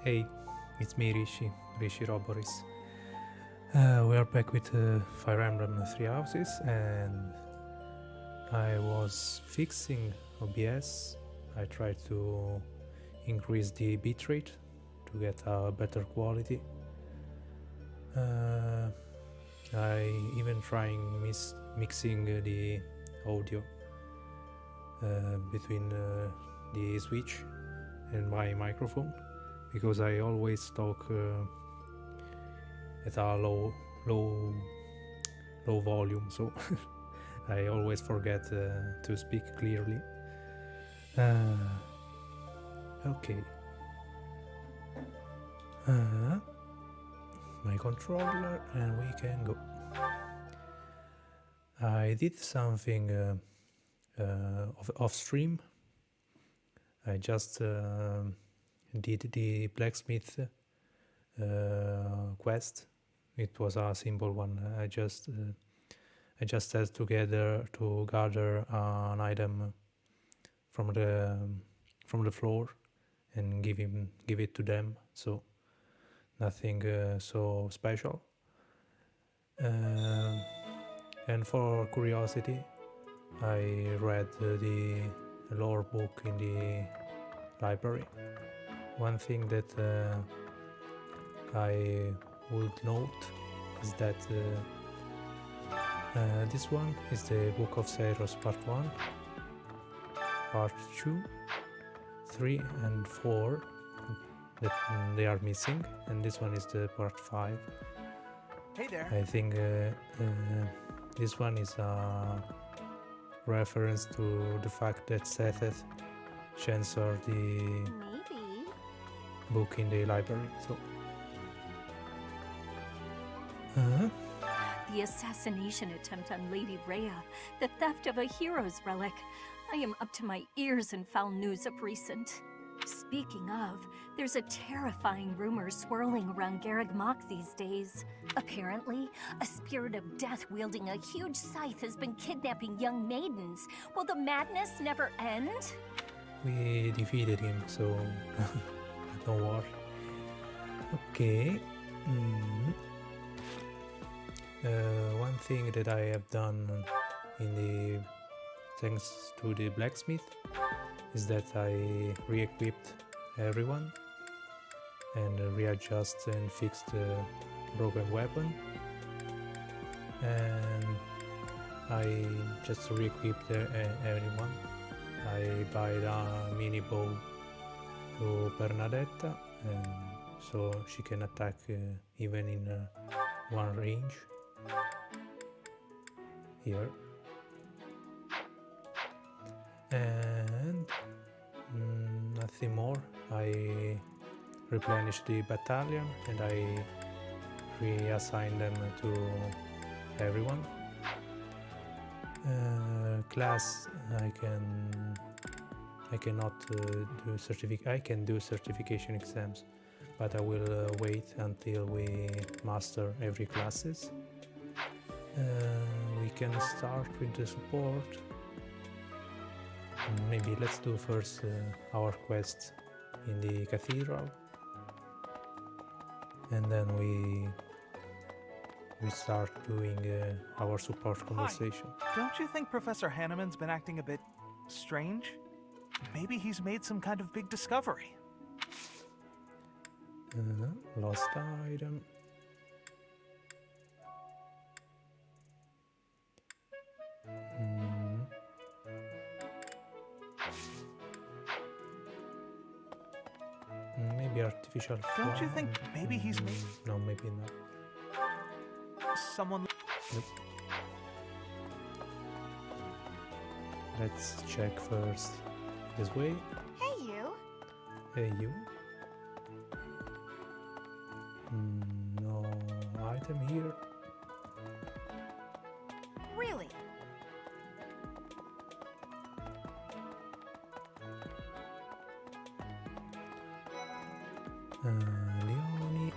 Hey, it's me Rishi Ròboris. We are back with Fire Emblem Three Houses, and I was fixing OBS. I tried to increase the bitrate to get a better quality. I even trying mixing the audio between the switch and my microphone, because I always talk at a low volume, so I always forget to speak clearly. Okay. My controller, and we can go. I did something off stream. I just did the blacksmith quest. It was a simple one. I just had to gather an item from the floor and give it to them. So nothing so special. And for curiosity, I read the lore book in the library. One thing that I would note is that this one is the Book of Seiros Part 1, Part 2, 3 and 4 that they are missing, and this one is the Part 5. Hey there. I think this one is a reference to the fact that Seth censored the book in the library. So the assassination attempt on Lady Rhea, the theft of a hero's relic. I am up to my ears in foul news of recent. Speaking of, there's a terrifying rumor swirling around Garreg Mach these days. Apparently, a spirit of death wielding a huge scythe has been kidnapping young maidens. Will the madness never end? we defeated him, so don't worry. Okay. One thing that I have done thanks to the blacksmith is that I re-equipped everyone and readjust and fix the broken weapon, and I just re-equipped everyone. I buy a mini bow to Bernadetta, and so she can attack even in one range. Here. And nothing more. I replenished the battalion and I reassign them to everyone. Class, I cannot do certificate. I can do certification exams, but I will wait until we master every classes. We can start with the support. Maybe let's do first our quests in the cathedral, and then we start doing our support conversation. Hi. Don't you think Professor Hanneman's been acting a bit strange? Maybe he's made some kind of big discovery. Lost item. Maybe artificial fly. Don't you think maybe he's made... No, maybe not. Someone... Nope. Let's check first. This way. Hey, you. Hey, you. No item here. Really? Leone.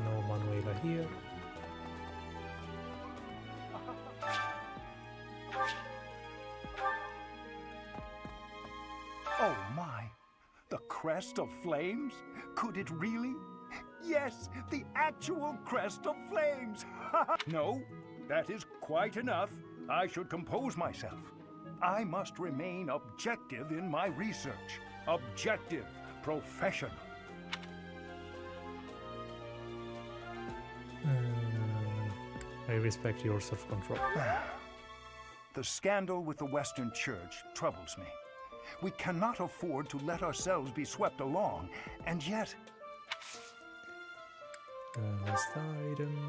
No Manuela here. crest of flames? Could it really? Yes, the actual crest of flames! No, that is quite enough. I should compose myself. I must remain objective in my research. Objective, professional. I respect your self-control. The scandal with the Western Church troubles me. We cannot afford to let ourselves be swept along, and yet... Last item.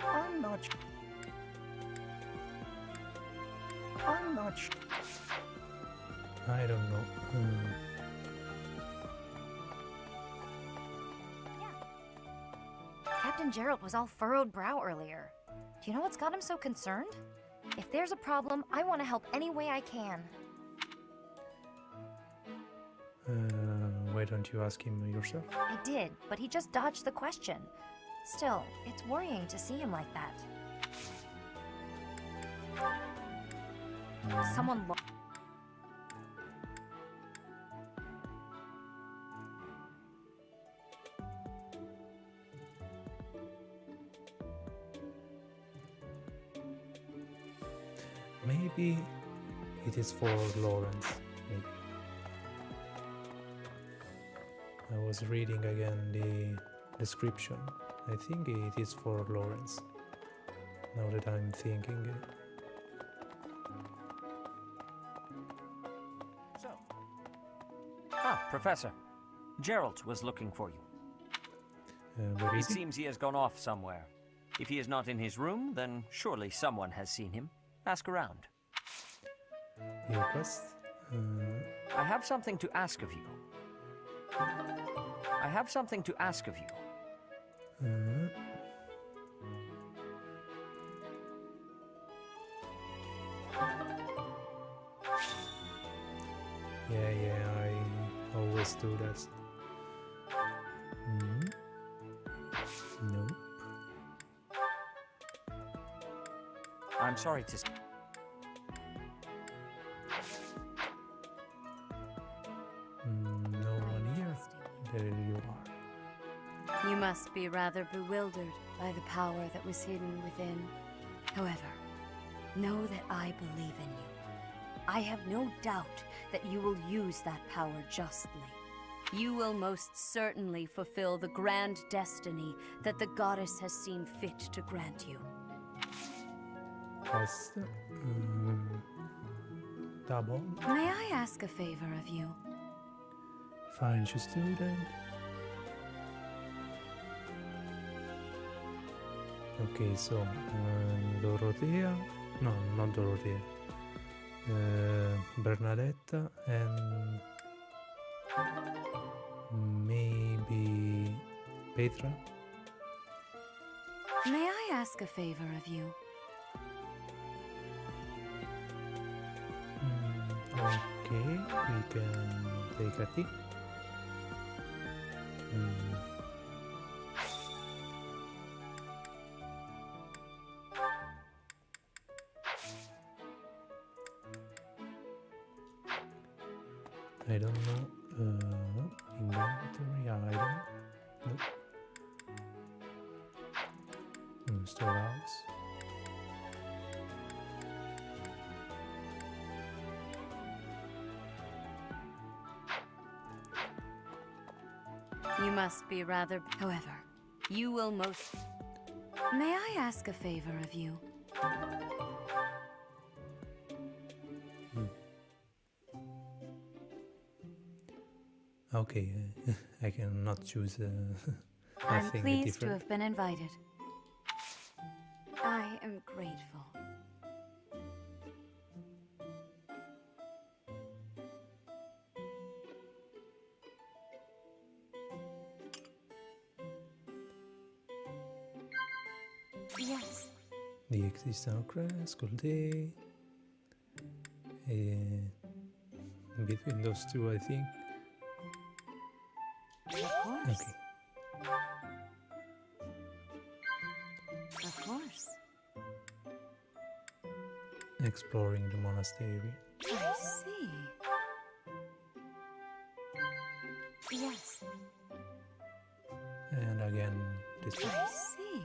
I'm not sure. I don't know. Captain Gerald was all furrowed brow earlier. Do you know what's got him so concerned? If there's a problem, I want to help any way I can. Why don't you ask him yourself? I did, but he just dodged the question. Still, it's worrying to see him like that. Someone Maybe it is for Lawrence. Maybe. I was reading again the description. I think it is for Lawrence. Now that I'm thinking it. So, Professor. Gerald was looking for you. Where It is he? seems he has gone off somewhere. If he is not in his room, then surely someone has seen him. Ask around. Your quest? I have something to ask of you. I have something to ask of you. Yeah, I always do that. Nope. I'm sorry to... No one here. There you are. You must be rather bewildered by the power that was hidden within. However, know that I believe in you. I have no doubt that you will use that power justly. You will most certainly fulfill the grand destiny that the goddess has seen fit to grant you. Quest. Double. May I ask a favor of you? Find your student. Okay, so Dorothea. No, not Dorothea. Bernadetta and maybe Petra. May I ask a favor of you? Okay, we can take a tea. I don't know. Inventory item. Nope. Storehouse. You must be rather... However, you will most... May I ask a favor of you? Okay, I cannot choose I'm nothing pleased to different. have been invited. I am grateful. Yes. The existence crest, all day. Between those two, I think. Of course. Okay. Of course. Exploring the monastery. I see. Yes, And again, this one. I see.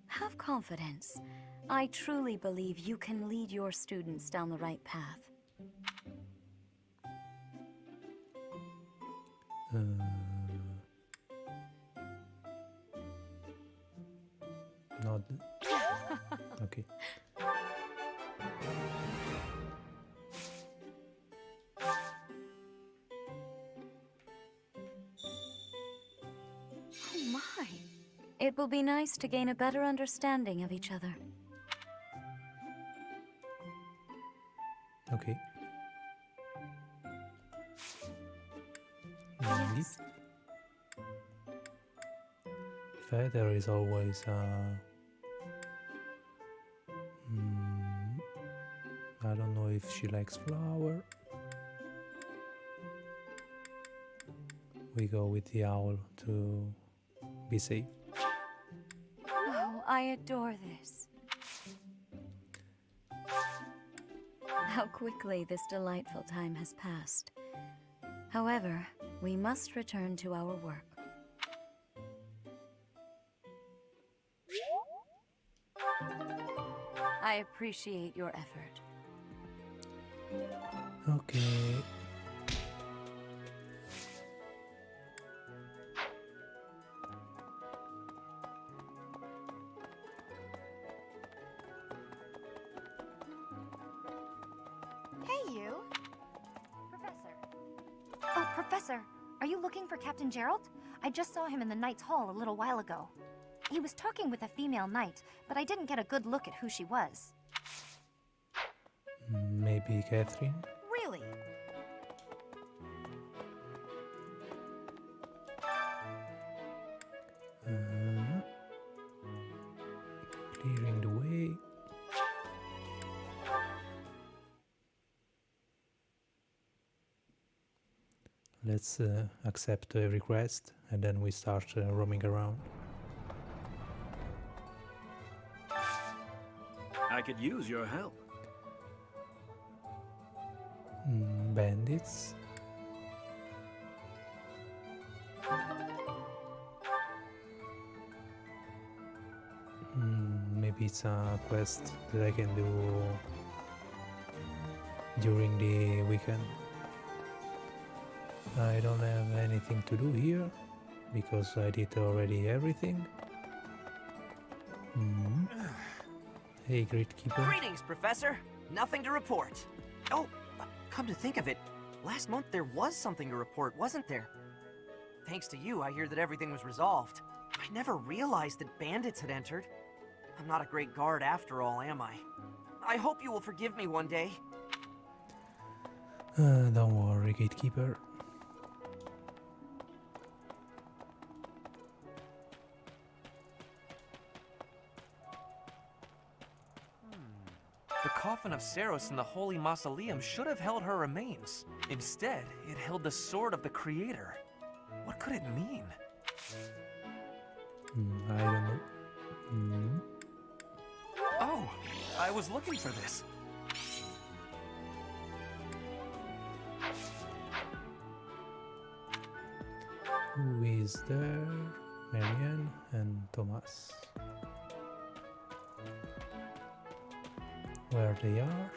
Have confidence. I truly believe you can lead your students down the right path. Not. Okay. Oh my. It will be nice to gain a better understanding of each other. Okay. Yes. Feather is always I don't know if she likes flower. We go with the owl to be safe. Oh, I adore this. How quickly this delightful time has passed. However, we must return to our work. I appreciate your effort. Okay. Hey, you! Professor. Oh, Professor, are you looking for Captain Gerald? I just saw him in the Knight's Hall a little while ago. He was talking with a female knight, but I didn't get a good look at who she was. Maybe Catherine? Really? Clearing the way. Let's accept a request and then we start roaming around. I could use your help. Bandits. Maybe it's a quest that I can do during the weekend. I don't have anything to do here because I did already everything. Hey, Great Keeper. Greetings, Professor. Nothing to report. Oh, come to think of it, last month there was something to report, wasn't there? Thanks to you, I hear that everything was resolved. I never realized that bandits had entered. I'm not a great guard after all, am I? I hope you will forgive me one day. Don't worry, Gatekeeper. The coffin of Seiros in the Holy Mausoleum should have held her remains. Instead, it held the sword of the Creator. What could it mean? I don't know. Oh, I was looking for this. Who is there? Marianne and Thomas. Where they are?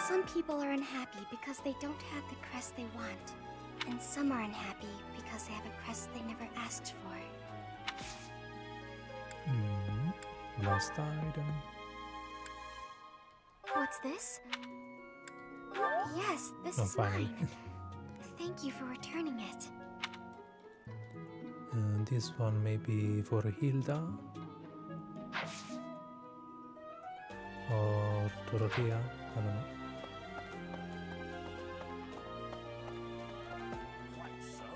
Some people are unhappy because they don't have the crest they want. And some are unhappy because they have a crest they never asked for. Lost item. What's this? Yes, this Oh, is finally. mine. Thank you for returning it. This one may be for Hilda. Or Dorothea, I don't know. Quite so.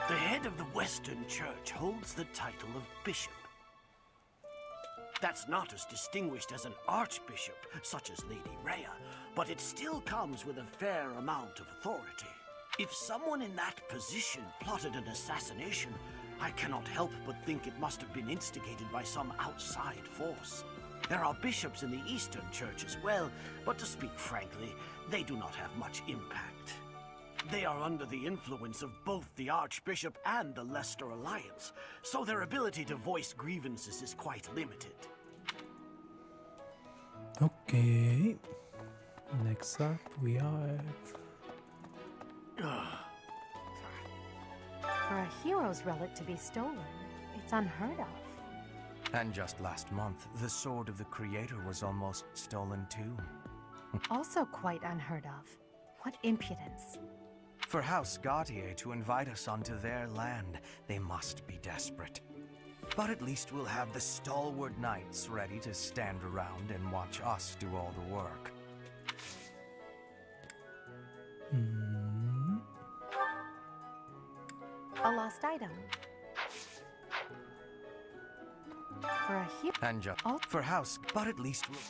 The head of the Western Church holds the title of Bishop. That's not as distinguished as an archbishop, such as Lady Rhea, but it still comes with a fair amount of authority. If someone in that position plotted an assassination, I cannot help but think it must have been instigated by some outside force. There are bishops in the Eastern Church as well, but to speak frankly, they do not have much impact. They are under the influence of both the Archbishop and the Leicester Alliance, so their ability to voice grievances is quite limited. Okay. Next up we have... For a hero's relic to be stolen, it's unheard of. And just last month, the sword of the creator was almost stolen too. Also quite unheard of. What impudence. For House Gautier to invite us onto their land, they must be desperate. But at least we'll have the stalwart knights ready to stand around and watch us do all the work. A lost item. For a hero. And just for House, but at least we'll...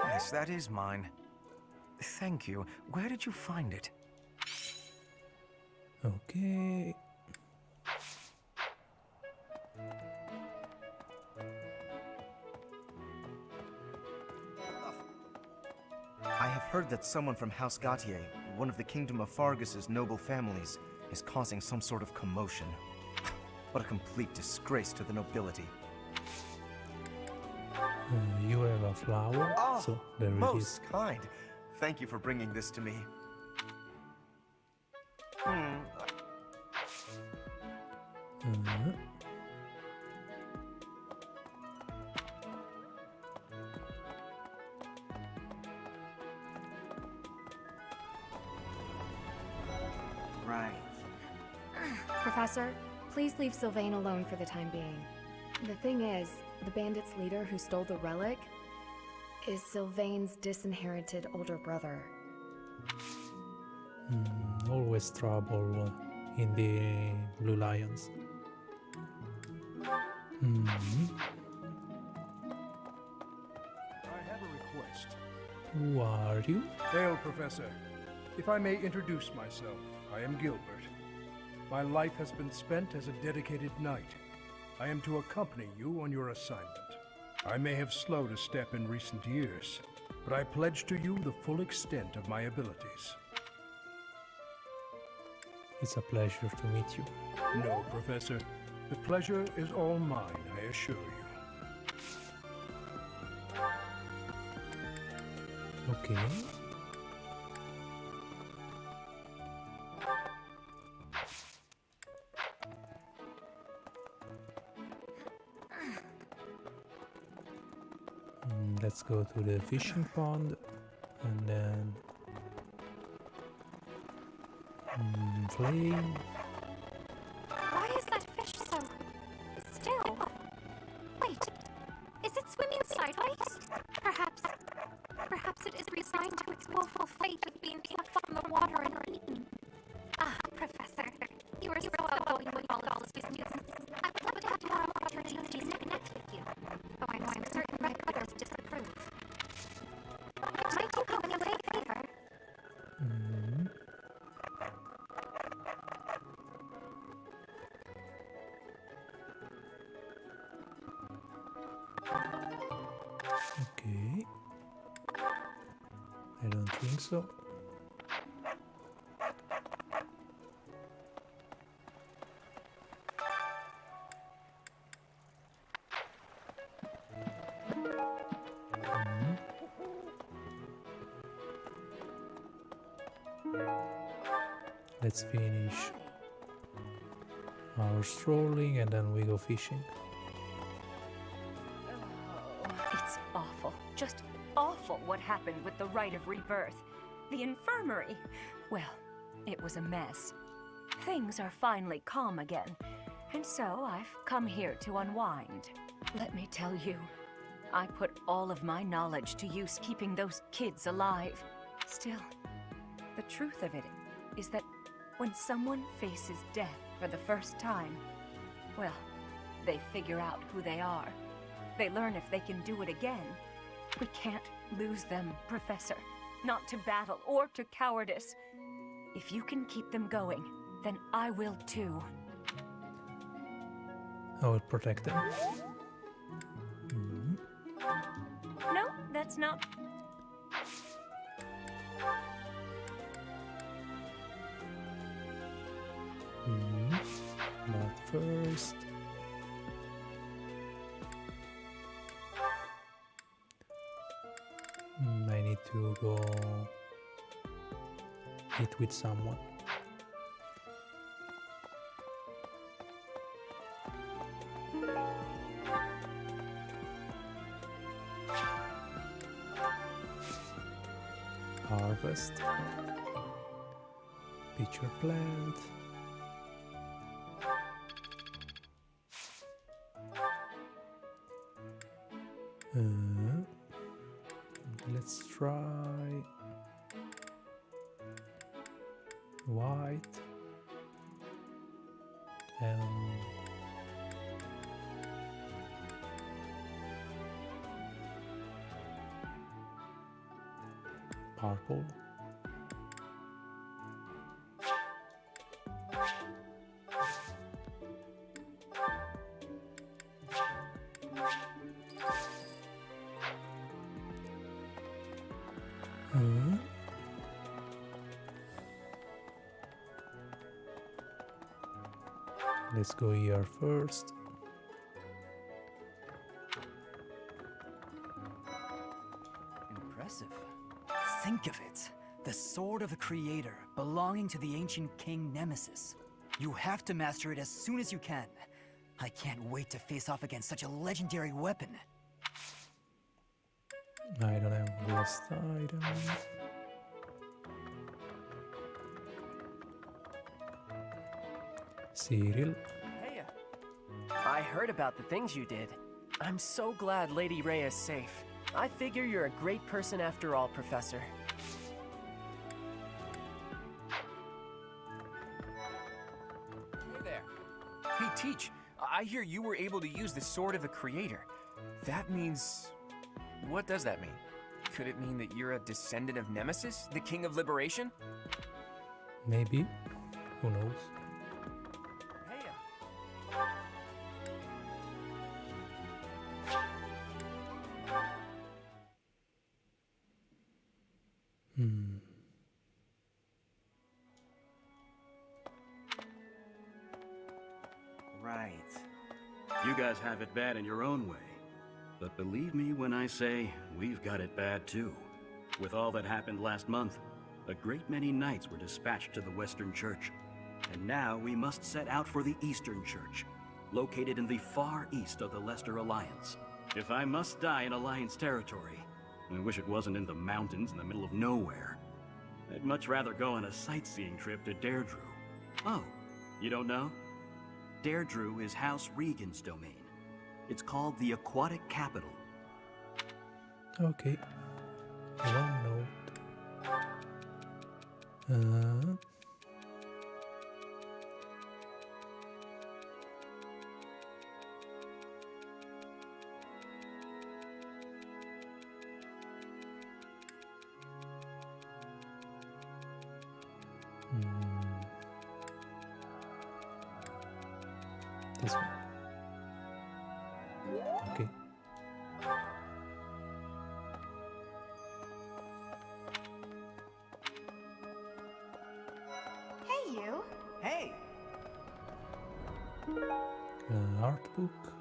Yes, that is mine. Thank you. Where did you find it? Okay. I have heard that someone from House Gautier, one of the Kingdom of Faerghus' noble families, is causing some sort of commotion. What a complete disgrace to the nobility. You have a flower, so there it is. Most kind. Thank you for bringing this to me. Right. Professor, please leave Sylvain alone for the time being. The thing is, the bandits' leader who stole the relic is Sylvain's disinherited older brother. Always trouble in the Blue Lions. I have a request. Who are you? Hail, Professor. If I may introduce myself, I am Gilbert. My life has been spent as a dedicated knight. I am to accompany you on your assignment. I may have slowed a step in recent years, but I pledge to you the full extent of my abilities. It's a pleasure to meet you. No, Professor. The pleasure is all mine, I assure you. Okay. Let's go to the fishing pond and then flame. Why is that fish so still? Wait, is it swimming sideways? Perhaps it is resigned to its woeful fate of being plucked from the water and eaten. Ah, Professor, you are so outgoing with all these news. I would love to have more opportunities to connect with you, though I'm certain my brothers disapprove. Might you come in a favor? Okay. I don't think so. Let's finish our strolling and then we go fishing. It's awful. Just awful what happened with the rite of rebirth. The infirmary. Well, it was a mess. Things are finally calm again, and so I've come here to unwind. Let me tell you, I put all of my knowledge to use keeping those kids alive. Still, the truth of it is that when someone faces death for the first time, well, they figure out who they are. They learn if they can do it again. We can't lose them, Professor. Not to battle or to cowardice. If you can keep them going, then I will too. I will protect them. No, that's not. But first, I need to go eat with someone. Harvest. Pitcher plant. Let's try white and purple. Let's go here first. Impressive. Think of it. The sword of a creator, belonging to the ancient king Nemesis. You have to master it as soon as you can. I can't wait to face off against such a legendary weapon. I don't have this item. Cyril. Hey, I heard about the things you did. I'm so glad Lady Rhea is safe. I figure you're a great person after all, Professor. Hey there. Hey, Teach. I hear you were able to use the Sword of a Creator. That means... What does that mean? Could it mean that you're a descendant of Nemesis, the King of Liberation? Maybe. Who knows? Right. You guys have it bad in your own way. But believe me when I say, we've got it bad too. With all that happened last month, a great many knights were dispatched to the Western Church. And now we must set out for the Eastern Church, located in the far east of the Leicester Alliance. If I must die in Alliance territory, I wish it wasn't in the mountains in the middle of nowhere. I'd much rather go on a sightseeing trip to Deirdre. Oh, you don't know? Deirdre is House Regan's domain. It's called the Aquatic Capital. Okay. One note. This one. Okay. Hey, you. Hey! Art book.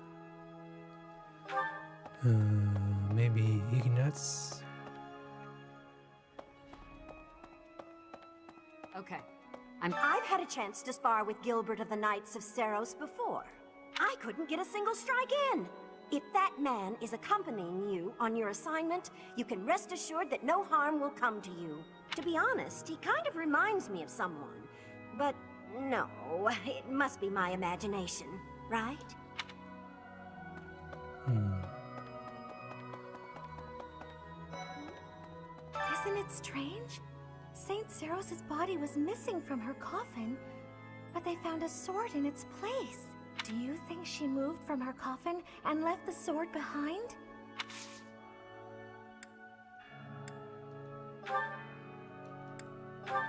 Maybe Ignatz. Okay. I've had a chance to spar with Gilbert of the Knights of Seiros before. I couldn't get a single strike in. If that man is accompanying you on your assignment, you can rest assured that no harm will come to you. To be honest, he kind of reminds me of someone. But no, it must be my imagination, right? Isn't it strange? Saint Seiros' body was missing from her coffin, but they found a sword in its place. Do you think she moved from her coffin and left the sword behind?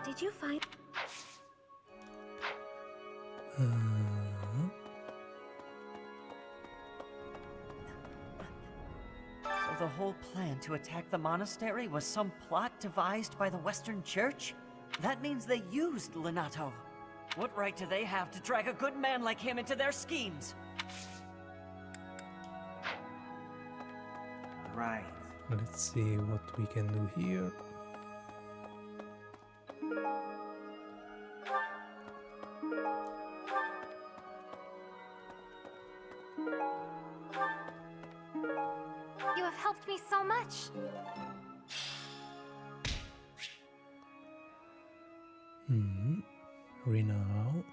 Did you find... the whole plan to attack the monastery was some plot devised by the Western Church? That means they used Lenato. What right do they have to drag a good man like him into their schemes? Right. Let's see what we can do here. You have helped me so much. Renown.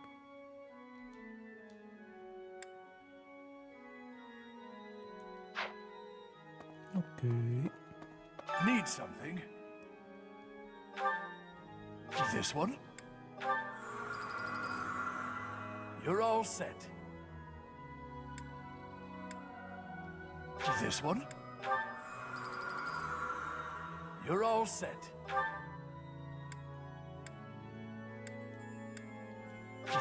Okay. Need something? This one? You're all set. This one? You're all set.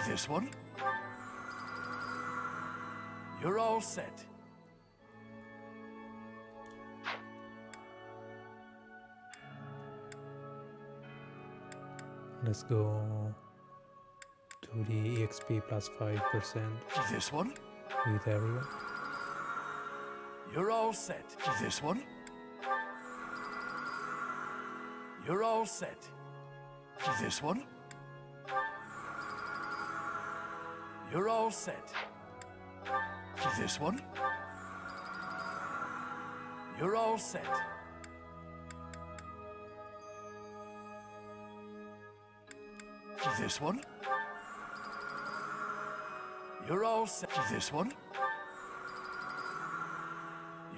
This one? You're all set. Let's go to the EXP plus 5%. This one? With everyone. You're all set. This one? You're all set. This one? You're all set. This one? You're all set. This one? You're all set. This one?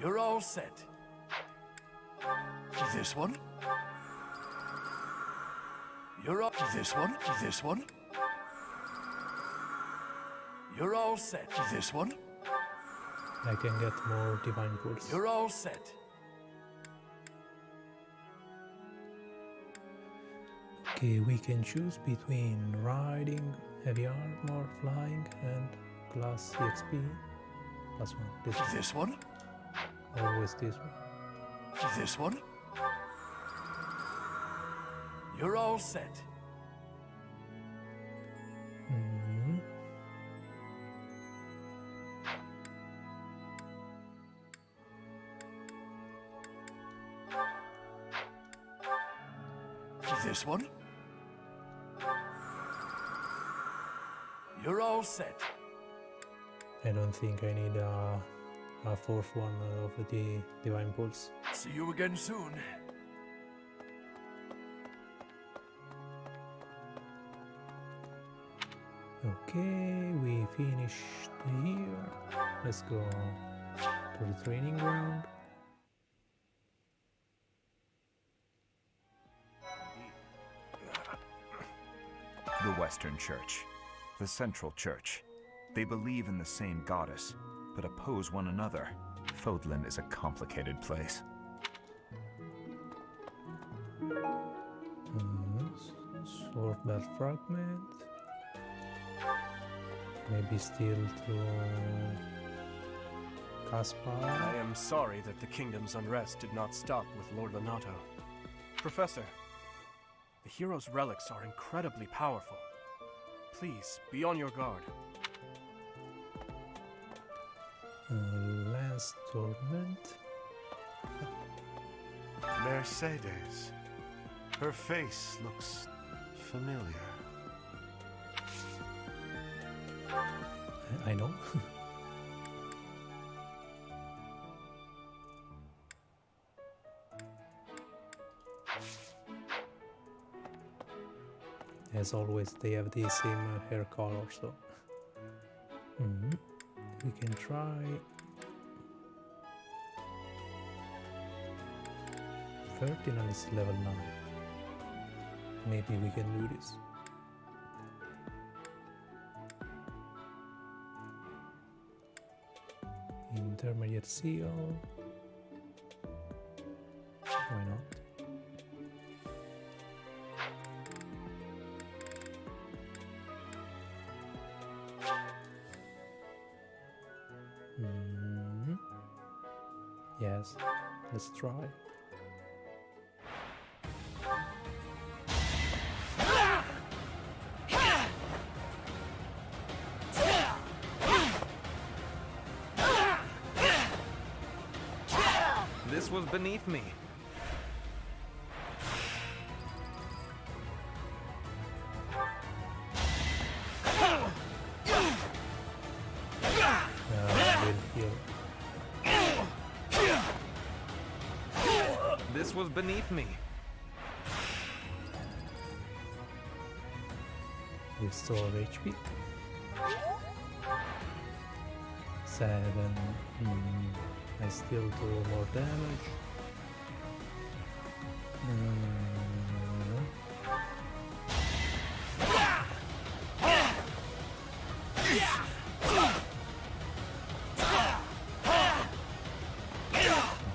You're all set. This one? You're all... This one? This one? You're all set. This one? I can get more divine pulse. You're all set. Okay, we can choose between riding, heavy armor, flying, and class EXP. Plus 1. This one? Always this one. This one? You're all set. This one? You're all set. I don't think I need a fourth one of the divine pulse. See you again soon. Okay, we finished here. Let's go to the training ground. The Western Church. The Central Church. They believe in the same goddess, but oppose one another. Fódlan is a complicated place. Sword belt fragment. Maybe still to Caspar. I am sorry that the kingdom's unrest did not stop with Lord Lenato. Professor, the hero's relics are incredibly powerful. Please, be on your guard. Lance Torment. Mercedes. Her face looks familiar. I know. As always, they have the same hair color, so we can try. Ferdinand is level 9. Maybe we can do this. Intermediate seal. Why not? Yes, Let's try. This was beneath me. This was beneath me. Restore HP. 7. I still do more damage.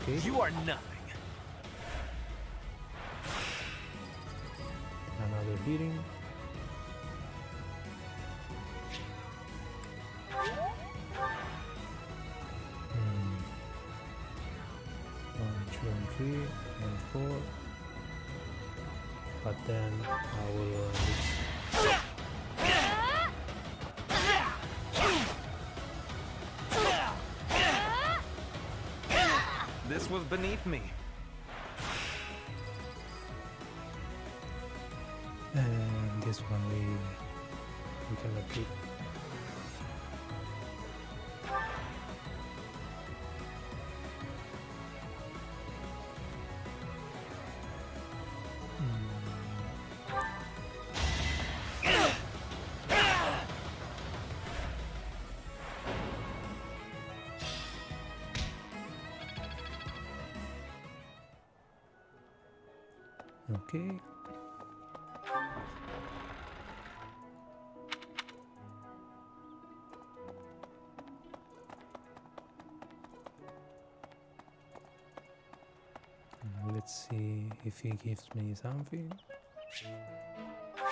Okay. You are nothing. Another healing. And 3 and 4, but then I will This was beneath me. And this one we can repeat. Okay. Let's see if he gives me something.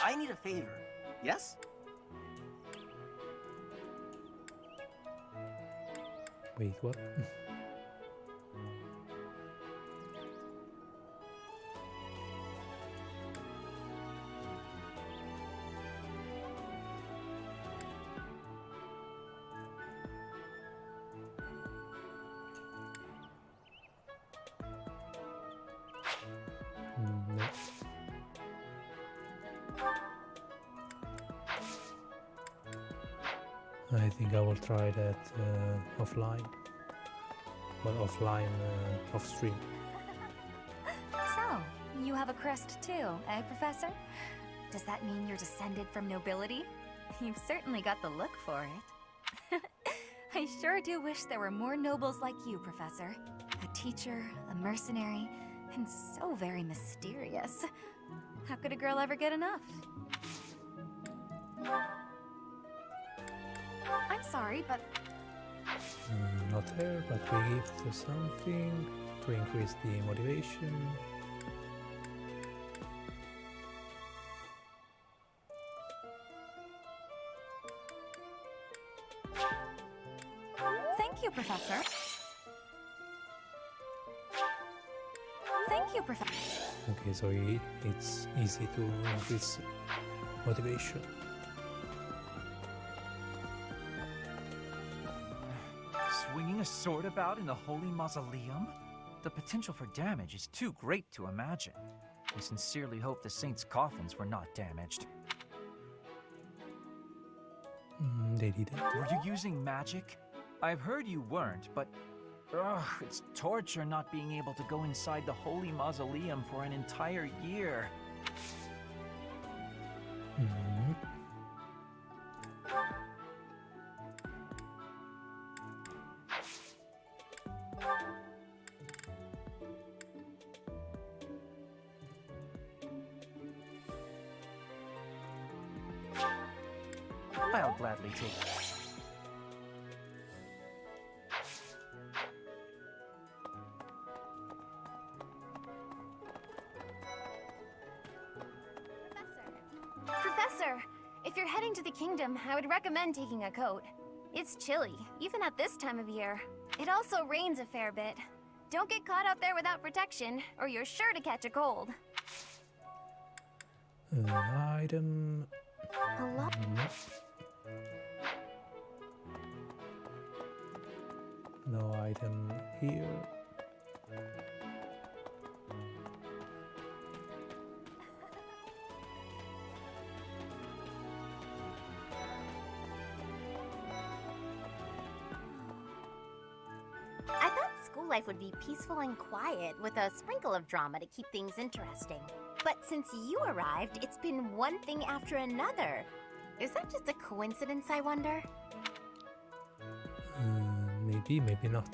I need a favor. Yes? Wait, what? No. I think I will try that offline. Well, offline, off stream. So, you have a crest too, eh, Professor? Does that mean you're descended from nobility? You've certainly got the look for it. I sure do wish there were more nobles like you, Professor. A teacher, a mercenary, and so very mysterious. How could a girl ever get enough? I'm sorry, but... Not there, but we give to something to increase the motivation. Thank you, Professor. Thank you, Professor. Okay, so it's easy to increase motivation. Swinging a sword about in the Holy Mausoleum? The potential for damage is too great to imagine. I sincerely hope the saints' coffins were not damaged. They didn't. Were you using magic? I've heard you weren't, but... Ugh, it's torture not being able to go inside the Holy Mausoleum for an entire year. I'll gladly take it. Professor, if you're heading to the kingdom, I would recommend taking a coat. It's chilly, even at this time of year. It also rains a fair bit. Don't get caught out there without protection, or you're sure to catch a cold. Item. Hello? No item here. I thought school life would be peaceful and quiet, with a sprinkle of drama to keep things interesting. But since you arrived, it's been one thing after another. Is that just a coincidence, I wonder? Maybe, maybe not.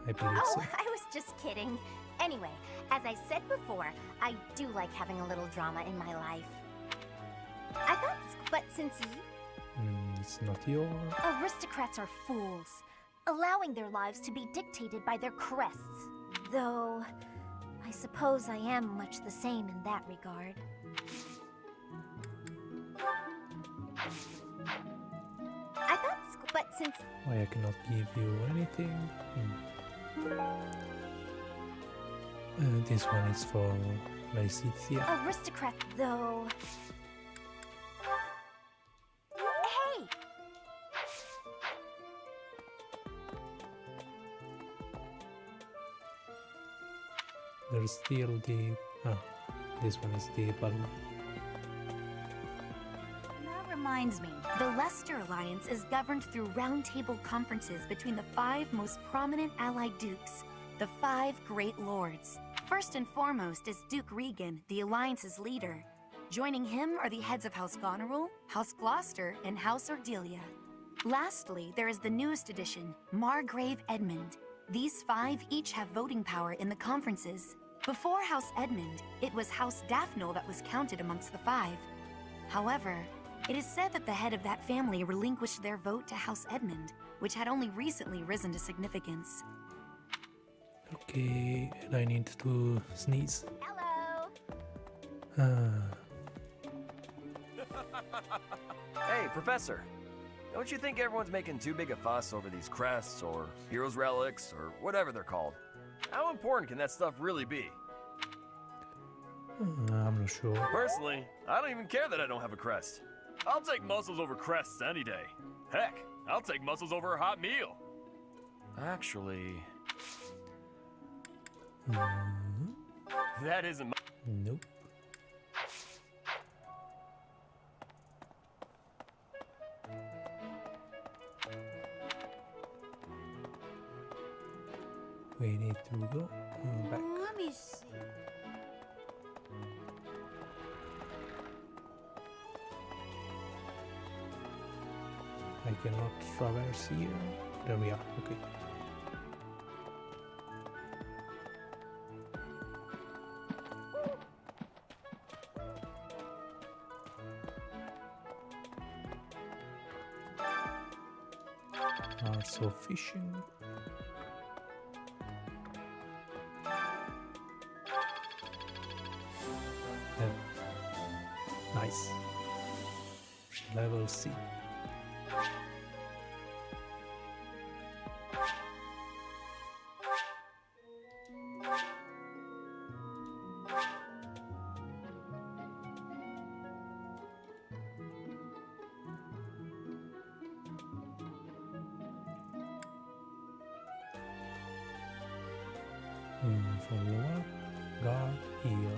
I believe Oh, so. I was just kidding. Anyway, as I said before, I do like having a little drama in my life. I thought, but since you... It's not your... Aristocrats are fools, allowing their lives to be dictated by their crests. Though, I suppose I am much the same in that regard. I thought, but since... Why I cannot give you anything? This one is for Lycidia. Aristocrat, though... Hey! There's still the... this one is the balloon. That reminds me, the Leicester Alliance is governed through roundtable conferences between the 5 most prominent allied dukes, the 5 great lords. First and foremost is Duke Regan, the Alliance's leader. Joining him are the heads of House Goneril, House Gloucester, and House Ordelia. Lastly, there is the newest addition, Margrave Edmund. These 5 each have voting power in the conferences. Before House Edmund, it was House Daphne that was counted amongst the 5. However, it is said that the head of that family relinquished their vote to House Edmund, which had only recently risen to significance. Okay, and I need to sneeze. Hello! Hey, Professor! Don't you think everyone's making too big a fuss over these crests, or heroes' relics, or whatever they're called? How important can that stuff really be? I'm not sure. Personally, I don't even care that I don't have a crest. I'll take muscles over crests any day. Heck, I'll take muscles over a hot meal. Actually... that isn't my... Nope. We need to go back. Let me see. I cannot traverse here. There we are. Okay. Also fishing. Nice. Level C. From lower, guard, heal.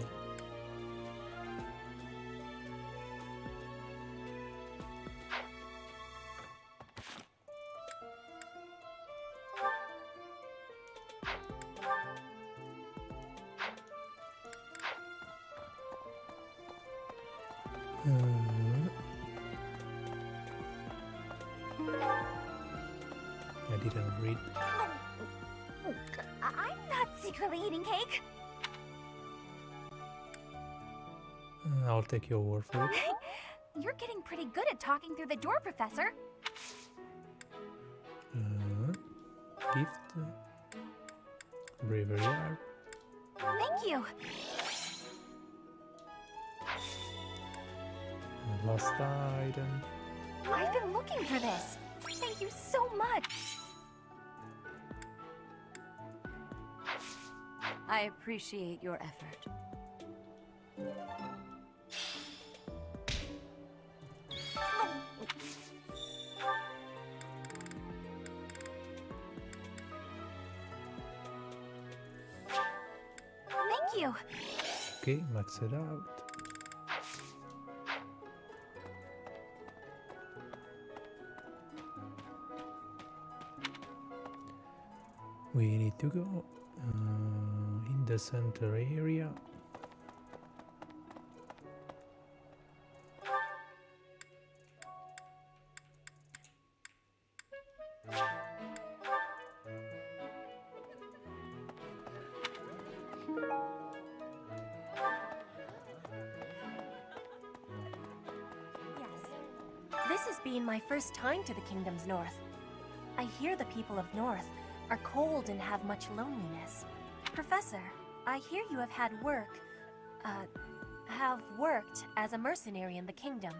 I didn't read. I'm not secretly eating cake. I'll take your word for it. You're getting pretty good at talking through the door, Professor. Gift. Bravery art. Thank you. Lost item. I've been looking for this. Thank you so much. I appreciate your effort. Thank you. Okay, max it out. We need to go in the center area. This has been my first time to the Kingdom's North. I hear the people of North are cold and have much loneliness. Professor, I hear you have worked as a mercenary in the Kingdom.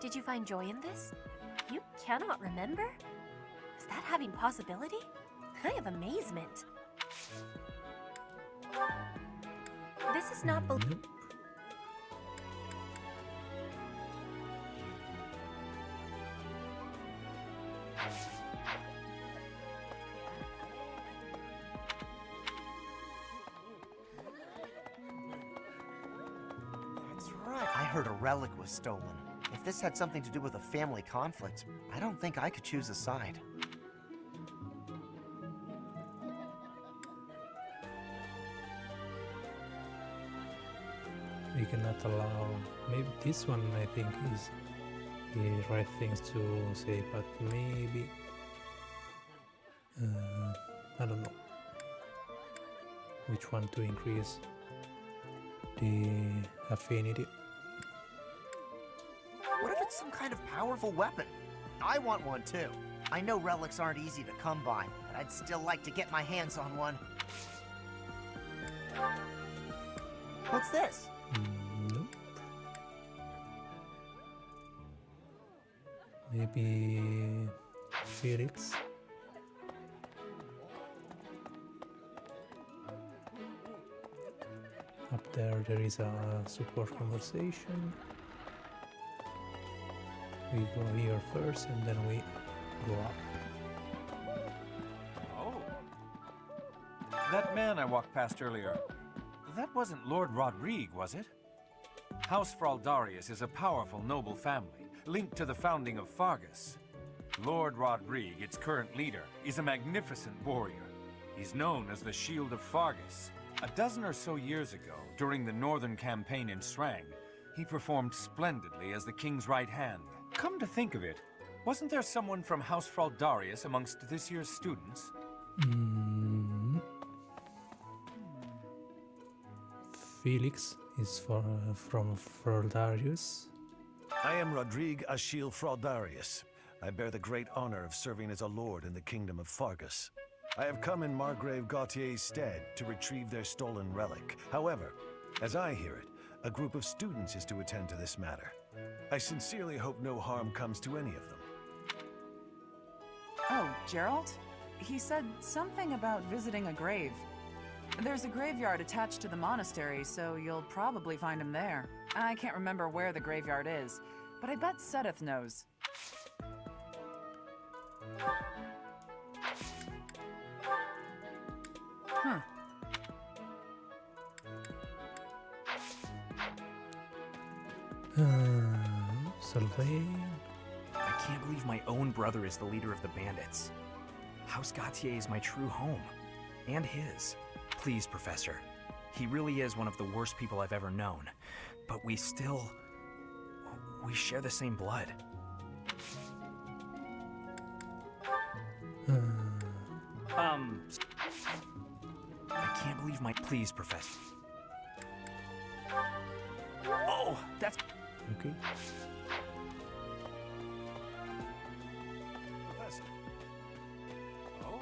Did you find joy in this? You cannot remember? Is that having possibility? I have amazement. This is not I heard a relic was stolen. If this had something to do with a family conflict, I don't think I could choose a side. We cannot allow. Maybe this one, I think, is the right things to say, but maybe I don't know which one to increase the affinity. What if it's some kind of powerful weapon? I want one too. I know relics aren't easy to come by, but I'd still like to get my hands on one. What's this? Nope. Maybe Felix. Up there is a support conversation. We go here first and then we go up. Oh. That man I walked past earlier, that wasn't Lord Rodrigue, was it? House Fraldarius is a powerful noble family, linked to the founding of Faerghus. Lord Rodrigue, its current leader, is a magnificent warrior. He's known as the Shield of Faerghus. A dozen or so years ago, during the northern campaign in Srang, he performed splendidly as the king's right hand. Come to think of it, wasn't there someone from House Fraldarius amongst this year's students? Felix is from Fraldarius. I am Rodrigue Achille Fraldarius. I bear the great honor of serving as a lord in the Kingdom of Faerghus. I have come in Margrave Gautier's stead to retrieve their stolen relic. However, as I hear it, a group of students is to attend to this matter. I sincerely hope no harm comes to any of them. Oh, Gerald? He said something about visiting a grave. There's a graveyard attached to the monastery, so you'll probably find him there. I can't remember where the graveyard is, but I bet Sedith knows. Sylvain. I can't believe my own brother is the leader of the bandits. House Gautier is my true home. And his. Please, Professor. He really is one of the worst people I've ever known. But we share the same blood. I can't believe my... Please, Professor. Oh, that's... Okay. Professor. Oh.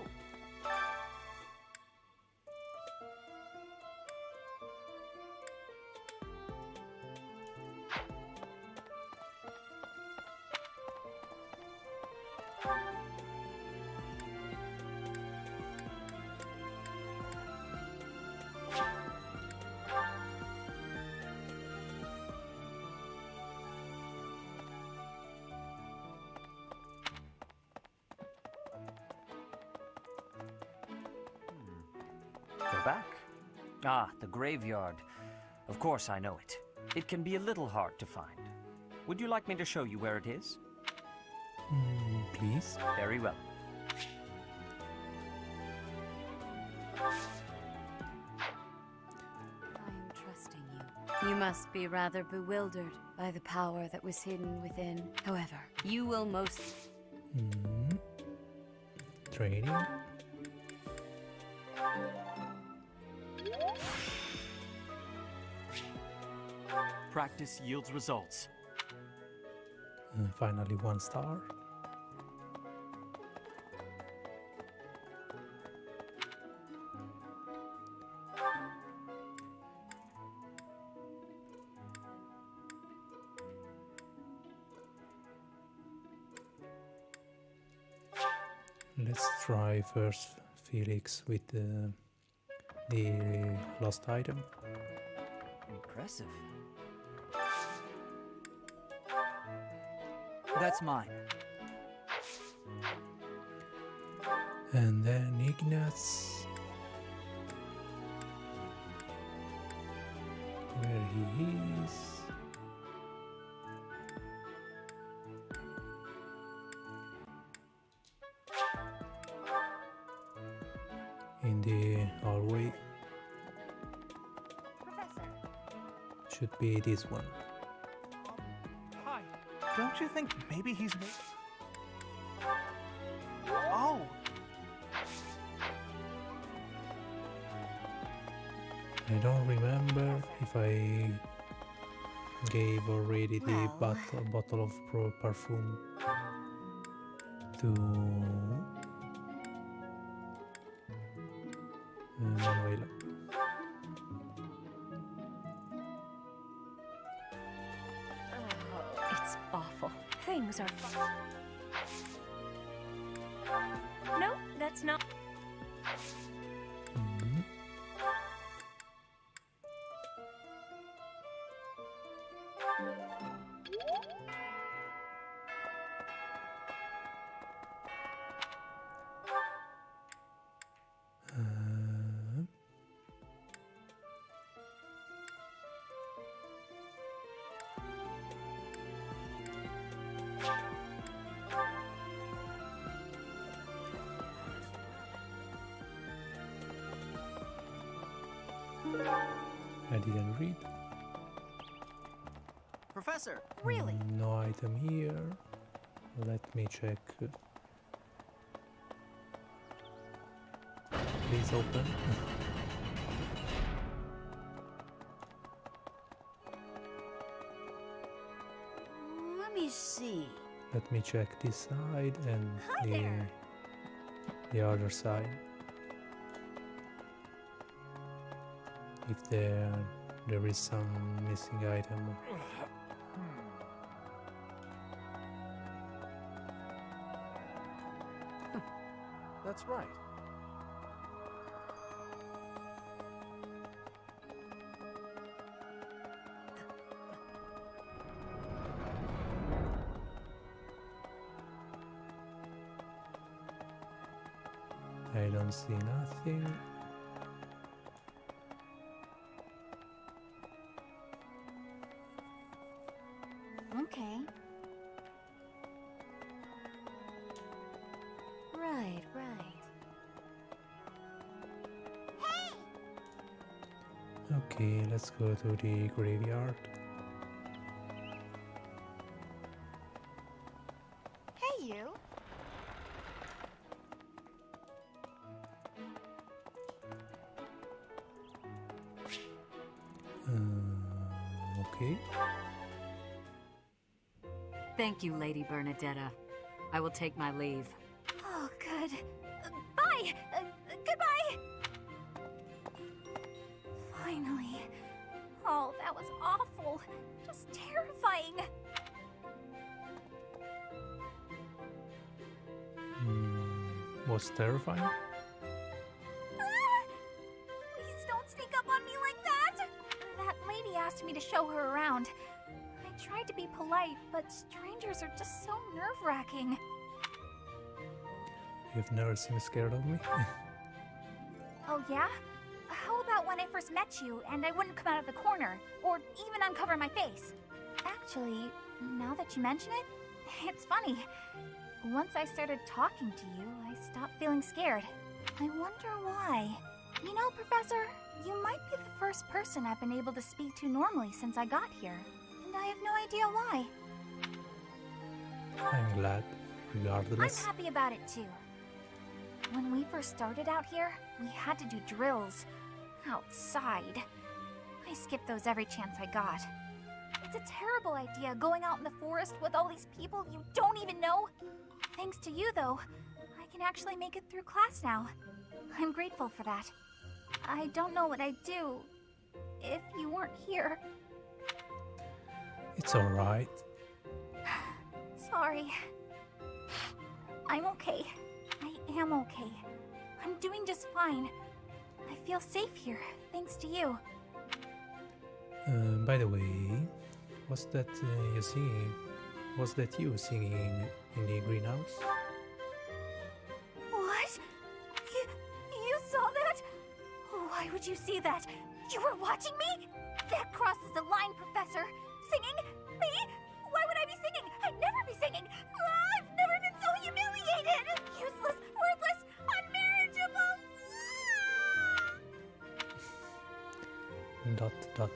We're back. Ah, the graveyard. Of course I know it. It can be a little hard to find. Would you like me to show you where it is? Please. Very well. I am trusting you. You must be rather bewildered by the power that was hidden within. However, you will most... Trading. Practice yields results. Finally 1 star. Let's try first Felix with the lost item. Impressive. That's mine. And then Ignatz. Where he is. In the hallway. Professor. Should be this one. Hi. Don't you think maybe he's Oh! I don't remember if I gave already the bottle of perfume to Manuela. Oh, it's awful. Things are... No, that's not. I didn't read. Professor, really? No item here. Let me check. Please open. Let me see. Let me check this side and the other side. If there is some missing item. That's right. I don't see nothing. Okay. Right. Okay, let's go to the graveyard. Hey, you. Okay. Thank you, Lady Bernadetta. I will take my leave. Oh, good. Bye! Goodbye! Finally. Oh, that was awful. Just terrifying. Was terrifying? Please don't sneak up on me like that! That lady asked me to show her around. I tried to be polite, but strangers are just so nerve-wracking. You've never seen me scared of me? Oh, yeah? how about when I first met you and I wouldn't come out of the corner, or even uncover my face? Actually, now that you mention it, it's funny. Once I started talking to you, I stopped feeling scared. I wonder why. You know, Professor, you might be the first person I've been able to speak to normally since I got here, and I have no idea why. I'm glad, regardless. I'm happy about it too. When we first started out here, we had to do drills. Outside. I skipped those every chance I got. It's a terrible idea going out in the forest with all these people you don't even know. Thanks to you, though, I can actually make it through class now. I'm grateful for that. I don't know what I'd do if you weren't here. It's alright. Sorry. I'm okay. I am okay. I'm doing just fine. I feel safe here, thanks to you. By the way, was that you singing? Was that you singing in the greenhouse? What? You saw that? Why would you see that? You were watching me? That crosses the line, Professor. Singing? Me? Why would I be singing? I'd never be singing. I've never been so humiliated. Useless, worthless, unmarriageable. Dot.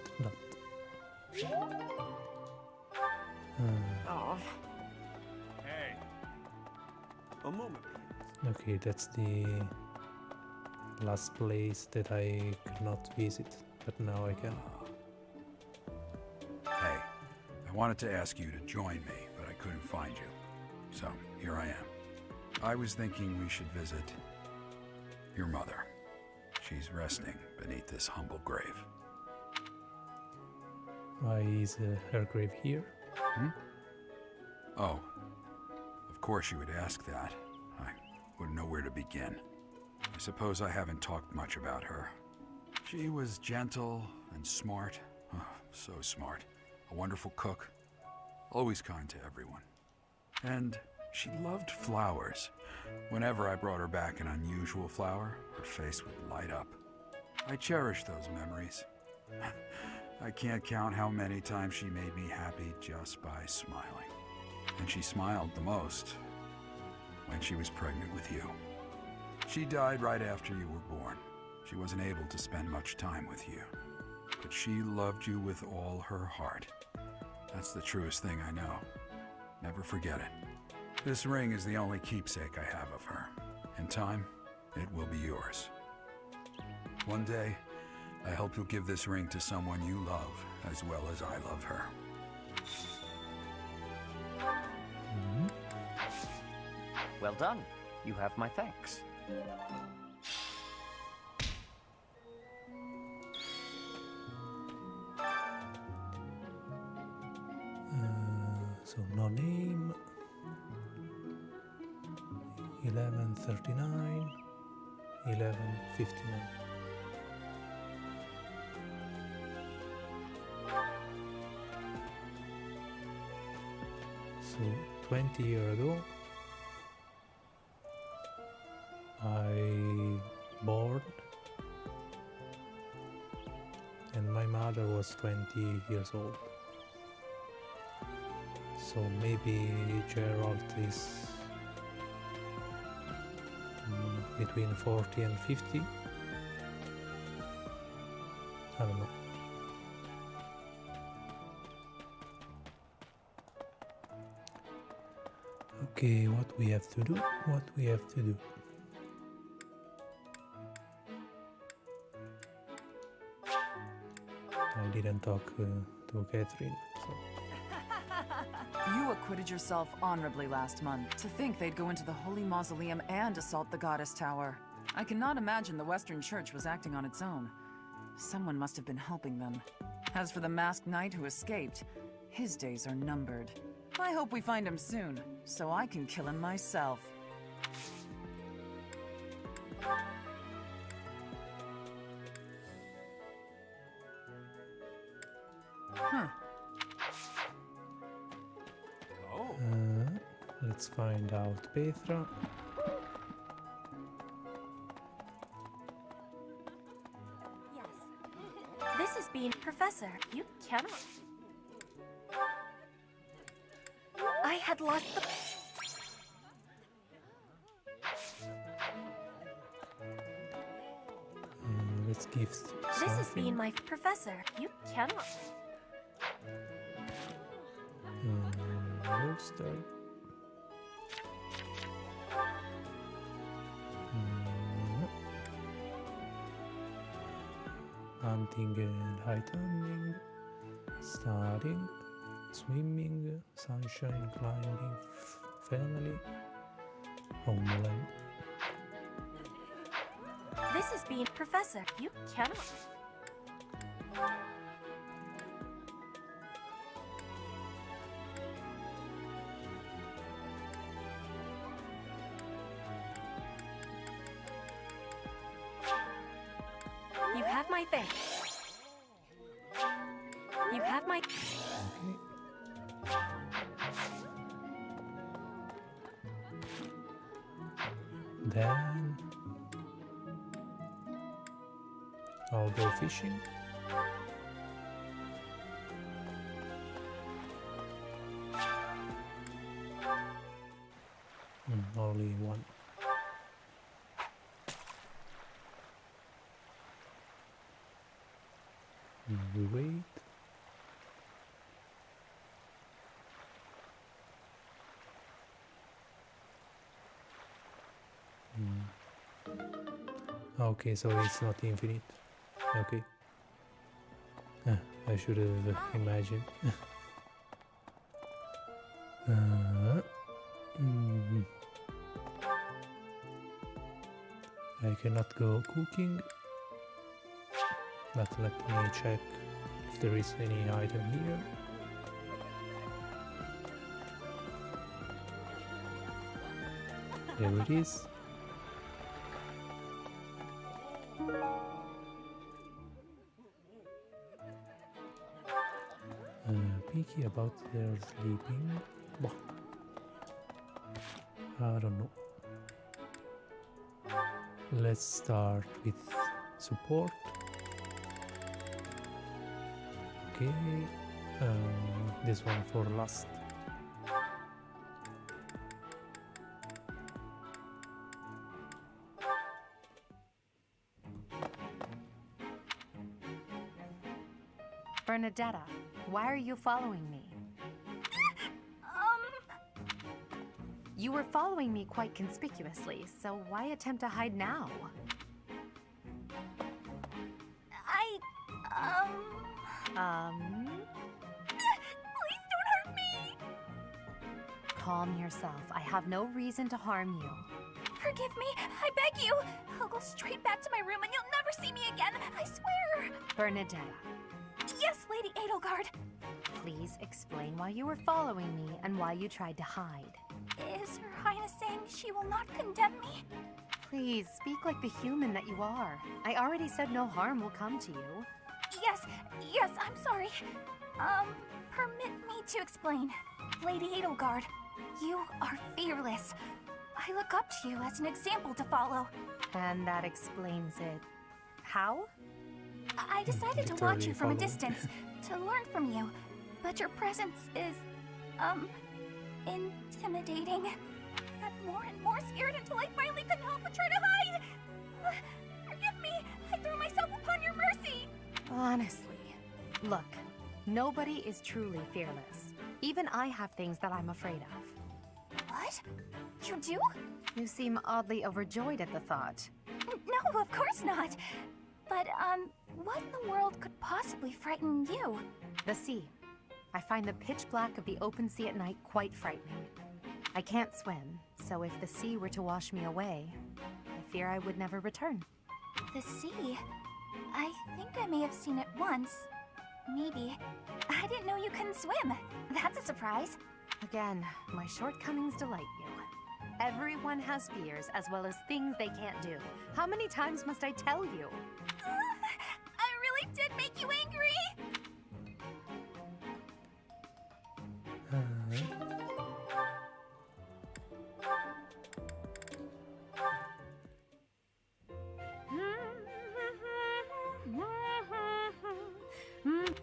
Oh. Hey. A moment. Okay, that's the last place that I could not visit, but now I can. Hey, I wanted to ask you to join me, but I couldn't find you. So, here I am. I was thinking we should visit your mother. She's resting beneath this humble grave. Why is her grave here? Oh, of course you would ask that. I wouldn't know where to begin. I suppose I haven't talked much about her. She was gentle and smart. Oh, so smart. A wonderful cook. Always kind to everyone. And she loved flowers. Whenever I brought her back an unusual flower, her face would light up. I cherish those memories. I can't count how many times she made me happy just by smiling. And she smiled the most when she was pregnant with you. She died right after you were born. She wasn't able to spend much time with you. But she loved you with all her heart. That's the truest thing I know. Never forget it. This ring is the only keepsake I have of her. In time, it will be yours. One day, I hope you'll give this ring to someone you love as well as I love her. Well done. You have my thanks. So no name. 1139, 1159. So 20 years ago, I born, and my mother was 20 years old. So maybe Gerald is between 40 and 50. I don't know. Okay, what we have to do? I didn't talk to Catherine, so. You acquitted yourself honorably last month. To think they'd go into the Holy Mausoleum and assault the Goddess Tower. I cannot imagine the Western Church was acting on its own. Someone must have been helping them. As for the masked knight who escaped, his days are numbered. I hope we find him soon, so I can kill him myself. Let's find out Petra. Professor, you cannot... I had lost the... Let's give This is being my professor. You cannot... Roaster. Hunting and high-tumbling, starting, swimming, sunshine, climbing, family, homeland. This is being professor. You cannot... You have my thanks. You have my... Okay. Then I'll go fishing. Only one. We wait. Okay, so it's not infinite. Okay. I should have imagined. I cannot go cooking, but let me check if there is any item here. There it is. Picky about their sleeping. Bah. I don't know. Let's start with support. Okay, this one for last. Bernadetta, why are you following me? You were following me quite conspicuously, so why attempt to hide now? Please don't hurt me! Calm yourself. I have no reason to harm you. Forgive me, I beg you! I'll go straight back to my room and you'll never see me again, I swear! Bernadetta, Yes, Lady Edelgard. please explain why you were following me and why you tried to hide. Is Her Highness saying she will not condemn me? Please, speak like the human that you are. I already said no harm will come to you. Yes, I'm sorry. Permit me to explain. Lady Edelgard, you are fearless. I look up to you as an example to follow. And that explains it. How? I decided to watch you from a distance, to learn from you. But your presence is, intimidating. I got more and more scared until I finally couldn't help but try to hide. Forgive me, I threw myself upon your mercy. Honestly, look, nobody is truly fearless. Even I have things that I'm afraid of. What? You do? You seem oddly overjoyed at the thought. No, of course not. But, what in the world could possibly frighten you? The sea. I find the pitch black of the open sea at night quite frightening. I can't swim, so if the sea were to wash me away, I fear I would never return. The sea? I think I may have seen it once. Maybe. I didn't know you couldn't swim. That's a surprise. Again, my shortcomings delight you. Everyone has fears as well as things they can't do. How many times must I tell you? I really did make you angry!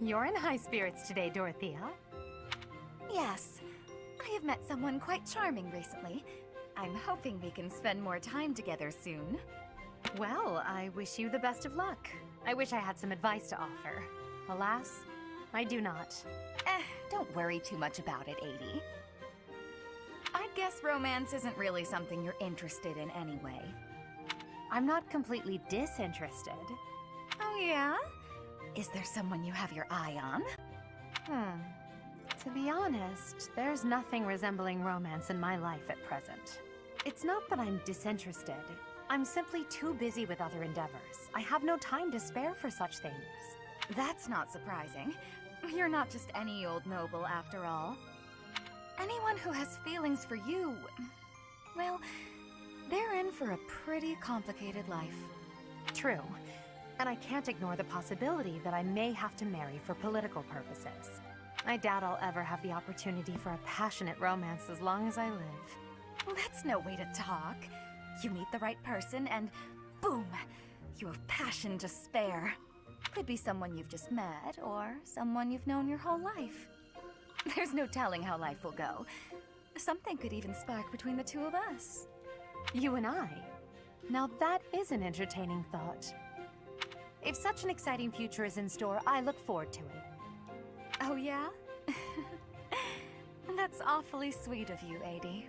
You're in high spirits today, Dorothea. Yes. I have met someone quite charming recently. I'm hoping we can spend more time together soon. Well, I wish you the best of luck. I wish I had some advice to offer. Alas, I do not. Don't worry too much about it, Adie. I'd guess romance isn't really something you're interested in anyway. I'm not completely disinterested. Oh yeah? Is there someone you have your eye on? To be honest, there's nothing resembling romance in my life at present. It's not that I'm disinterested. I'm simply too busy with other endeavors. I have no time to spare for such things. That's not surprising. You're not just any old noble after all. Anyone who has feelings for you, well, they're in for a pretty complicated life. True. And I can't ignore the possibility that I may have to marry for political purposes. I doubt I'll ever have the opportunity for a passionate romance as long as I live. That's no way to talk. You meet the right person and boom, you have passion to spare. Could be someone you've just met or someone you've known your whole life. There's no telling how life will go. Something could even spark between the two of us. You and I? Now that is an entertaining thought. If such an exciting future is in store, I look forward to it. Oh yeah? That's awfully sweet of you, Adie.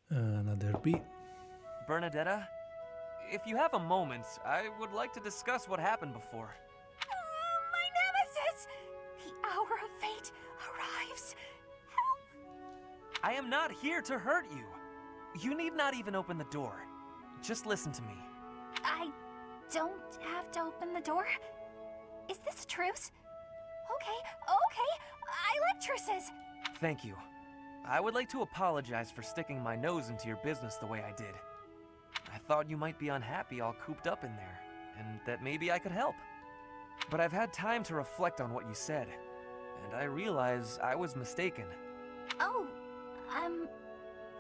Another beat. Bernadetta, if you have a moment, I would like to discuss what happened before. My nemesis! The hour of fate arrives. Help! I am not here to hurt you. You need not even open the door. Just listen to me. I don't have to open the door? Is this a truce? Okay. I like truces. Thank you. I would like to apologize for sticking my nose into your business the way I did. I thought you might be unhappy all cooped up in there, and that maybe I could help. But I've had time to reflect on what you said, and I realize I was mistaken. Oh,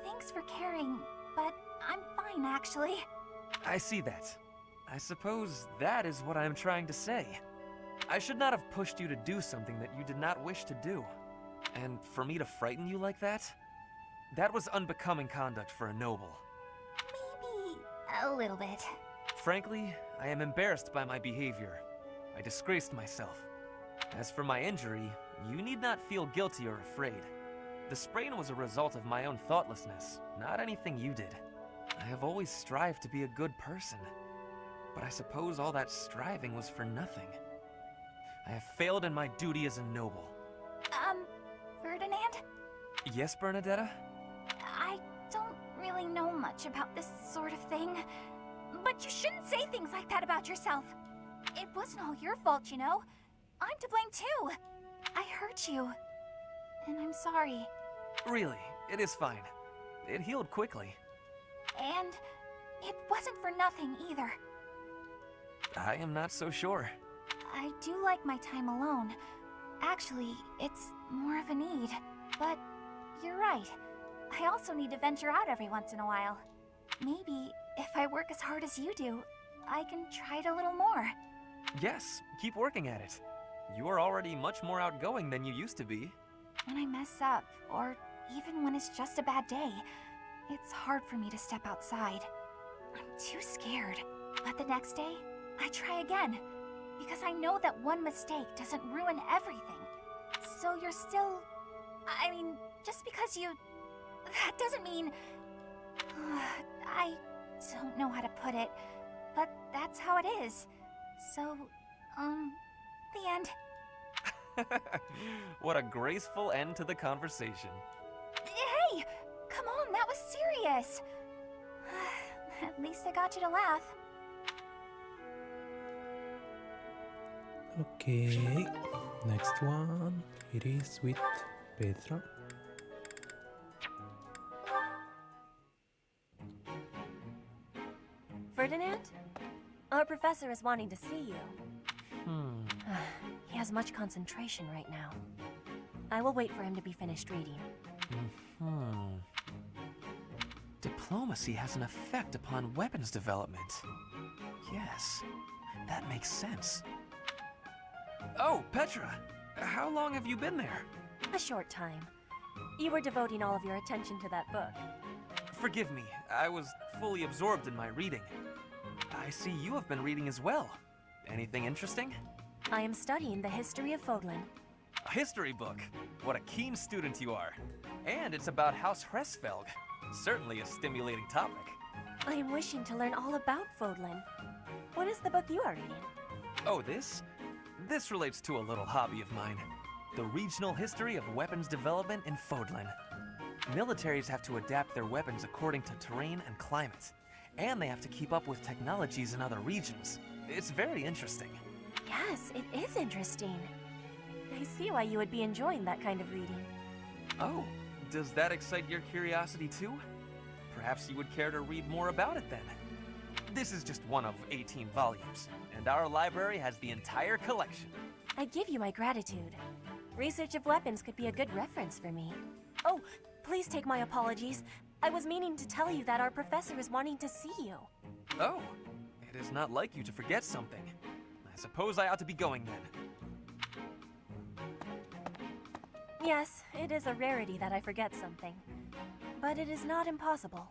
thanks for caring, but I'm fine actually. I see that. I suppose that is what I'm trying to say. I should not have pushed you to do something that you did not wish to do. And for me to frighten you like that? That was unbecoming conduct for a noble. Maybe a little bit. Frankly, I am embarrassed by my behavior. I disgraced myself. As for my injury, you need not feel guilty or afraid. The sprain was a result of my own thoughtlessness, not anything you did. I have always strived to be a good person, but I suppose all that striving was for nothing. I have failed in my duty as a noble. Ferdinand? Yes, Bernadetta? I don't really know much about this sort of thing, but you shouldn't say things like that about yourself. It wasn't all your fault, you know. I'm to blame too. I hurt you, and I'm sorry. Really, it is fine. It healed quickly. And it wasn't for nothing either. I am not so sure. I do like my time alone. Actually, it's more of a need. But you're right. I also need to venture out every once in a while. Maybe if I work as hard as you do, I can try it a little more. Yes, keep working at it. You are already much more outgoing than you used to be. When I mess up, or even when it's just a bad day, it's hard for me to step outside. I'm too scared. But the next day, I try again. Because I know that one mistake doesn't ruin everything. So you're still... I mean, just because you... That doesn't mean... I don't know how to put it, but that's how it is. So, the end. What a graceful end to the conversation. Hey! Come on, that was serious! At least I got you to laugh. Okay, next one. It is with Petra. Ferdinand? Our professor is wanting to see you. He has much concentration right now. I will wait for him to be finished reading. Diplomacy has an effect upon weapons development. Yes, that makes sense. Oh, Petra! How long have you been there? A short time. You were devoting all of your attention to that book. Forgive me, I was fully absorbed in my reading. I see you have been reading as well. Anything interesting? I am studying the history of Fódlan. A history book? What a keen student you are. And it's about House Hresfelg. Certainly a stimulating topic. I am wishing to learn all about Fódlan. What is the book you are reading? Oh, this? This relates to a little hobby of mine. The regional history of weapons development in Fódlan. Militaries have to adapt their weapons according to terrain and climate. And they have to keep up with technologies in other regions. It's very interesting. Yes, it is interesting. I see why you would be enjoying that kind of reading. Oh, does that excite your curiosity too? Perhaps you would care to read more about it then. This is just one of 18 volumes, and our library has the entire collection. I give you my gratitude. Research of weapons could be a good reference for me. Oh, please take my apologies. I was meaning to tell you that our professor is wanting to see you. Oh, it is not like you to forget something. I suppose I ought to be going then. Yes, it is a rarity that I forget something. But it is not impossible.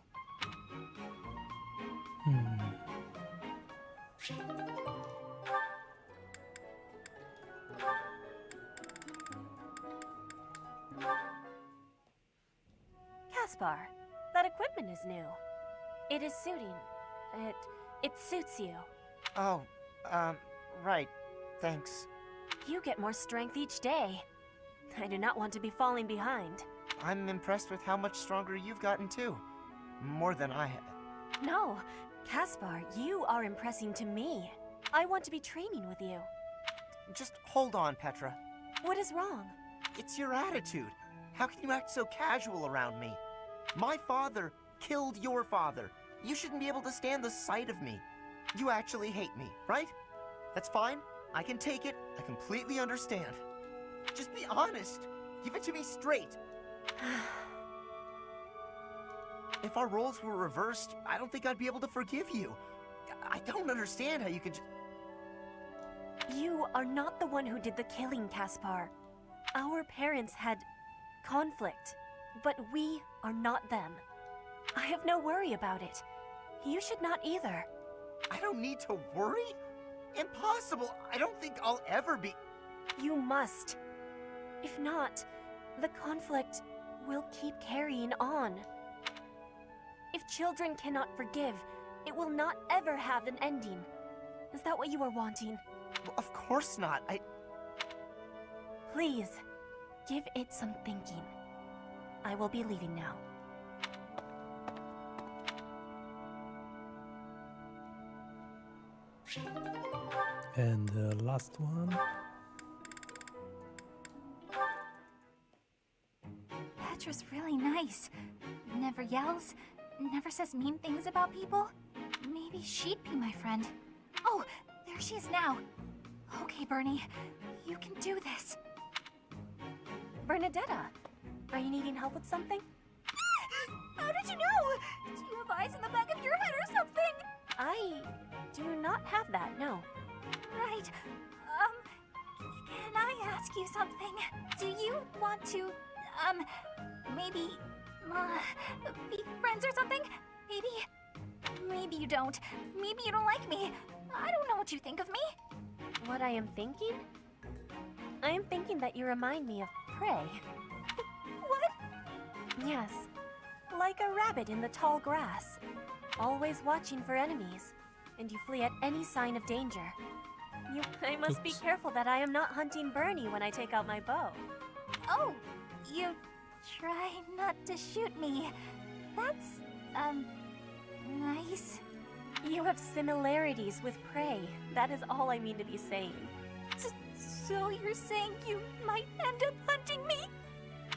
Caspar, that equipment is new. It is suiting. It suits you. Oh, right. Thanks. You get more strength each day. I do not want to be falling behind. I'm impressed with how much stronger you've gotten too. More than I have. No, Caspar, you are impressing to me. I want to be training with you. Just hold on, Petra. What is wrong? It's your attitude. How can you act so casual around me? My father killed your father. You shouldn't be able to stand the sight of me. You actually hate me, right? That's fine. I can take it. I completely understand. Just be honest. Give it to me straight. If our roles were reversed, I don't think I'd be able to forgive you. I don't understand how you could You are not the one who did the killing, Caspar. Our parents had conflict, but we are not them. I have no worry about it. You should not either. I don't need to worry? Impossible! I don't think I'll ever be... You must. If not, the conflict will keep carrying on. If children cannot forgive, it will not ever have an ending. Is that what you are wanting? Well, of course not. Please, give it some thinking. I will be leaving now. And the last one. Petra's really nice. Never yells, never says mean things about people. Maybe she'd be my friend. Oh, there she is now. Okay, Bernie, you can do this. Bernadetta, are you needing help with something? How did you know? Do you have eyes in the back of your head or something? I do not have that, no. Right. Can I ask you something? Do you want to, maybe, be friends or something? Maybe you don't. Maybe you don't like me. I don't know what you think of me. What I am thinking? I am thinking that you remind me of prey. What? Yes. Like a rabbit in the tall grass. Always watching for enemies. And you flee at any sign of danger. I must be careful that I am not hunting Bernie when I take out my bow. Oh, you try not to shoot me. That's, nice. You have similarities with prey. That is all I mean to be saying. So you're saying you might end up hunting me?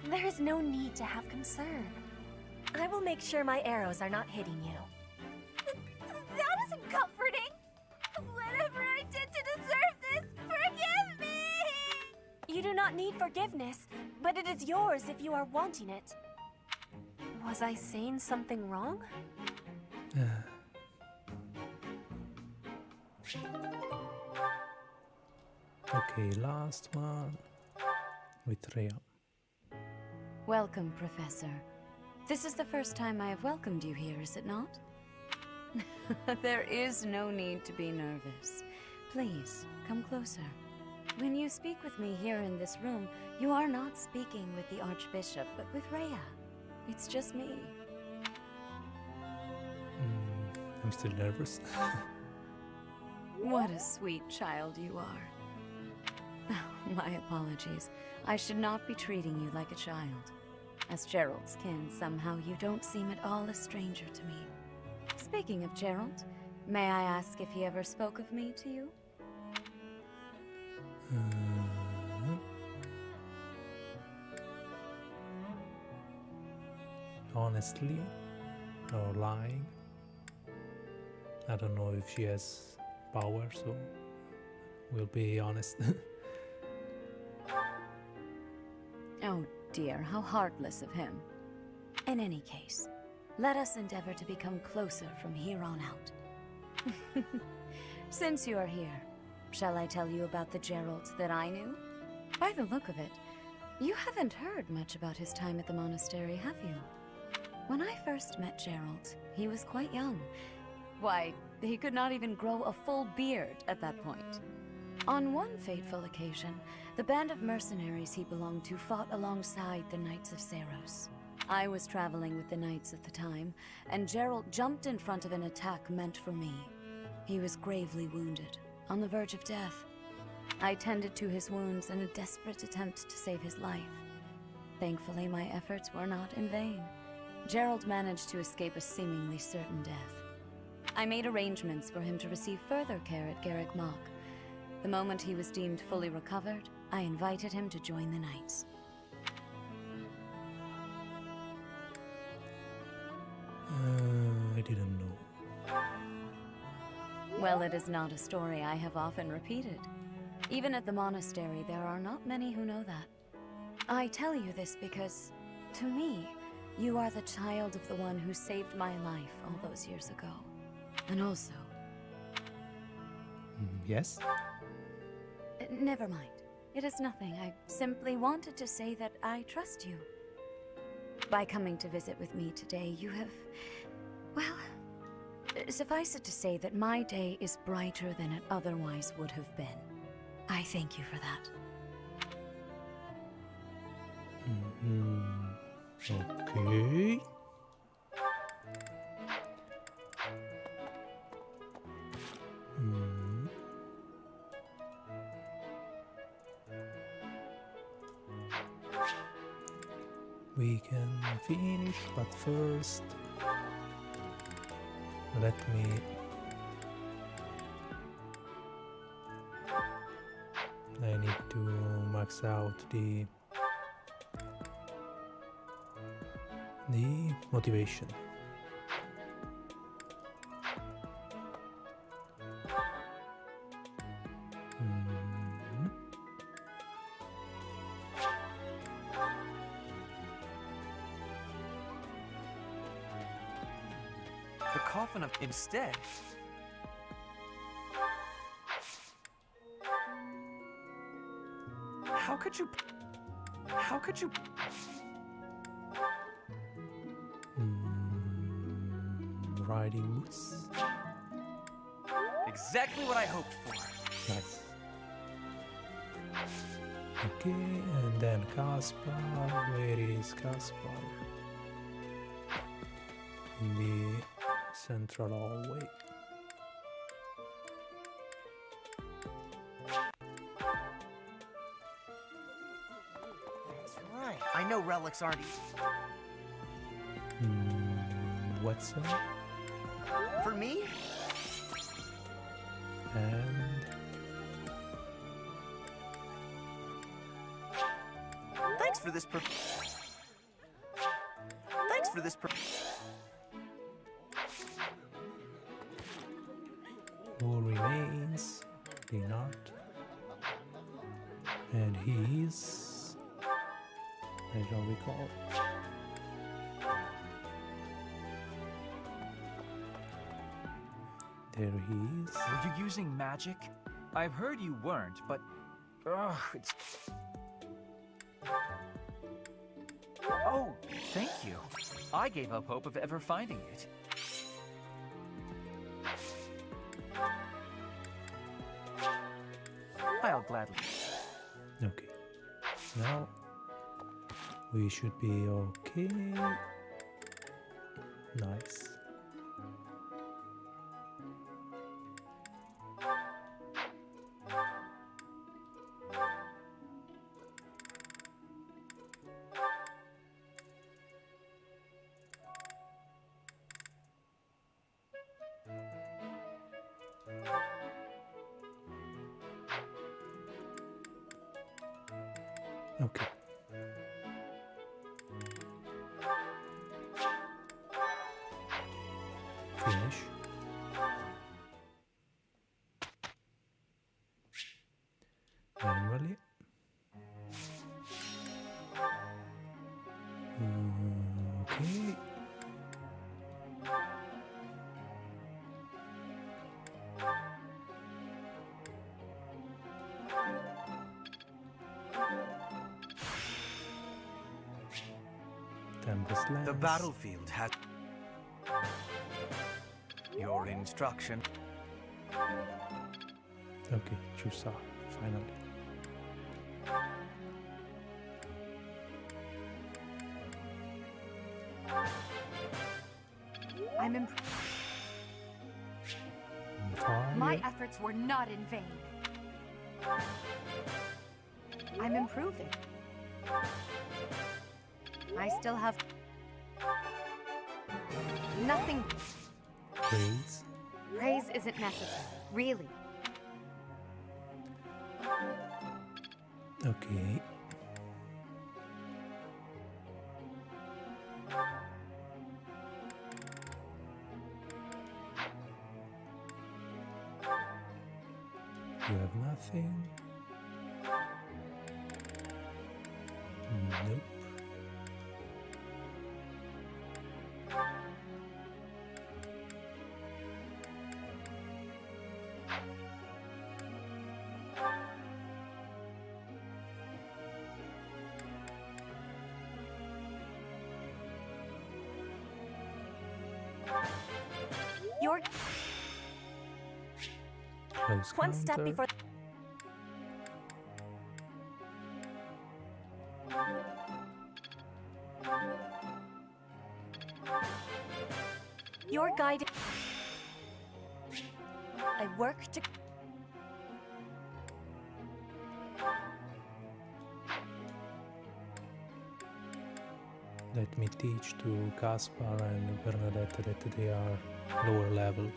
There is no need to have concern. I will make sure my arrows are not hitting you. That isn't comforting. Whatever I did to deserve this, forgive me! You do not need forgiveness, but it is yours if you are wanting it. Was I saying something wrong? Okay, last one with Rhea. Welcome, Professor. This is the first time I have welcomed you here, is it not? There is no need to be nervous. Please, come closer. When you speak with me here in this room, you are not speaking with the Archbishop, but with Rhea. It's just me. I'm still nervous. What a sweet child you are. My apologies. I should not be treating you like a child. As Gerald's kin, somehow you don't seem at all a stranger to me. Speaking of Gerald, may I ask if he ever spoke of me to you? Honestly, or lying. I don't know if she has power, so we'll be honest. Oh dear, how heartless of him. In any case, let us endeavor to become closer from here on out. Since you are here, shall I tell you about the Gerald that I knew? By the look of it, you haven't heard much about his time at the monastery, have you? When I first met Gerald, he was quite young. Why, he could not even grow a full beard at that point. On one fateful occasion, the band of mercenaries he belonged to fought alongside the Knights of Seiros. I was traveling with the Knights at the time, and Gerald jumped in front of an attack meant for me. He was gravely wounded, on the verge of death. I tended to his wounds in a desperate attempt to save his life. Thankfully, my efforts were not in vain. Gerald managed to escape a seemingly certain death. I made arrangements for him to receive further care at Garreg Mach. The moment he was deemed fully recovered, I invited him to join the Knights. I didn't know. Well, it is not a story I have often repeated. Even at the monastery, there are not many who know that. I tell you this because, to me, you are the child of the one who saved my life all those years ago. And also... Yes? Never mind. It is nothing. I simply wanted to say that I trust you. By coming to visit with me today, you have... Well, suffice it to say that my day is brighter than it otherwise would have been. I thank you for that. Okay. We can finish, but first let me I need to max out the motivation. The coffin of instead. How could you? Riding boots. Exactly what I hoped for. Nice. Okay, and then Caspar. Where is Caspar? In the central hallway. That's right. I know relics aren't What's up? For me? And Thanks for this who remains? Dinart. And he is, I don't recall. There he is. Were you using magic? I've heard you weren't, but... Ugh, it's... Oh, thank you. I gave up hope of ever finding it. I'll gladly... Okay. Now we should be okay. Nice. Okay. Finish. Manually. Okay. The battlefield has your instruction. Okay, choose finally. I'm impressed. My efforts were not in vain. I'm improving. I still have nothing. Praise. Praise isn't necessary, really. Okay. You have nothing. Nope. You're Close one step counter. before. Your guide. I work to. Let me teach to Gaspar and Bernadette that they are lower leveled.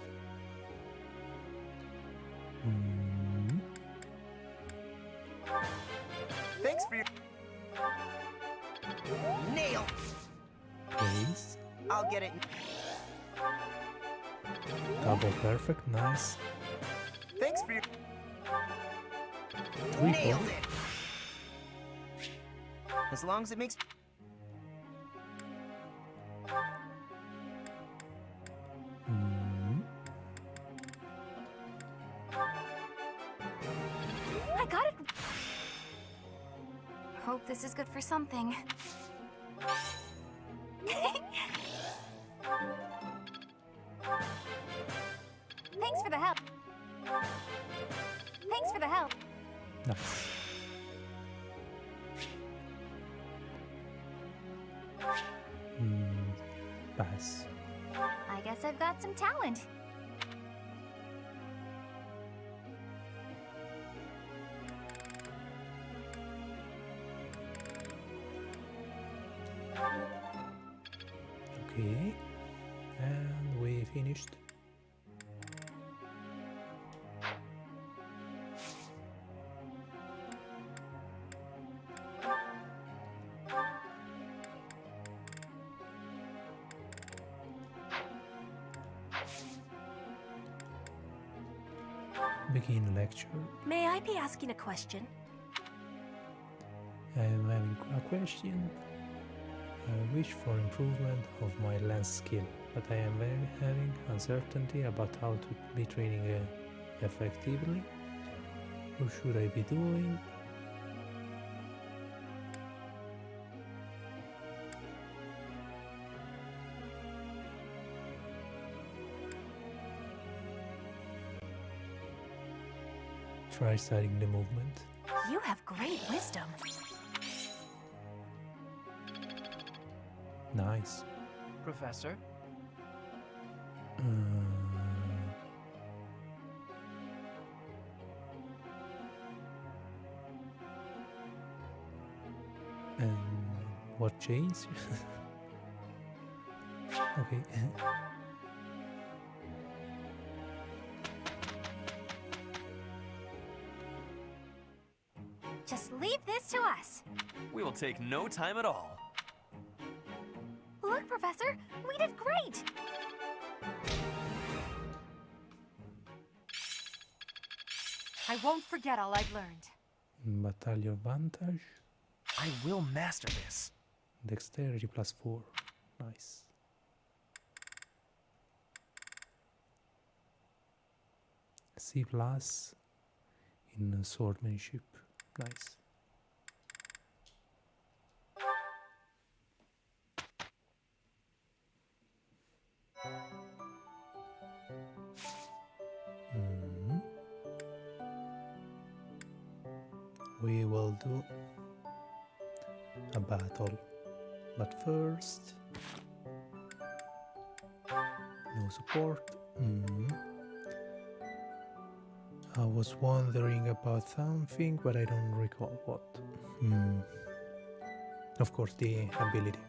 Thanks for your... Nail! Please. I'll get it. Double perfect, nice. Thanks for your... Triple. Nailed it! As long as it makes... I got it. Hope this is good for something. Thanks for the help. Thanks for the help. Nice. Pass. I guess I've got some talent. Okay. And we finished. Begin lecture. May I be asking a question? I am having a question. I wish for improvement of my lance skill, but I am having uncertainty about how to be training effectively. What should I be doing? Try studying the movement. You have great wisdom. Nice. Professor? And what changed? Okay. Just leave this to us. We will take no time at all. Look, Professor, we did great. I won't forget all I've learned. Battalion advantage. I will master this. Dexterity +4. Nice. C+ in swordsmanship. Nice. We will do a battle, but first no support. I was wondering about something, but I don't recall what. Of course, the ability.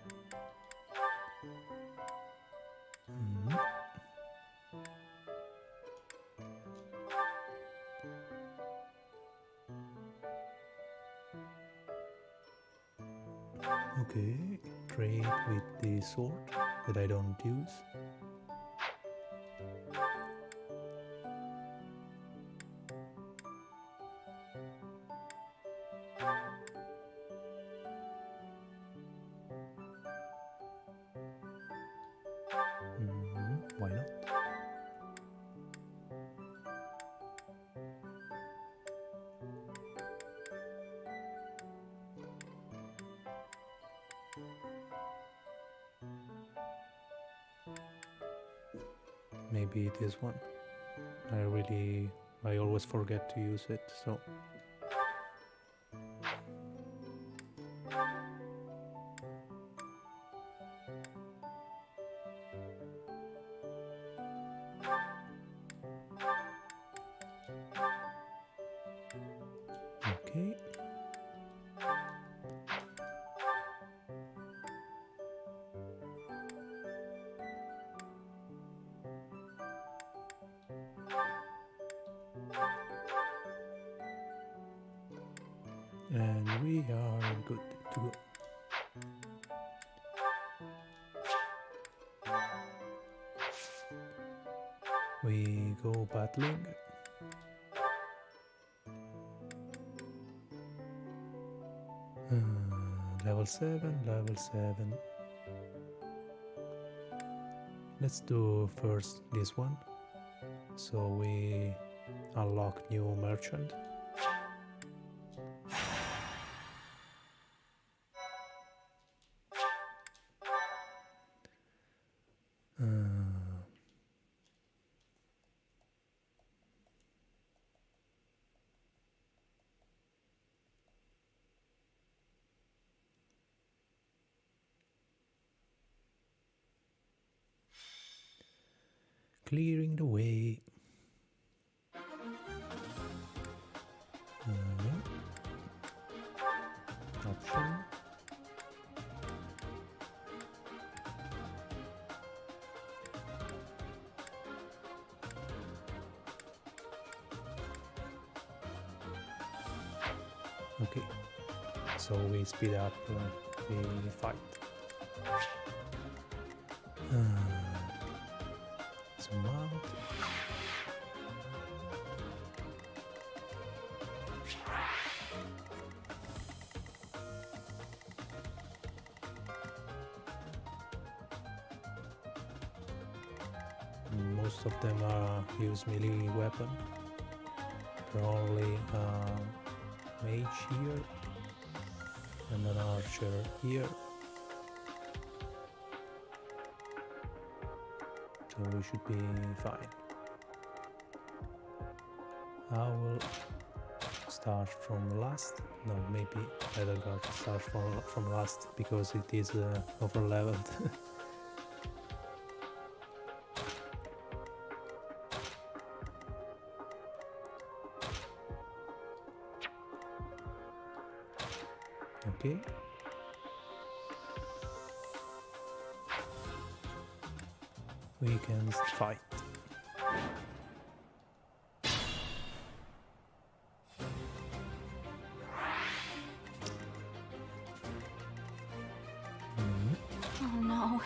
Okay, trade with the sword that I don't use. Why not? Maybe it is one. I always forget to use it, so. Okay. And we are good to go. We go battling. Level 7, level 7. Let's do first this one, so we unlock new merchant. Clearing the way. Option. Okay, so we speed up the fight. Zoom out. most of them use melee weapon. There are only mage here and an archer here. So we should be fine. I will start from last. No, maybe Edelgard start from last because it is over leveled. Okay. We can fight. Oh no.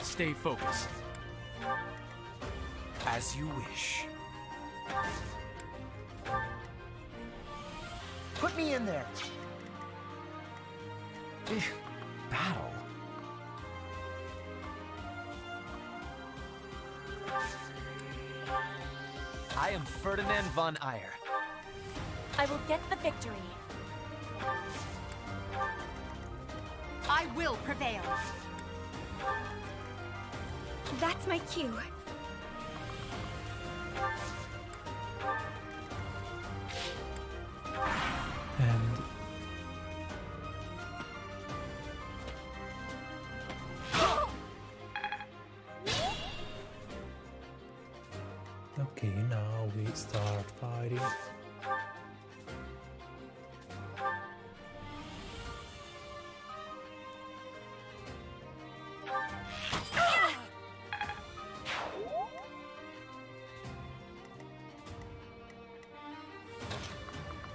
Stay focused. As you wish. Put me in there. Battle? I am Ferdinand von Eyre. I will get the victory. I will prevail. That's my cue. And okay, now we start fighting.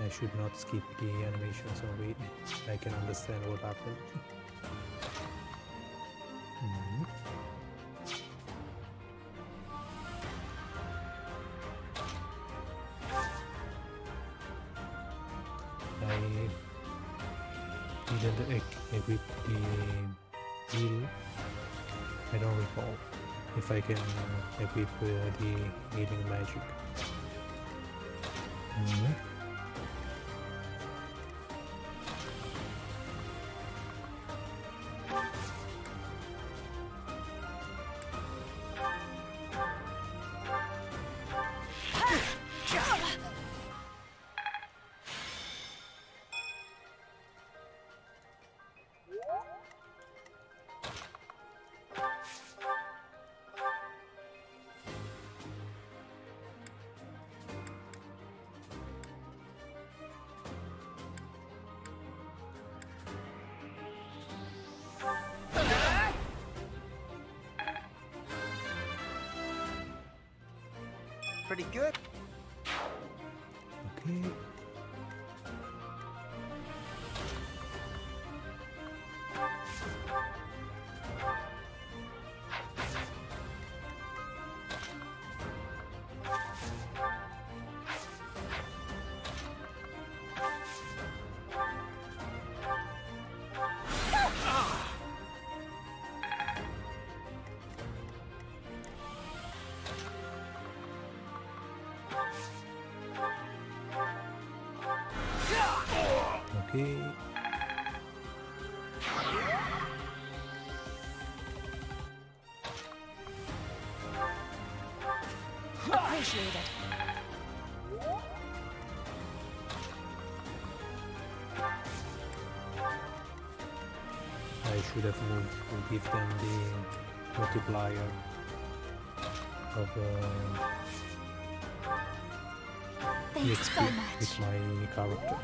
I should not skip the animation so I can understand what happened. I didn't equip the heal. I don't recall if I can equip the healing magic. Pretty good. Okay. Okay. Appreciate it. I should have moved to give them the multiplier of the Thanks XP so much. with my character.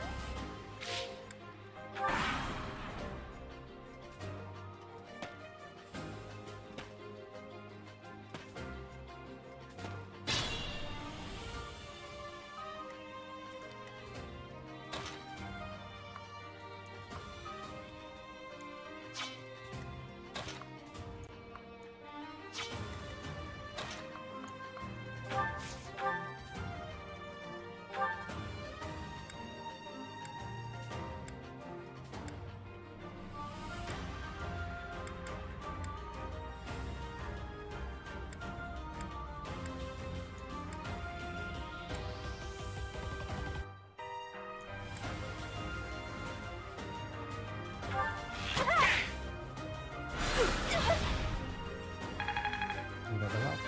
level up.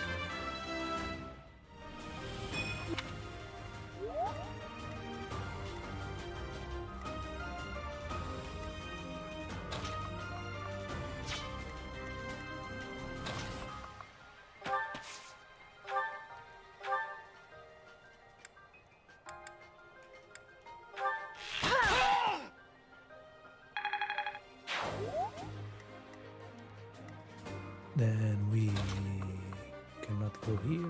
Then we cannot go here.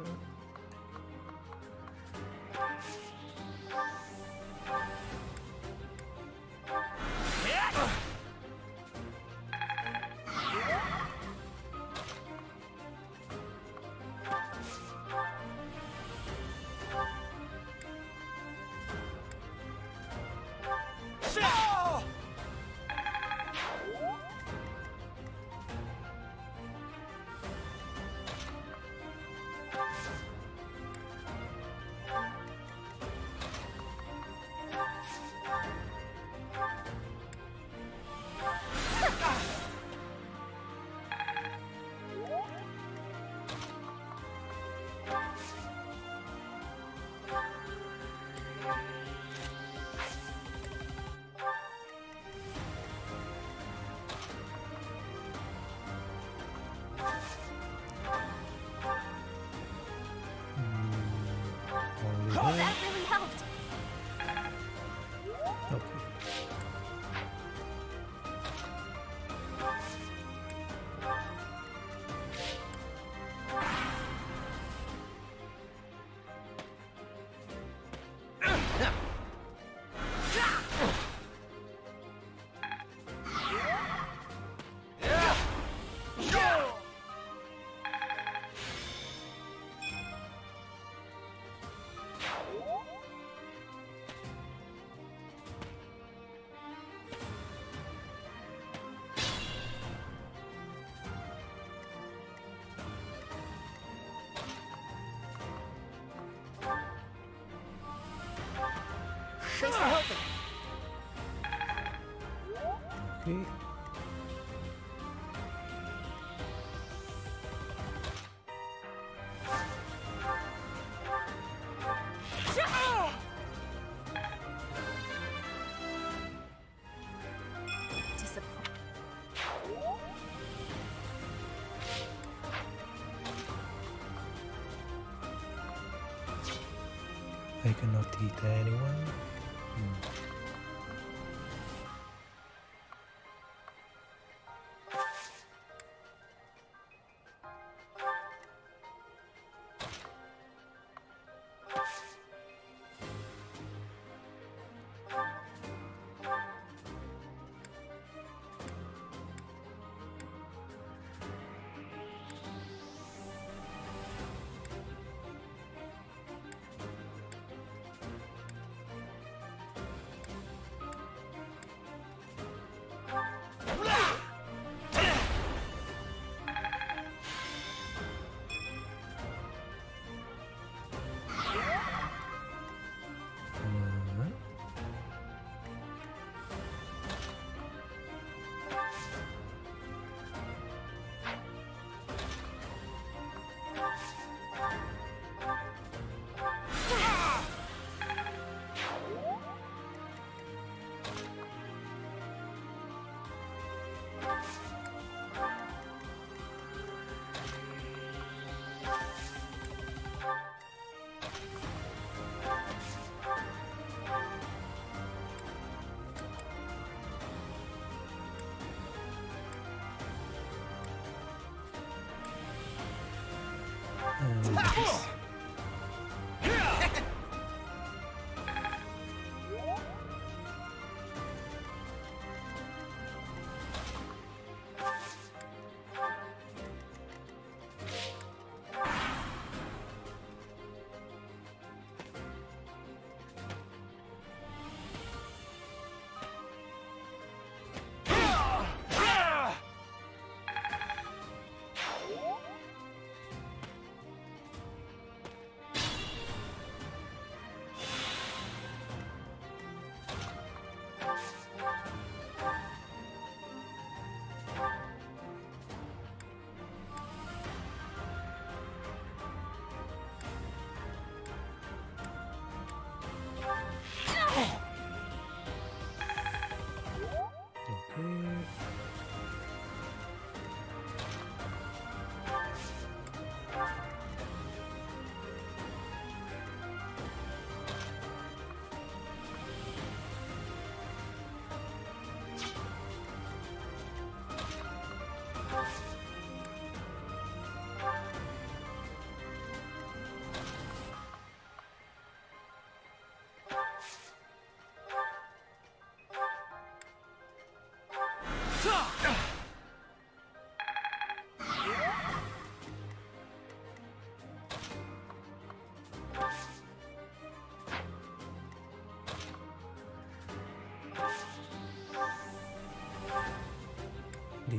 Oh, that really helped. Okay. Place to hope. Okay. I cannot eat anyone.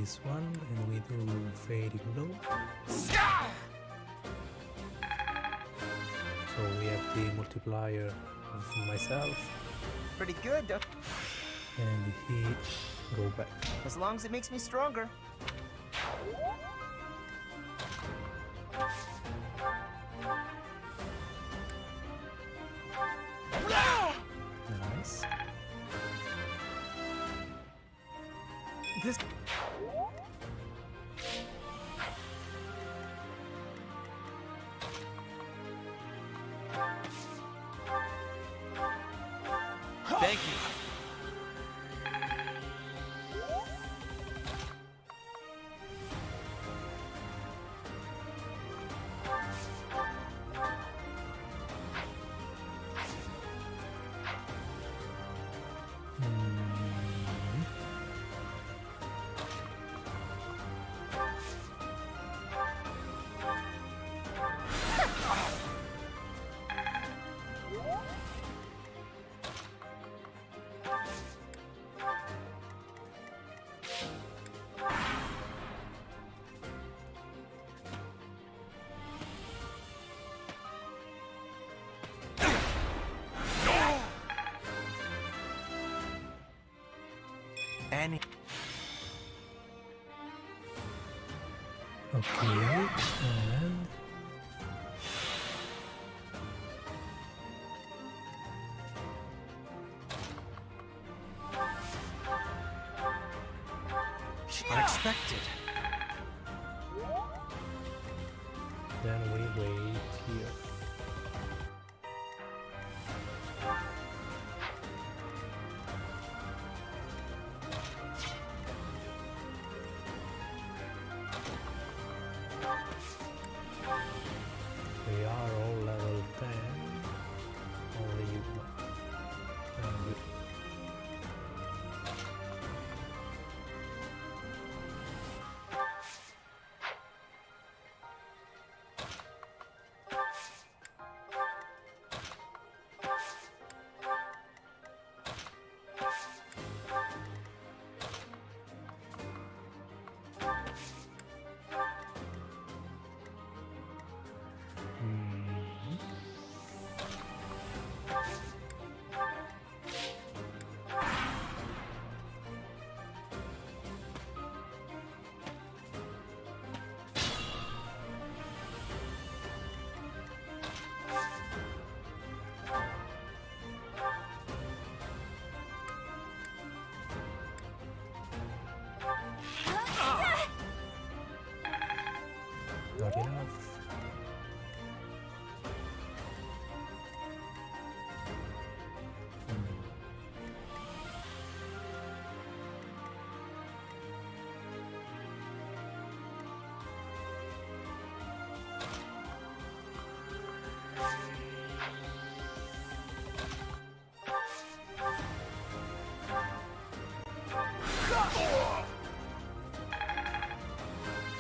this one, and we do fading low. So we have the multiplier of myself. Pretty good, don't And he go back. as long as it makes me stronger. Nice. This. Thank you. Any. Okay, and Unexpected. then we wait here. We are all level 10. Only you. And you. Not enough.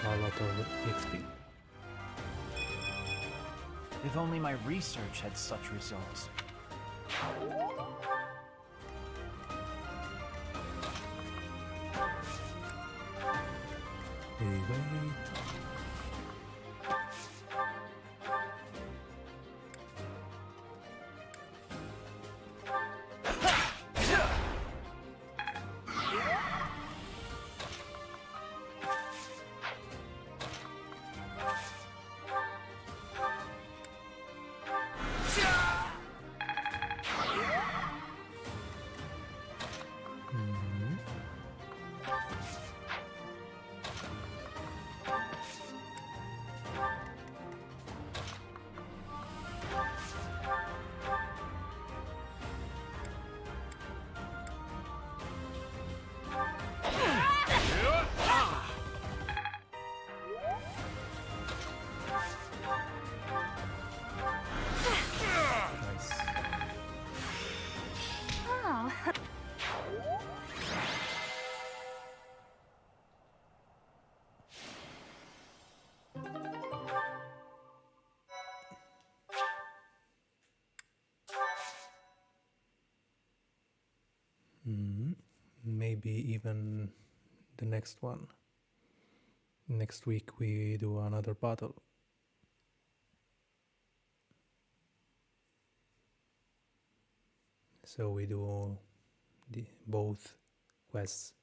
A lot of XP. If only my research had such results. We wait. Maybe even the next one. Next week we do another battle. So we do both quests.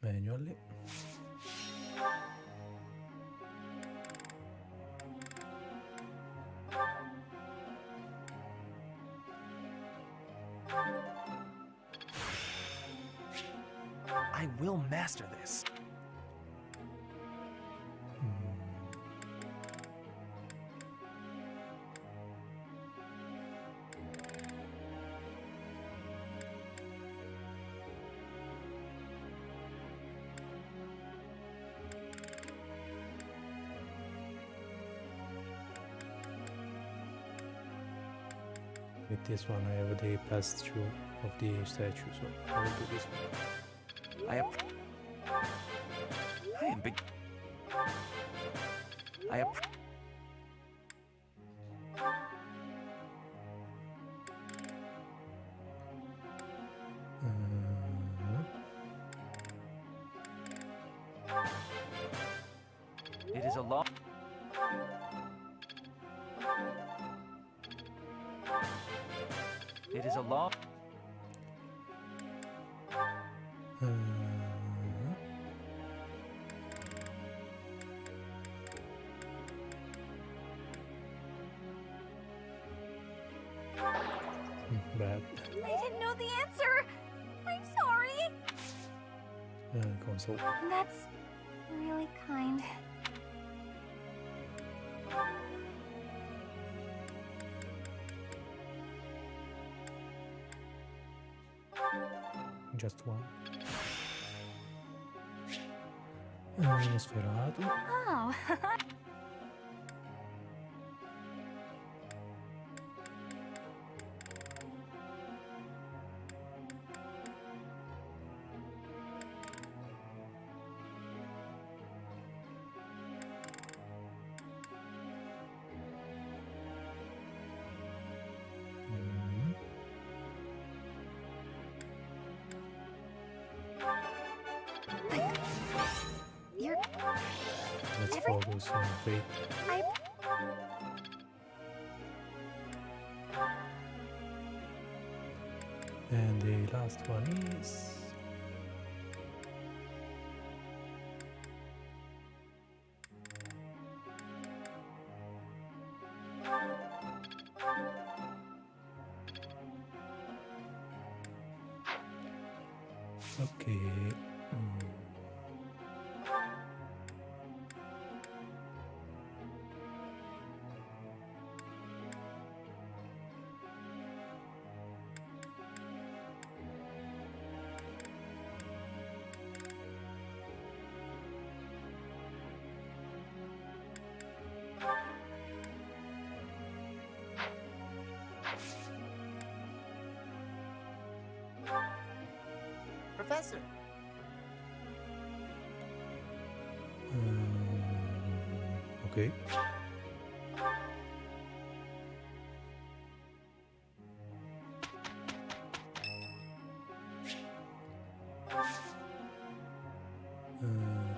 Manually. I will master this. With this one I have the pass-through of the statue, so I will do this one. I am big. It is a long. It is a long. Bad. I didn't know the answer! I'm sorry! Console. That's really kind. Just one. Sferato. Oh. Let's focus on fate. And the last one is... Okay. Professor. Okay.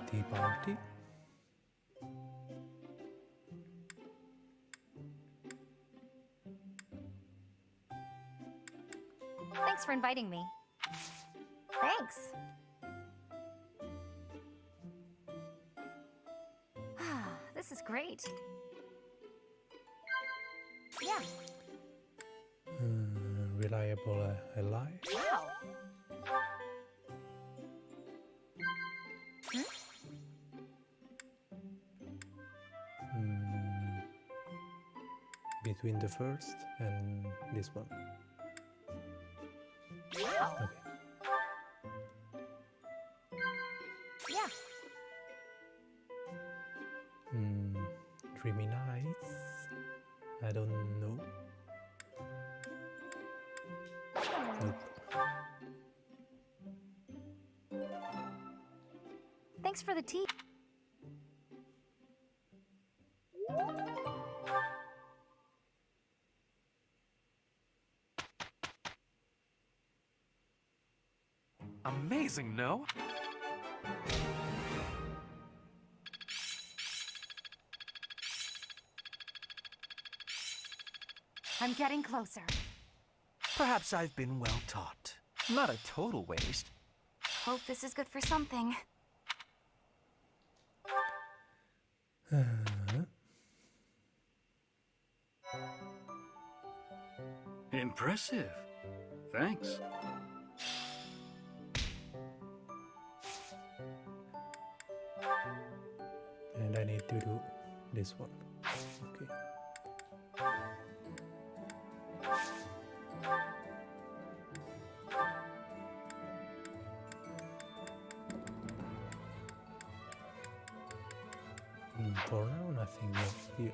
Tea party. Thanks for inviting me. Thanks. This is great. Yeah. Reliable ally. Wow. Between the first and this one. Wow. Okay. Yeah. Dreamy Nights. I don't know. Nope. Thanks for the tea. amazing, no? I'm getting closer. Perhaps I've been well taught. Not a total waste. Hope this is good for something. Impressive. Thanks. And I need to do this one. Okay. For now, nothing else here.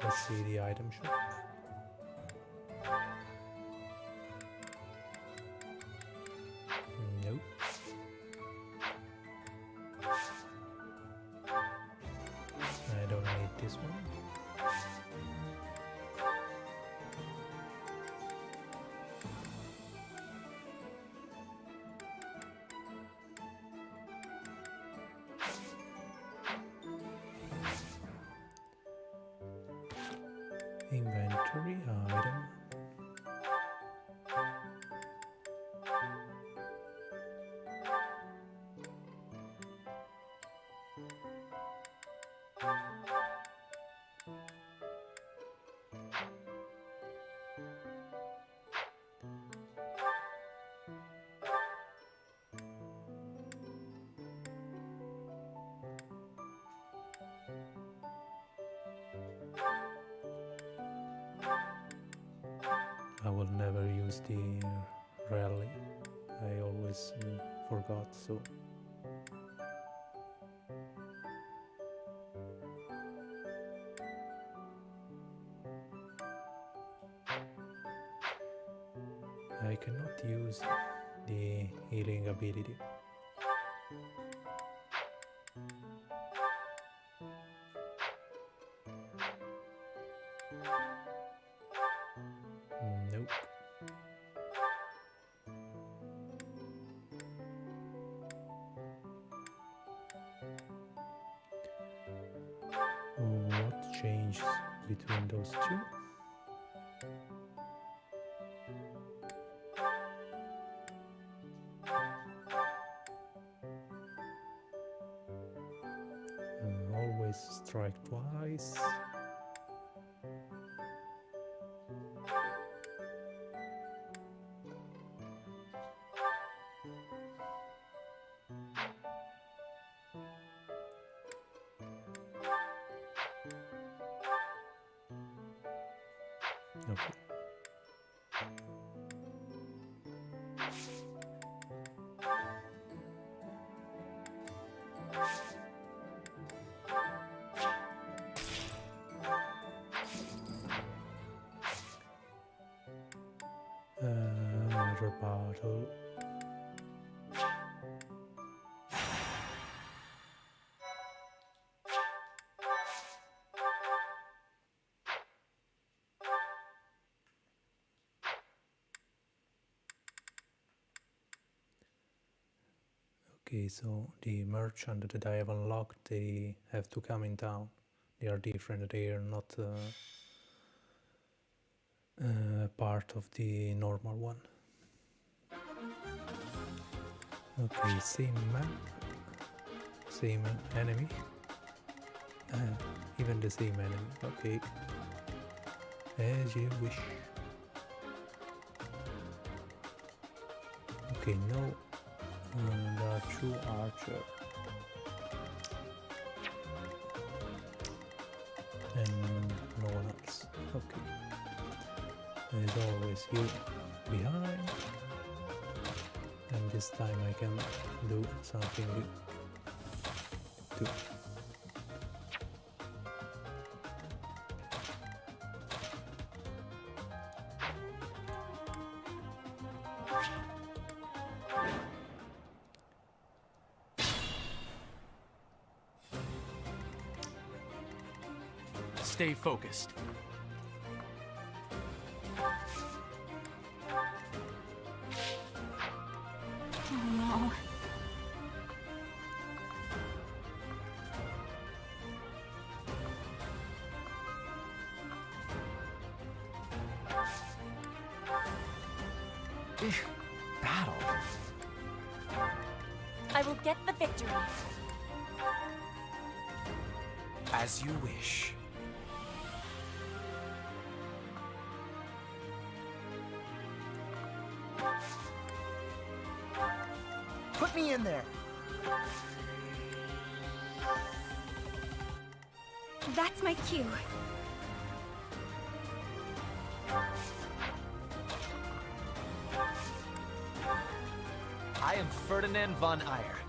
Let's see the item shop. Nope. I don't need this one. Inventory item. I will never use the rally. I always forgot, so I cannot use the healing ability. Nope. What changed between those two? Always strike twice. Okay. Another battle. Okay, so the merchant that I have unlocked, they have to come in town. They are different, they are not part of the normal one. Okay, same map, same enemy, even the same enemy, okay, as you wish. Okay, no, there are two archers and no one else, okay. As always, you behind, and this time I can do something good. Stay focused. I will get the victory. As you wish. Put me in there. That's my cue. I am Ferdinand von Eyre.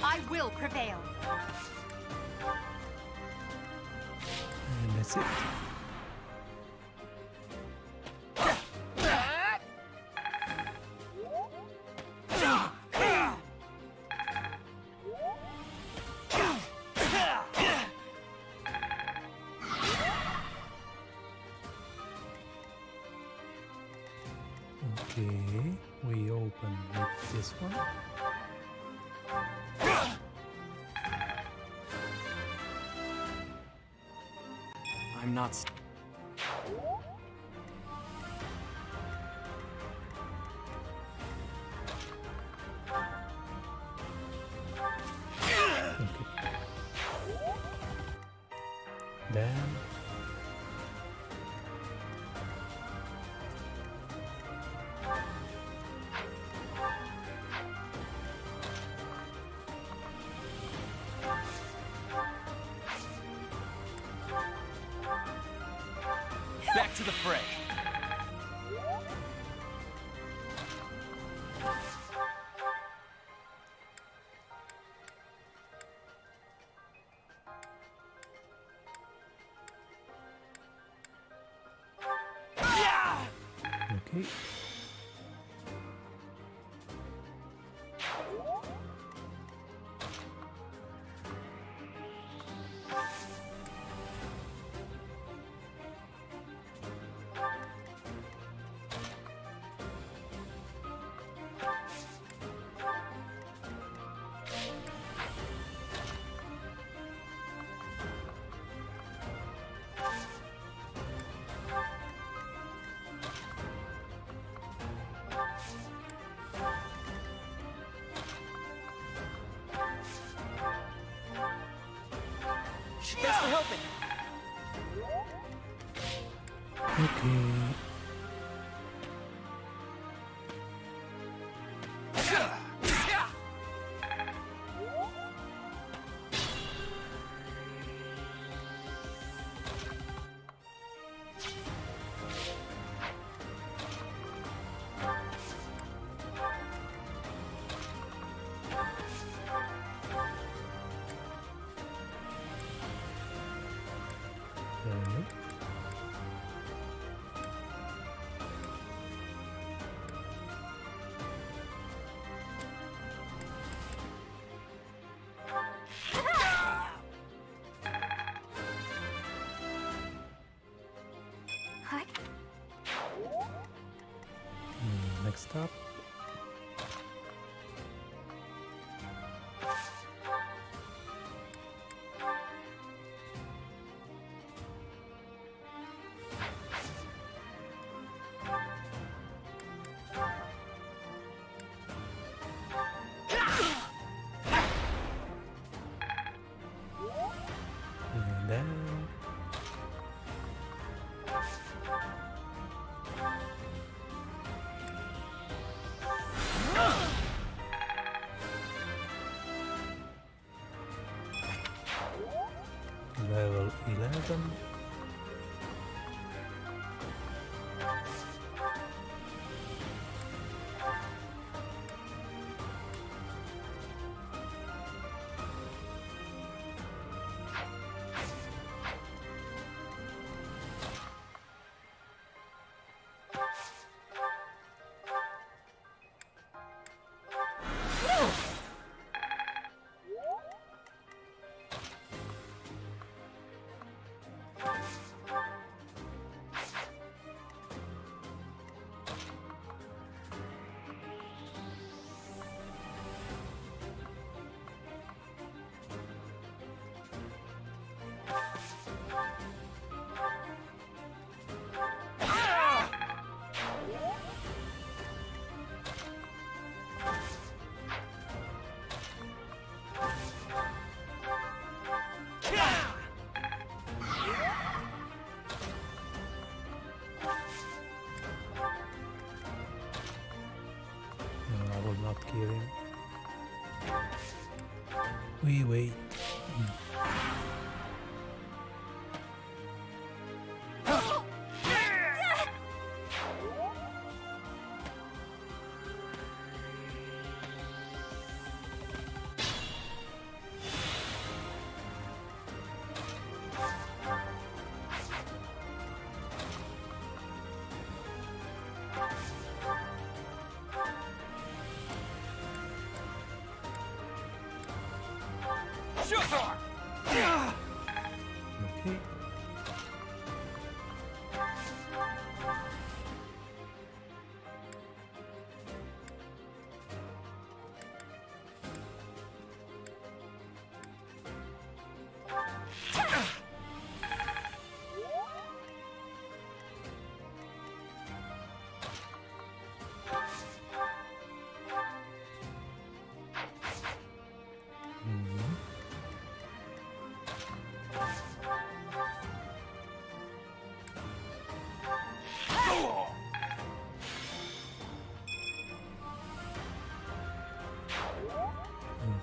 I will prevail. And that's it. Okay, we open with this one. I'm not. Then Back to the fray. okay. Thanks for helping. Okay. Next up. And then kill him. We wait. Okay.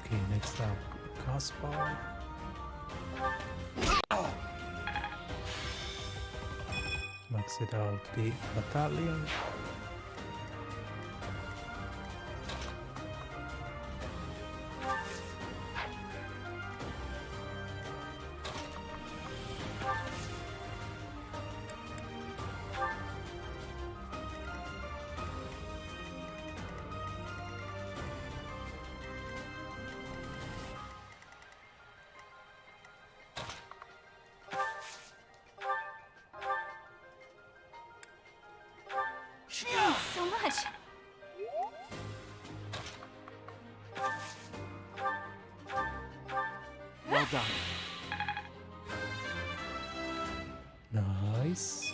Okay, next up, Caspar. Max it out the battalion. Thanks so much. Well done. Nice.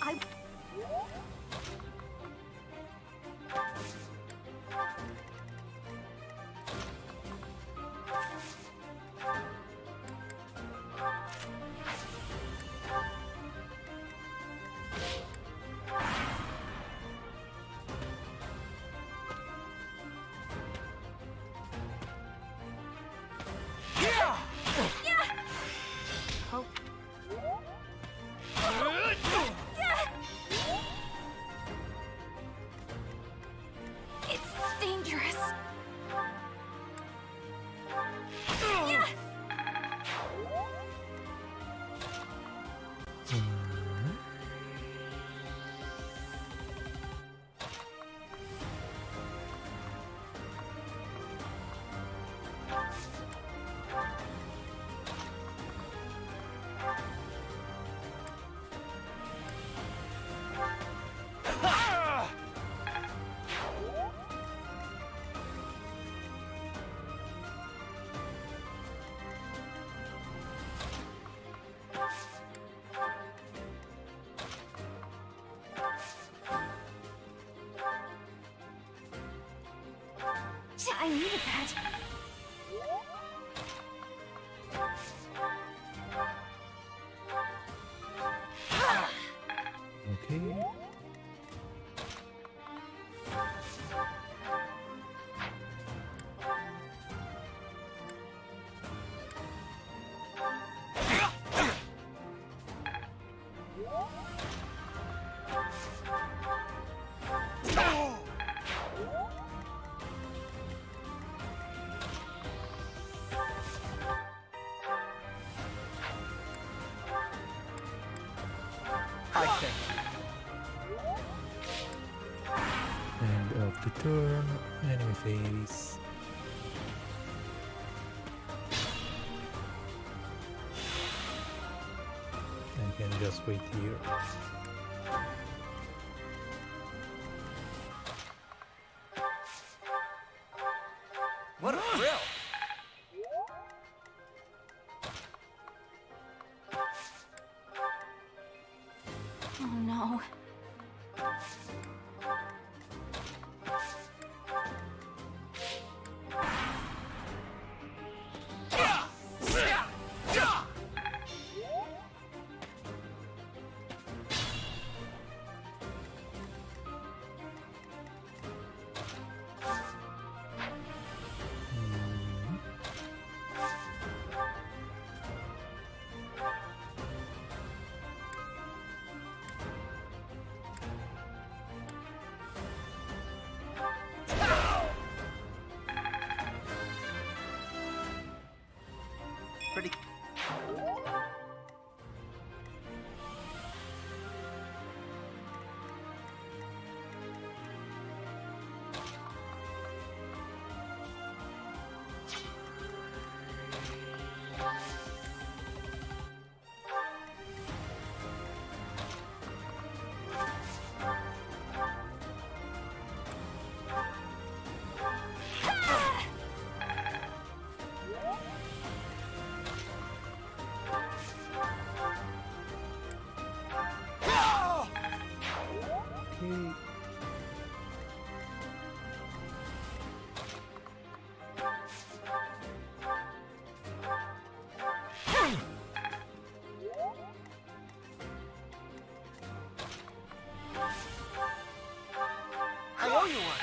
It's dangerous. I needed that. Okay. I think. End of the turn. Enemy phase. I can just wait here. What a thrill! Oh no. Okay. I owe you one.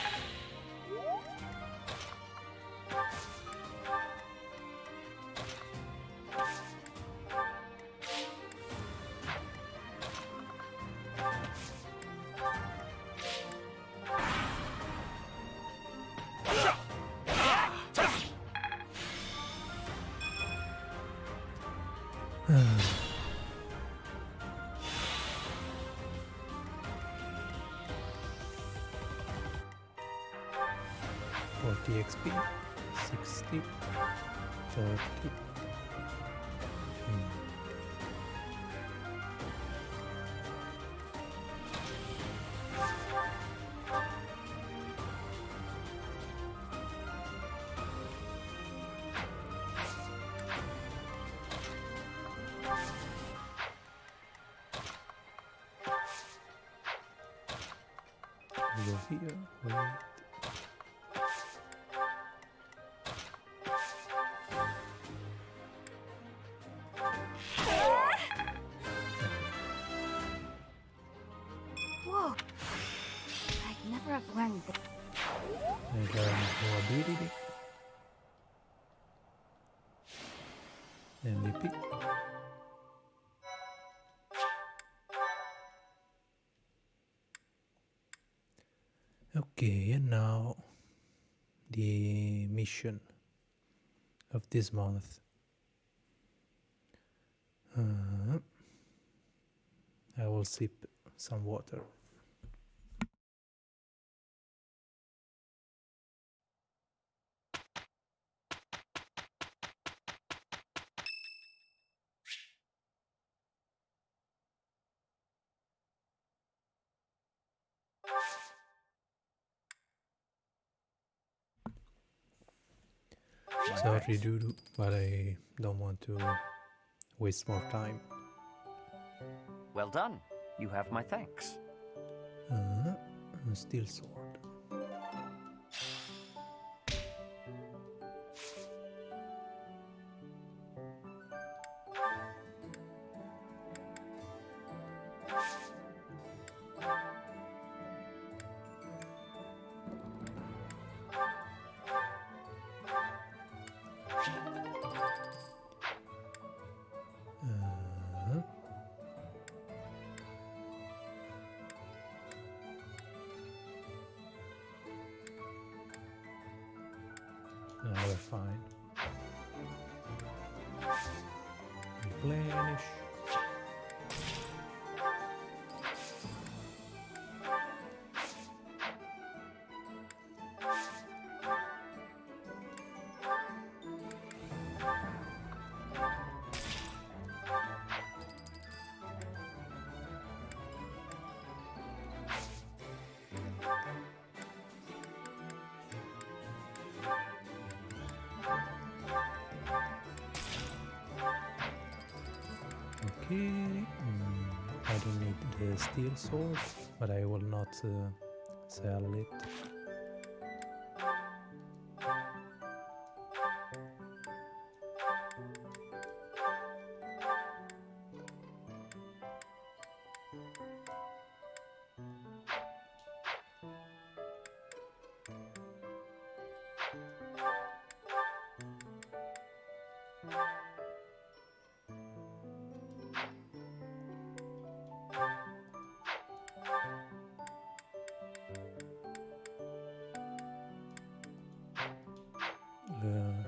XP 60 30 Go here, wait. Whoa! I'd never have learned this. I learn more ability. MVP. Okay, and now the mission of this month. I will sip some water. Sorry, Dudu, but I don't want to waste more time. Well done. You have my thanks. A steel sword. Now we're fine. Replenish. Okay, I don't need the steel sword, but I will not sell it.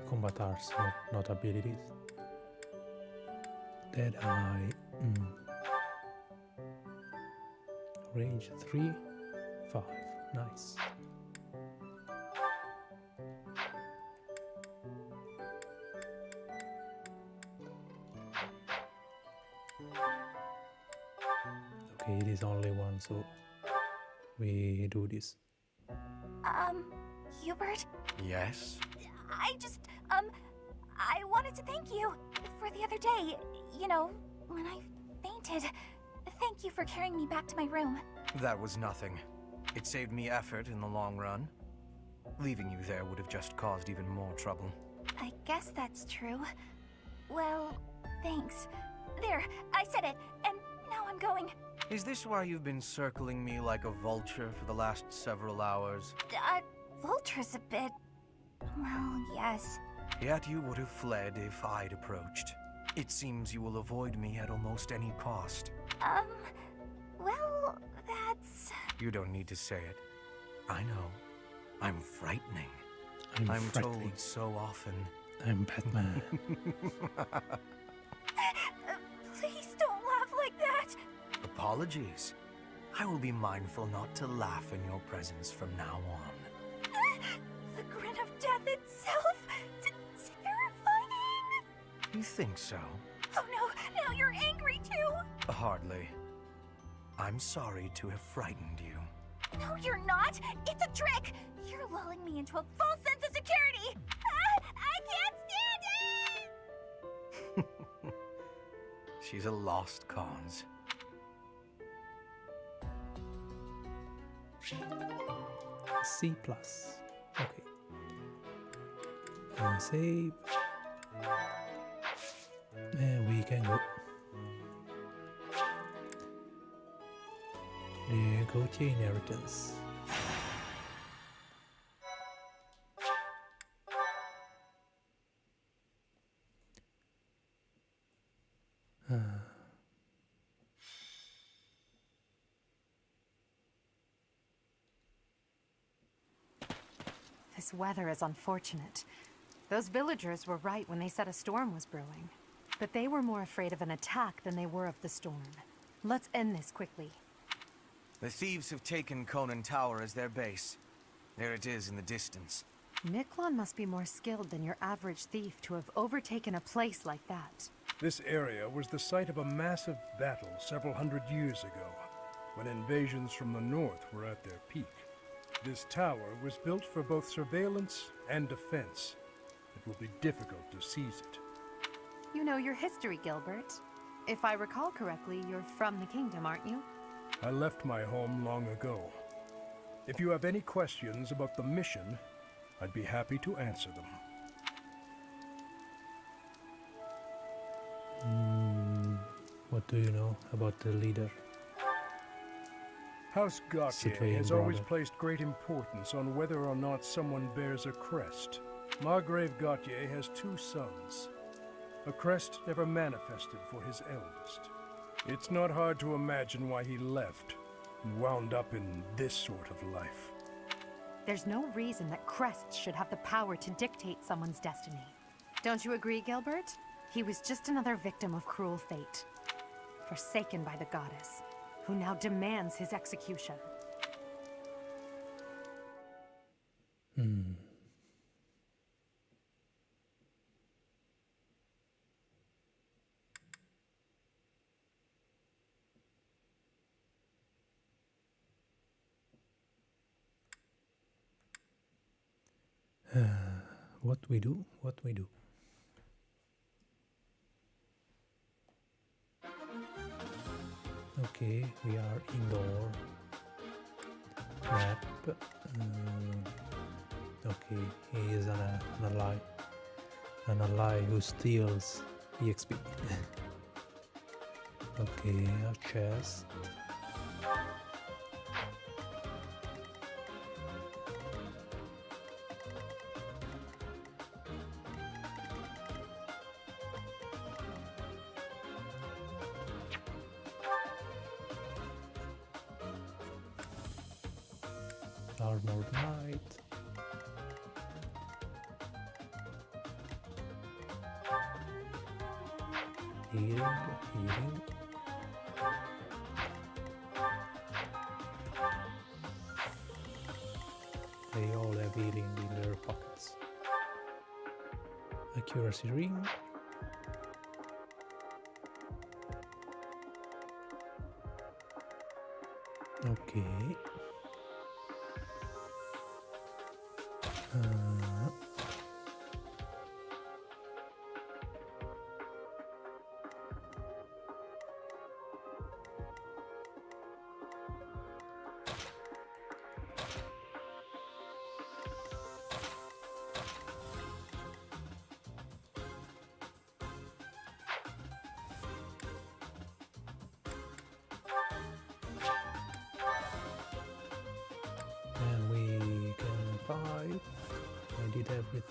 Combat arts, not abilities. Dead Eye. Range 3, 5. Nice. Okay, it is only one, so we do this. Hubert? Yes? I wanted to thank you for the other day. You know, when I fainted. Thank you for carrying me back to my room. That was nothing. It saved me effort in the long run. Leaving you there would have just caused even more trouble. I guess that's true. Well, thanks. There, I said it, and now I'm going. Is this why you've been circling me like a vulture for the last several hours? Vulture's a bit... well, yes. Yet you would have fled if I'd approached. It seems you will avoid me at almost any cost. Well, that's... You don't need to say it. I know. I'm frightening. I'm frightening. Told so often. I'm Batman. Please don't laugh like that! Apologies. I will be mindful not to laugh in your presence from now on. The grin of death itself? Terrifying! You think so? Oh no, now you're angry too! Hardly. I'm sorry to have frightened you. No, you're not! It's a trick! You're lulling me into a false sense of security! I can't stand it! She's a lost cause. C+. Okay. And save. And we can go. There go to inheritance. This weather is unfortunate. Those villagers were right when they said a storm was brewing. But they were more afraid of an attack than they were of the storm. Let's end this quickly. The thieves have taken Conan Tower as their base. There it is in the distance. Miklon must be more skilled than your average thief to have overtaken a place like that. This area was the site of a massive battle several hundred years ago, when invasions from the north were at their peak. This tower was built for both surveillance and defense. It will be difficult to seize it. You know your history, Gilbert. If I recall correctly, you're from the kingdom, aren't you? I left my home long ago. If you have any questions about the mission, I'd be happy to answer them. What do you know about the leader? House Gautier Citoyen has always brother. placed great importance on whether or not someone bears a crest. Margrave Gautier has 2 sons. A crest never manifested for his eldest. It's not hard to imagine why he left and wound up in this sort of life. There's no reason that crests should have the power to dictate someone's destiny. Don't you agree, Gilbert? He was just another victim of cruel fate. Forsaken by the goddess, who now demands his execution. What we do? What we do? Okay, we are indoor. Map. Okay, he is an ally. An ally who steals EXP. Okay, a chest. Armored knight. Healing. They all have healing in their pockets. Accuracy ring. Okay.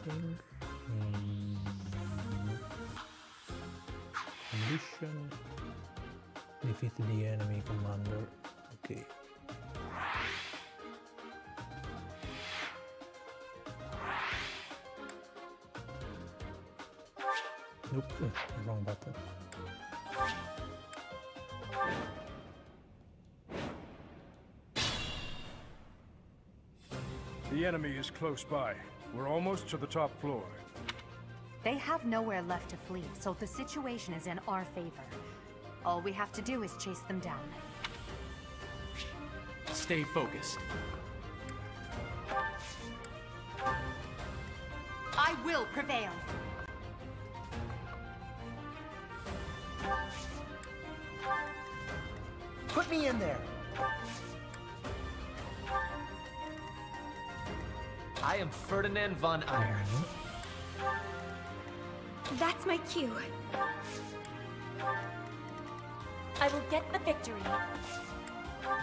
anything. Condition. Defeat the enemy commander. Okay. Nope, wrong button. The enemy is close by. We're almost to the top floor. They have nowhere left to flee, so the situation is in our favor. All we have to do is chase them down. Stay focused. I will prevail! Put me in there. I am Ferdinand von Eyre. That's my cue. I will get the victory. Oh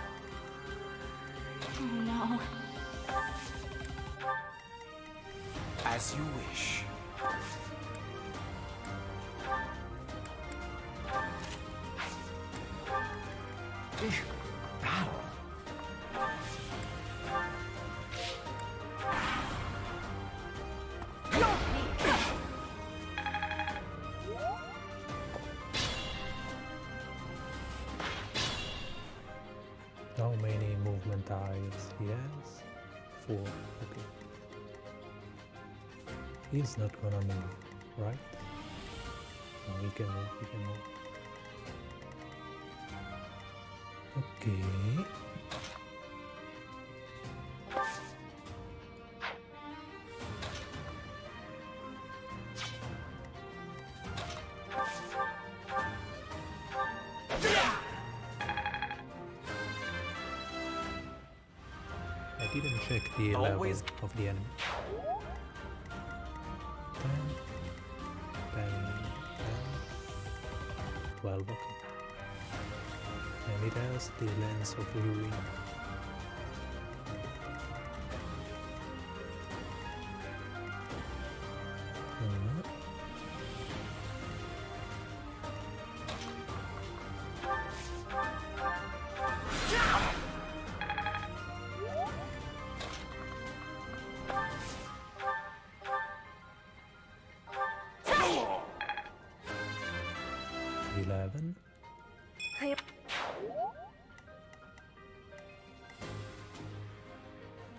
no. As you wish. Battle. How many movement tiles he has? 4, okay. He's not gonna move, right? No, he can move, he can move. Okay. I didn't check the level of the enemy. 10, 10, 12, okay. And it has the lens of ruin.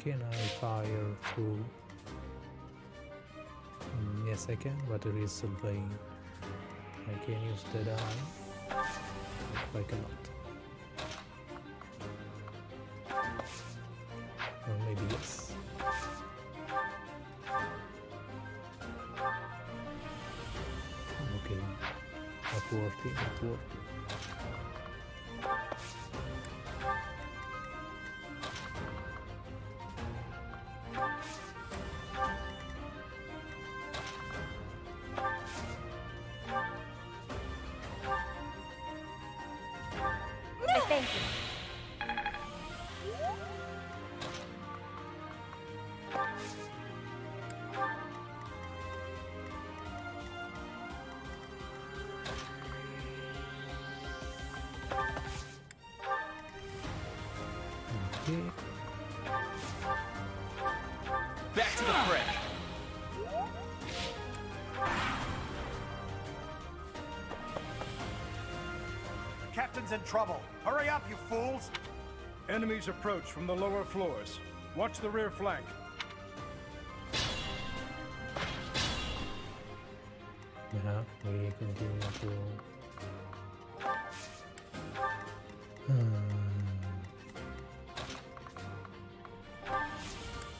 Can I fire through? Yes I can, but there is Sylvain. I can use the die. I cannot. Or maybe yes. Okay. Not worthy, not worthy. Back to the fray. The captain's in trouble. Hurry up, you fools! Enemies approach from the lower floors. Watch the rear flank. Yeah, we continue to...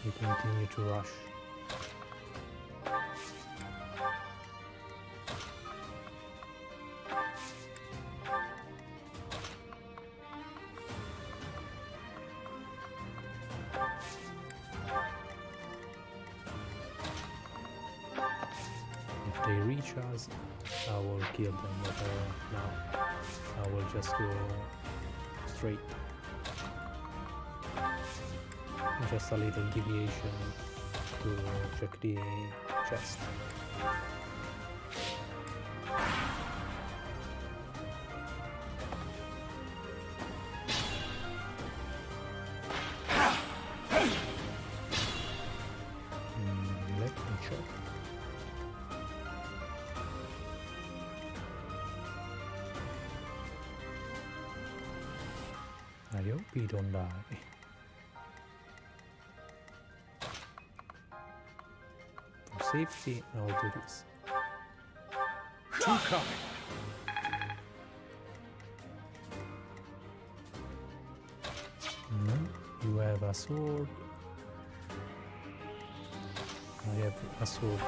We continue to rush. If they reach us, I will kill them, but now I will just go straight. Just a little deviation to check the chest. Let me check. I hope he don't die. For safety, I'll do this. Two coming. You have a sword. I have a sword.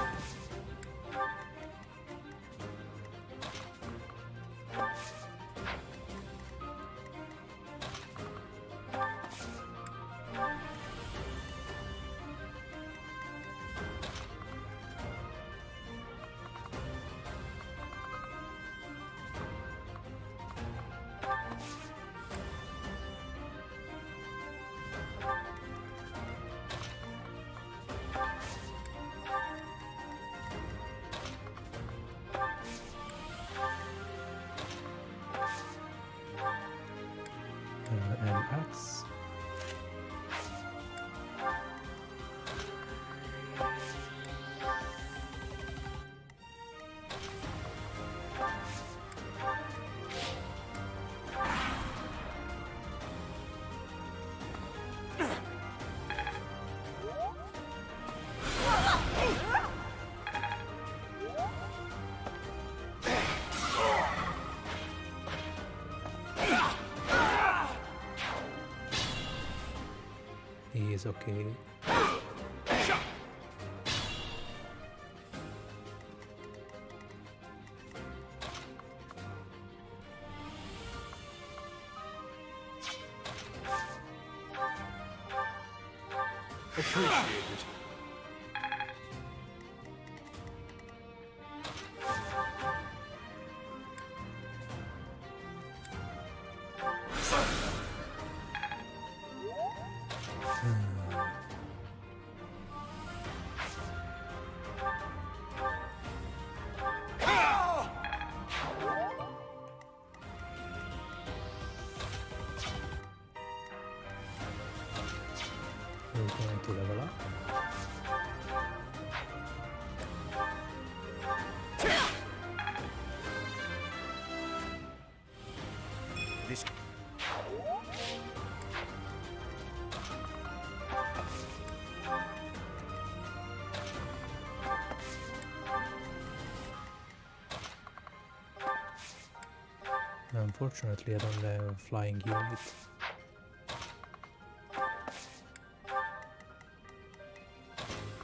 An axe. He is okay. Appreciated. We're going to level up. This. Unfortunately, I don't have a flying unit.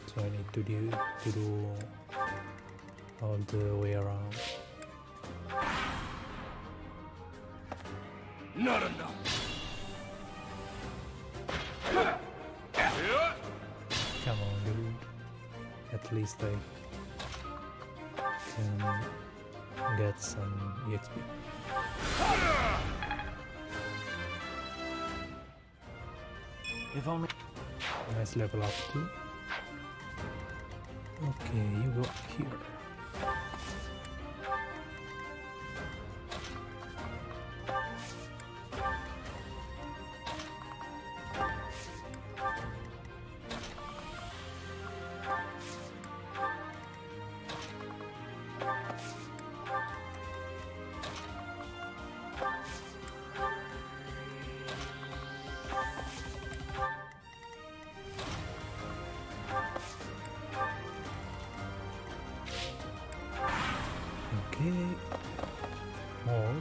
So I need to do all the way around. Not enough. Come on, dude. At least I can get some EXP. If only. Nice level up too. Okay, you go here. Okay. More.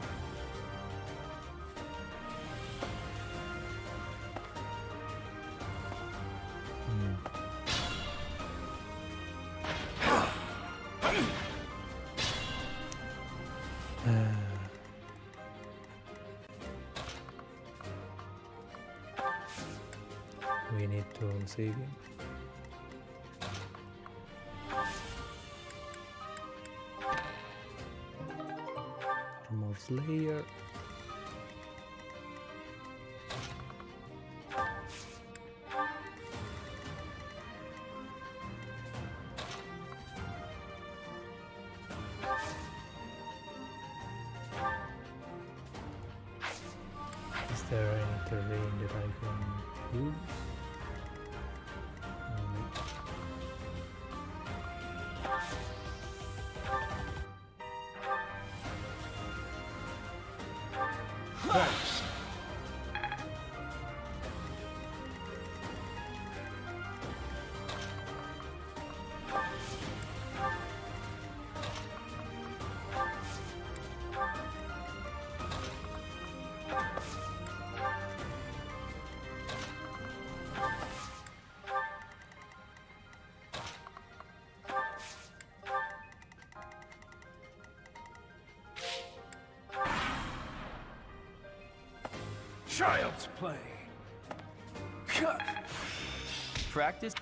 We need to save him. Armor Slayer. do. Thanks. Child's play. Cut. Practice.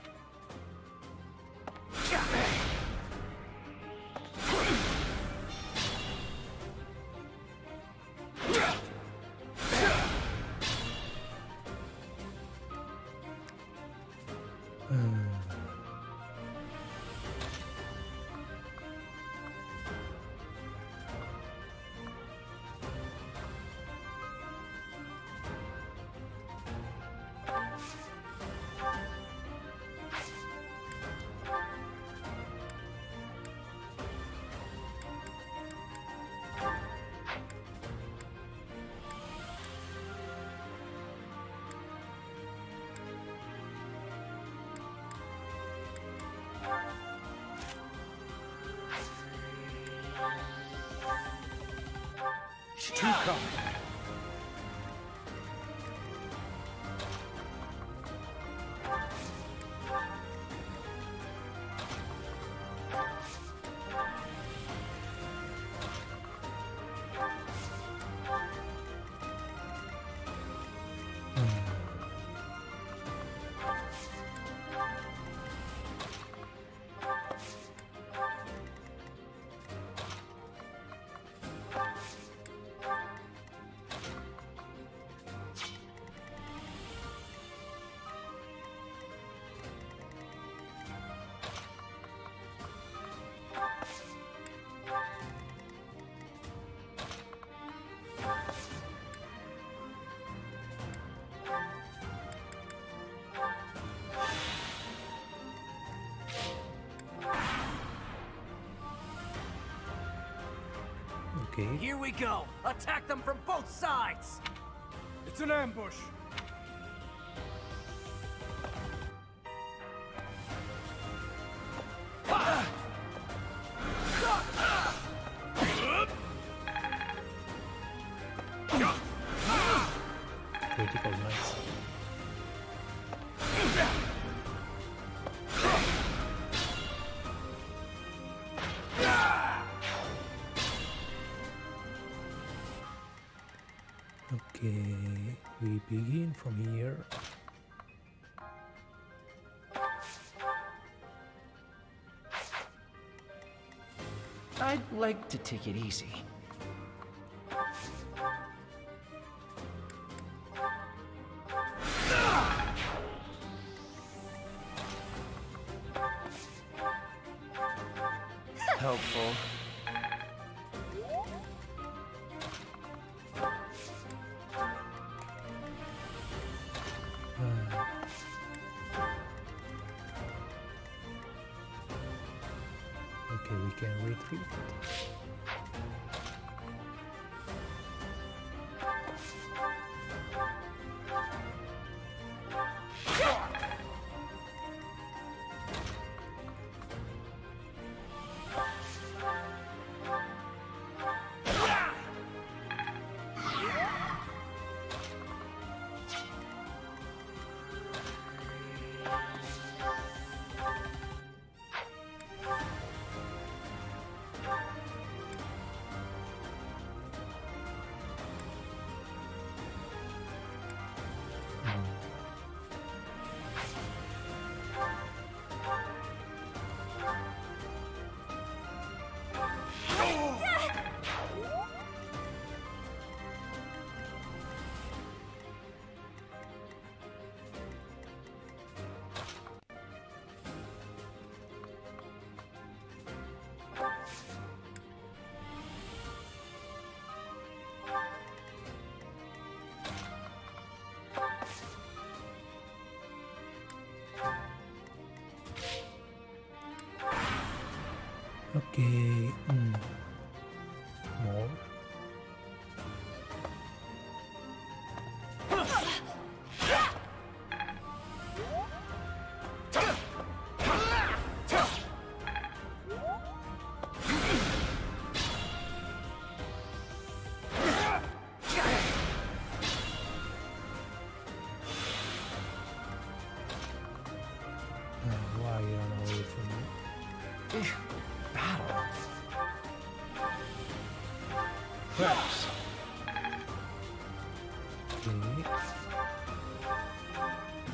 Two coming. Okay. Here we go! Attack them from both sides! It's an ambush. Critical, nice. Okay, we begin from here. I'd like to take it easy. Helpful. Okay, we can retreat. Okay. More. Why you run away from me? Battle. Thanks. Okay.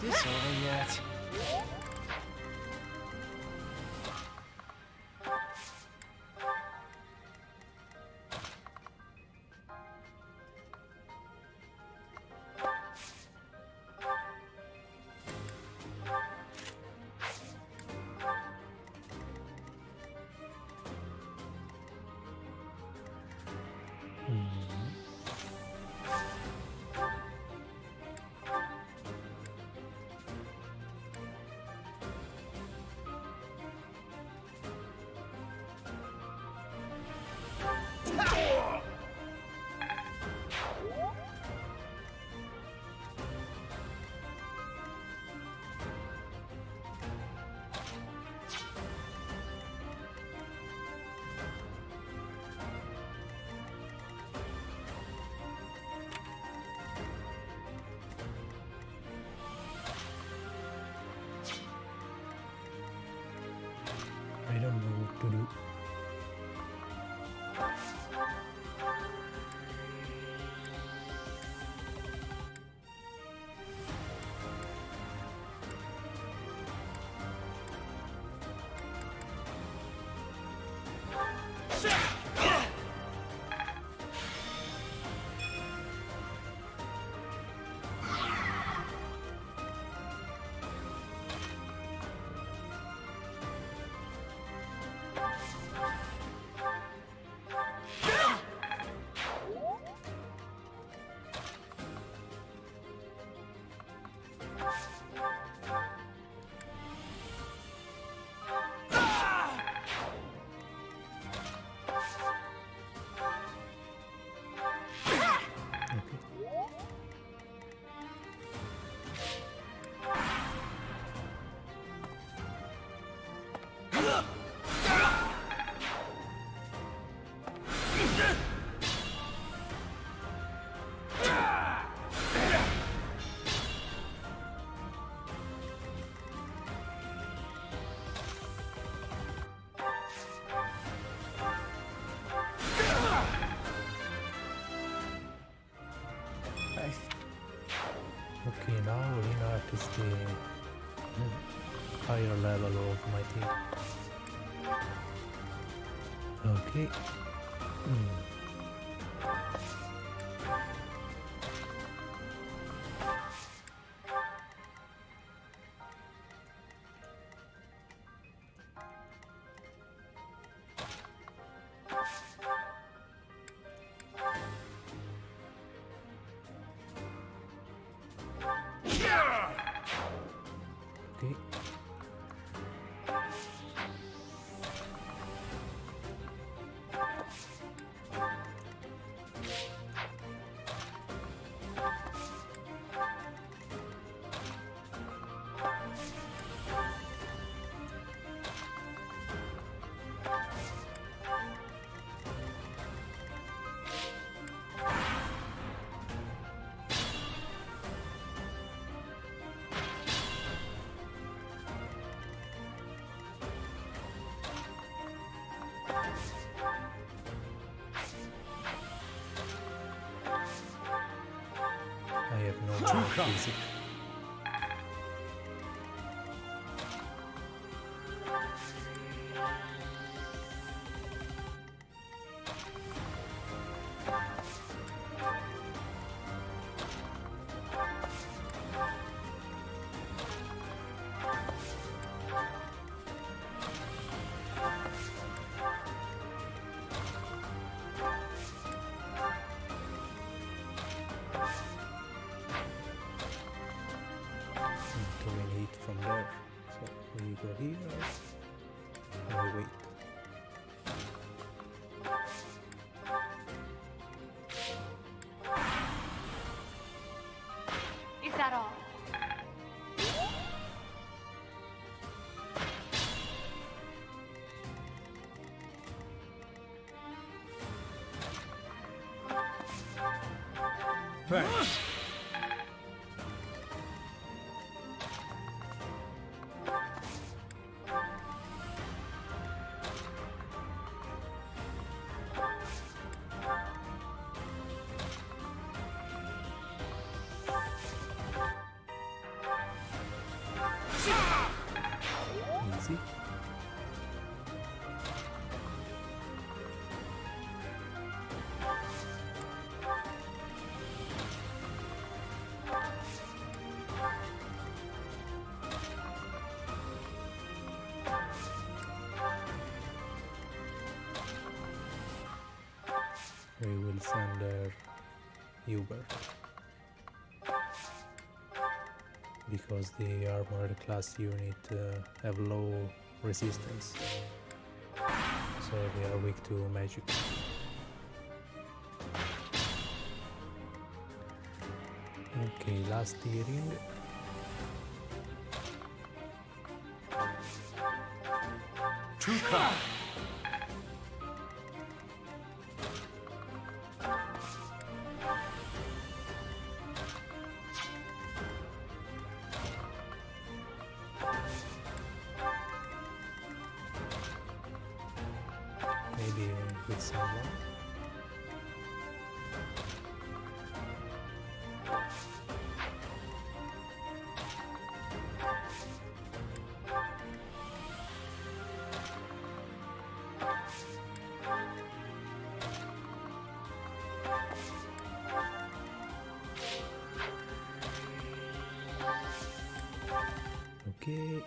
This over yet? I don't know what to do. Okay, now Lina is the higher level of my team. Okay. Okay. I have no music. Too many hit from there. So we go here and we wait. shields and their Uber. Because the armored class unit have low resistance, so they are weak to magic. Okay, last hearing. To come. Maybe with someone. Okay.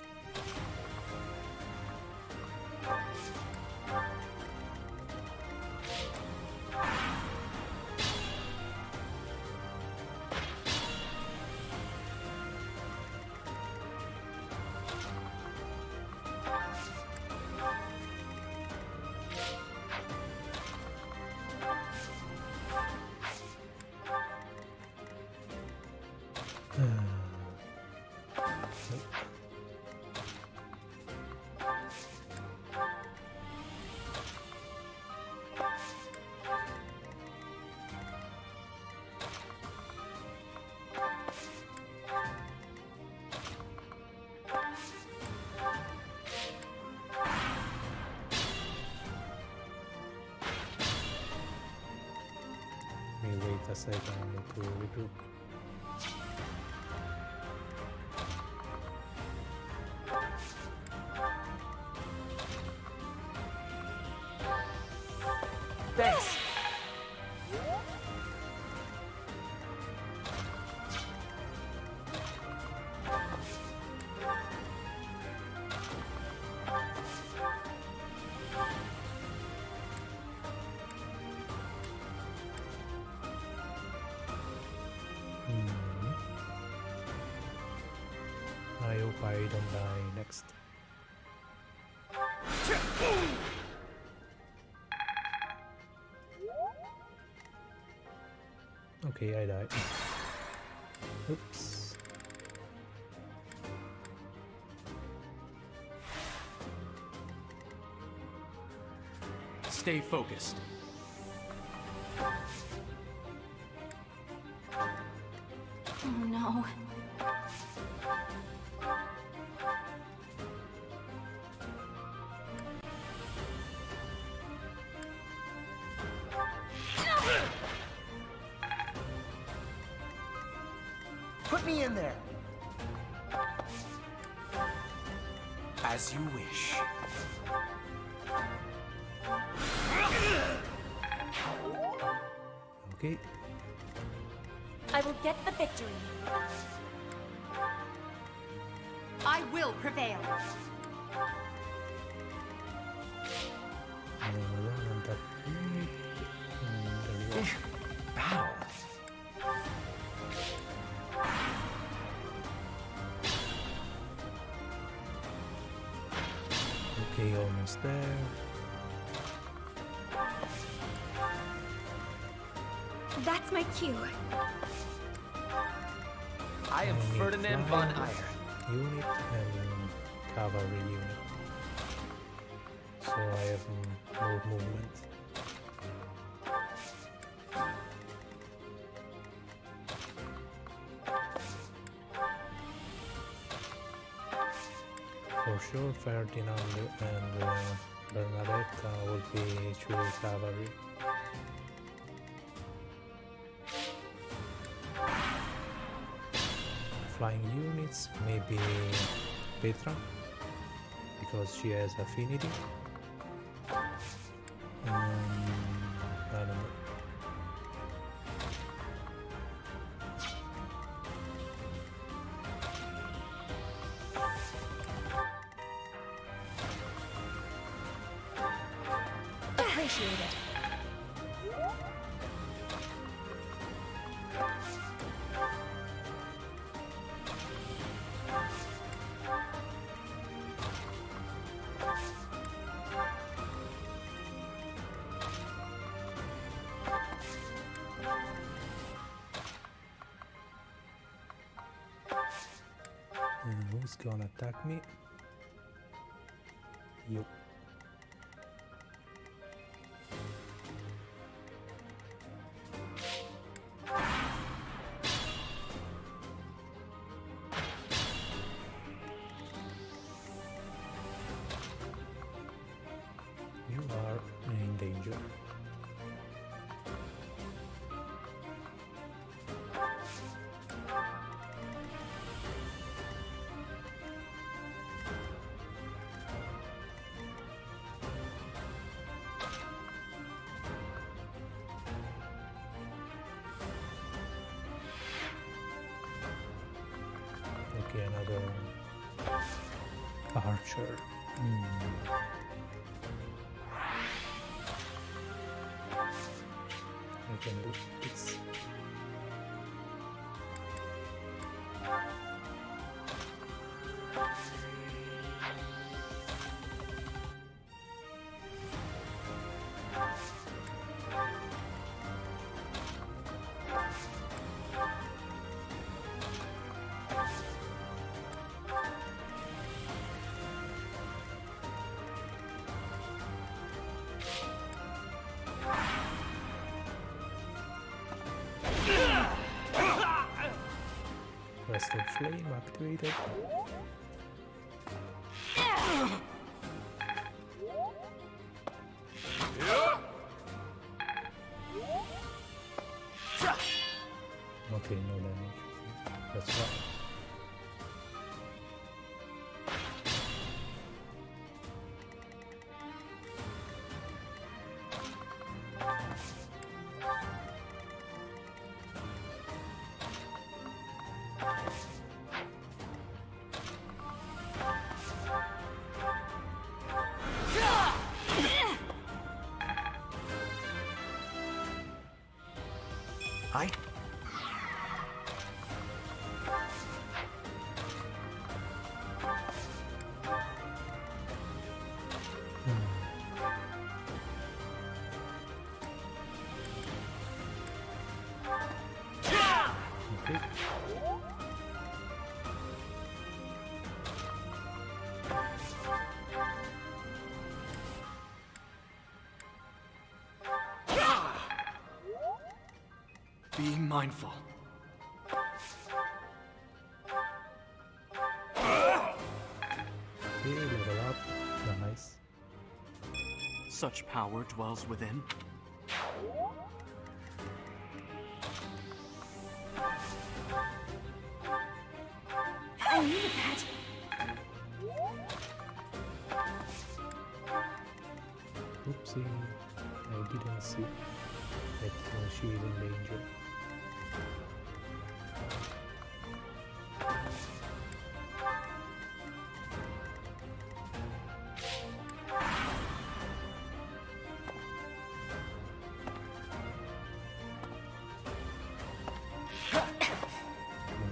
Wait a second to regroup. Thanks. I hope I don't die next. Okay, I died. Oops. Stay focused. Oh no. Put me in there. As you wish. Okay. I will get the victory. I will prevail. Battle. Okay, almost there. That's my cue. I am need Ferdinand von Eyre. Unit and cavalry unit. So I have more movement. For sure, Ferdinand and Bernadetta will be true cavalry. Flying units, maybe Petra, because she has affinity. I don't know. Appreciate it. Who's gonna attack me? You. You are in danger. Okay, another archer. I can do this. Crest of Flame activated. Okay, no damage. That's right. Hi. Okay. Be mindful. Okay, level up. Nice. Such power dwells within. I needed that. Oopsie. I didn't see that she is in danger.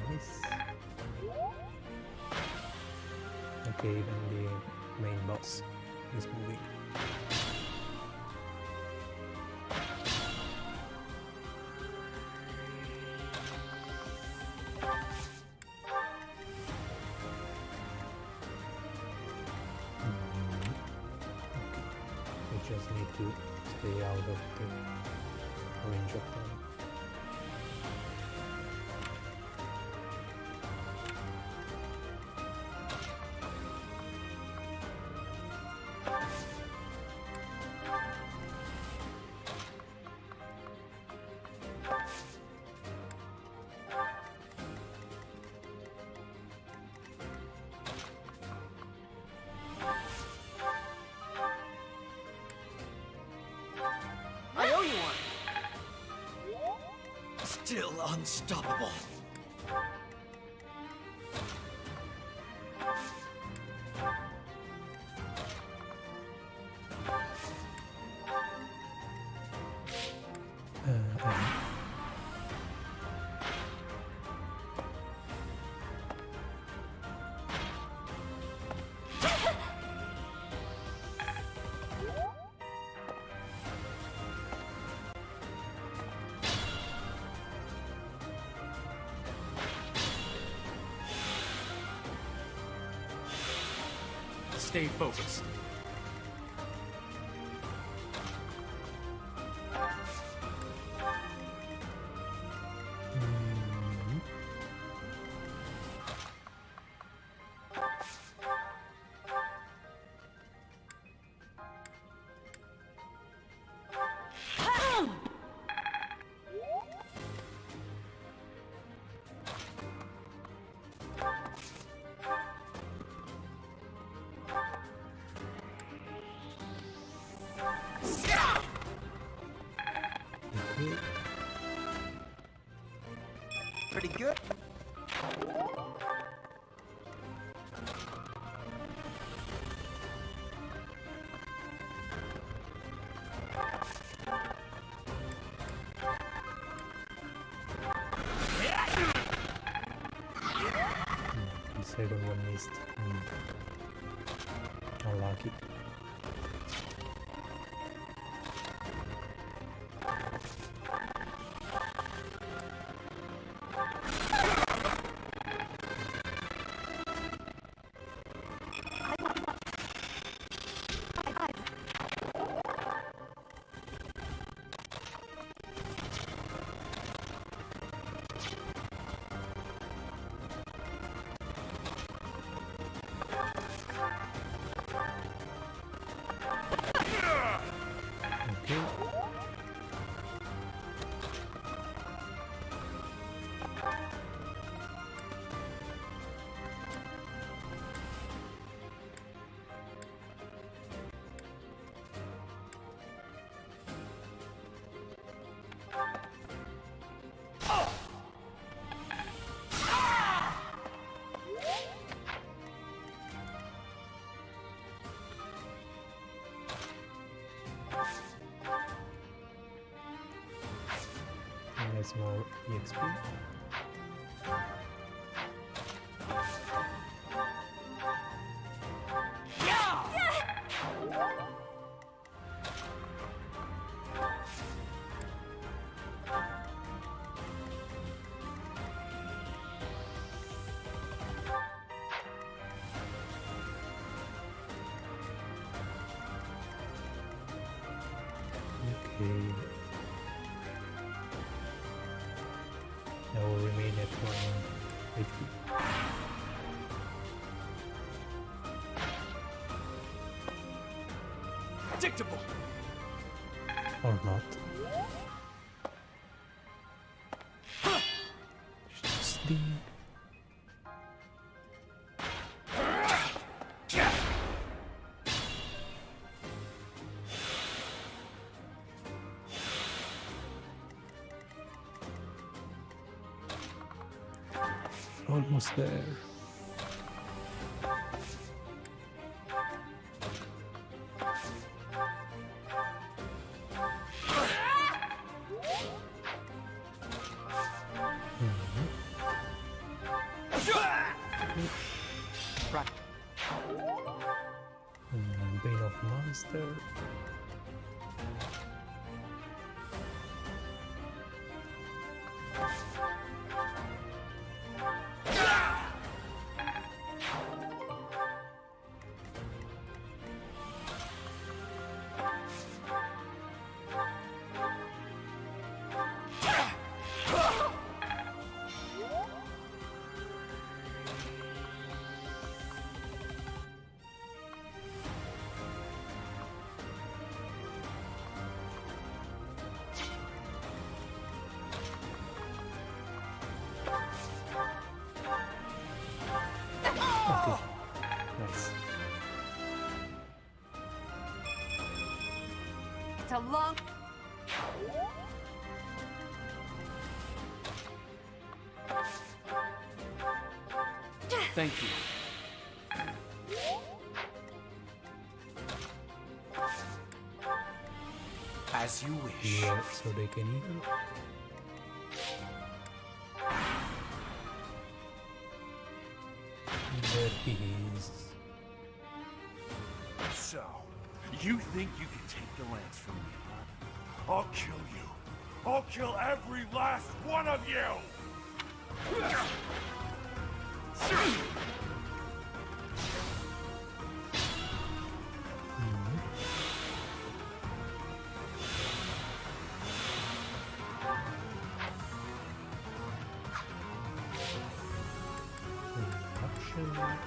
Nice. Okay, even the main boss is moving. I just need to stay out of the range of them. I owe you one. Still unstoppable. stay focused. Pretty good. The second one missed. Unlucky. There's more EXP. Okay. I will remain at 1 HP. Predictable. Or not. Sting. Almost there. Bane of Monster. Okay, nice. It's a long... Thank you. As you wish. Yeah, so they can heal. There he is. So, you think you can take the lance from me, huh? I'll kill you. I'll kill every last one of you! mission.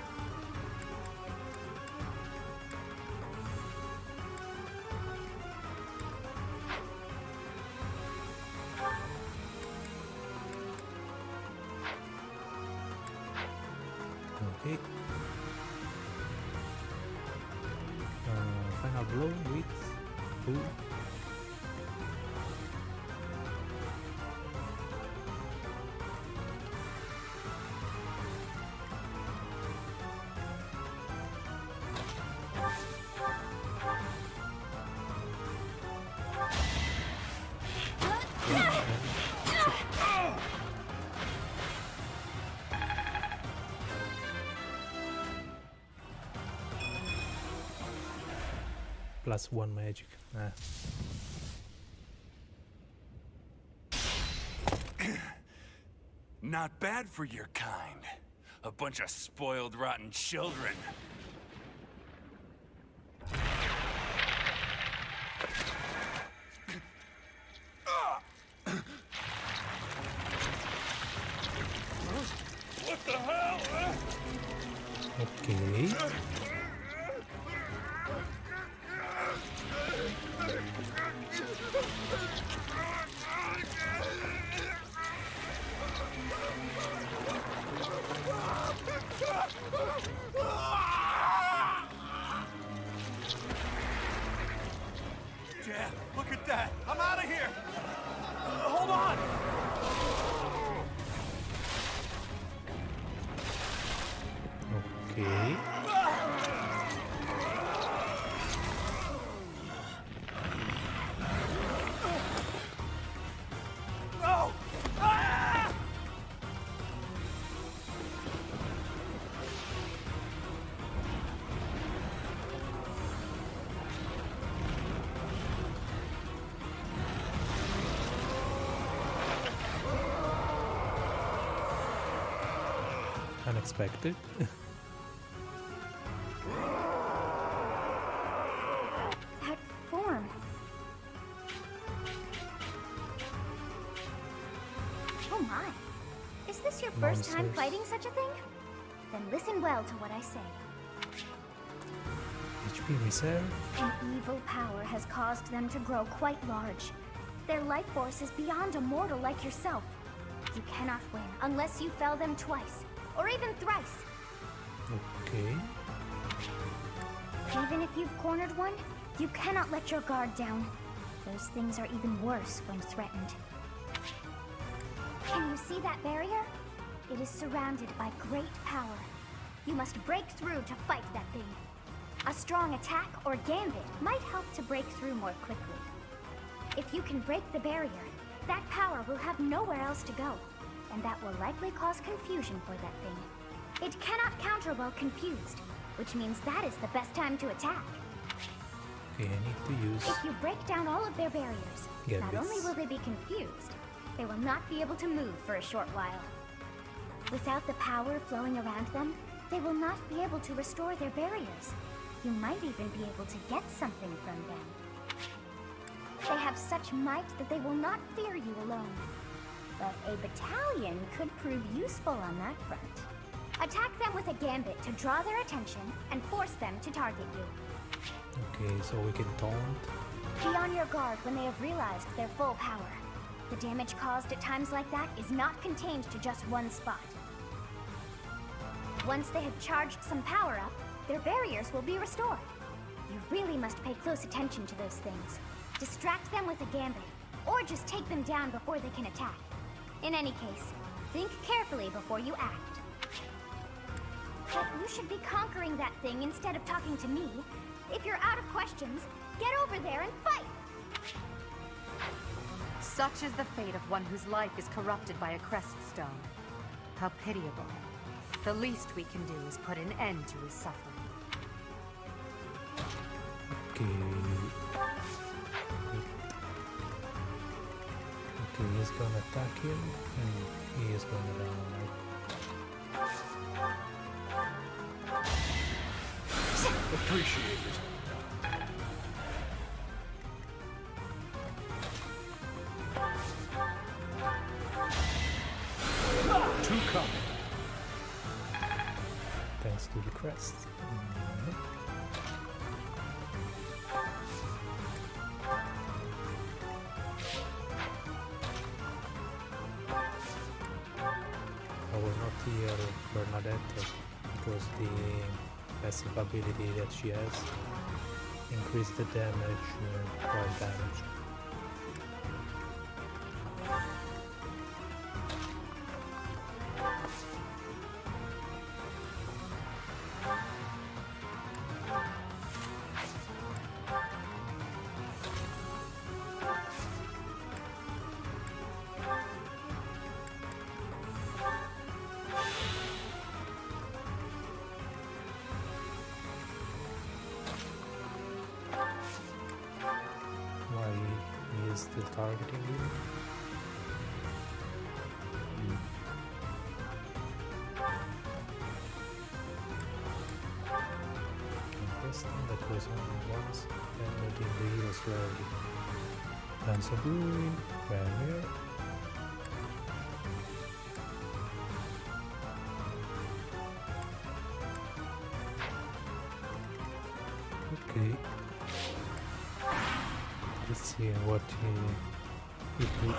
Okay. Final blow with who? +1 magic. Not bad for your kind. A bunch of spoiled, rotten children. What the hell? Okay. Dad, look at that! I'm out of here! Hold on! Okay. No! Ah! Unexpected. That form. Oh my. Is this your first time Monsters. fighting such a thing? Then listen well to what I say. HP reserve. An evil power has caused them to grow quite large. Their life force is beyond a mortal like yourself. You cannot win unless you fell them twice, or even thrice. Okay. Even if you've cornered one, you cannot let your guard down. Those things are even worse when threatened. Can you see that barrier? It is surrounded by great power. You must break through to fight that thing. A strong attack or gambit might help to break through more quickly. If you can break the barrier, that power will have nowhere else to go, and that will likely cause confusion for that thing. It cannot counter while confused, which means that is the best time to attack. Okay, I need to use. If you break down all of their barriers, not Gambits. only will they be confused, they will not be able to move for a short while. Without the power flowing around them, they will not be able to restore their barriers. You might even be able to get something from them. They have such might that they will not fear you alone. But a battalion could prove useful on that front. Attack them with a gambit to draw their attention and force them to target you. Okay, so we can taunt. Be on your guard when they have realized their full power. The damage caused at times like that is not contained to just one spot. Once they have charged some power up, their barriers will be restored. You really must pay close attention to those things. Distract them with a gambit, or just take them down before they can attack. In any case, think carefully before you act. But you should be conquering that thing instead of talking to me. If you're out of questions, get over there and fight! Such is the fate of one whose life is corrupted by a crest stone. How pitiable. The least we can do is put an end to his suffering. Okay. Okay, he's gonna attack him, and he is gonna die. Appreciate it. Two coming. thanks to the crest. I will not heal Bernadette because the passive ability that she has increase the damage, while damage. Still targeting you? Interesting, that was only once, and not in the hero's rarely. Lance of Ruin, barrier. Okay. Let's see what he do.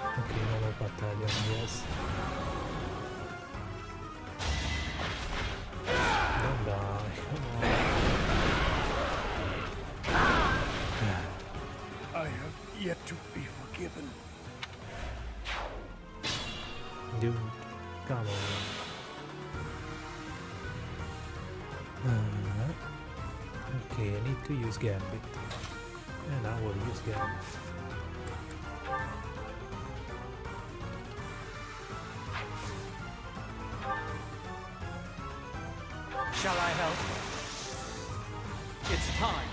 Okay, no more battalion, yes. Don't die, come on. I have yet to be forgiven. Dude, come on. Okay, I need to use Gambit. And I will use Gambit. Shall I help? It's time.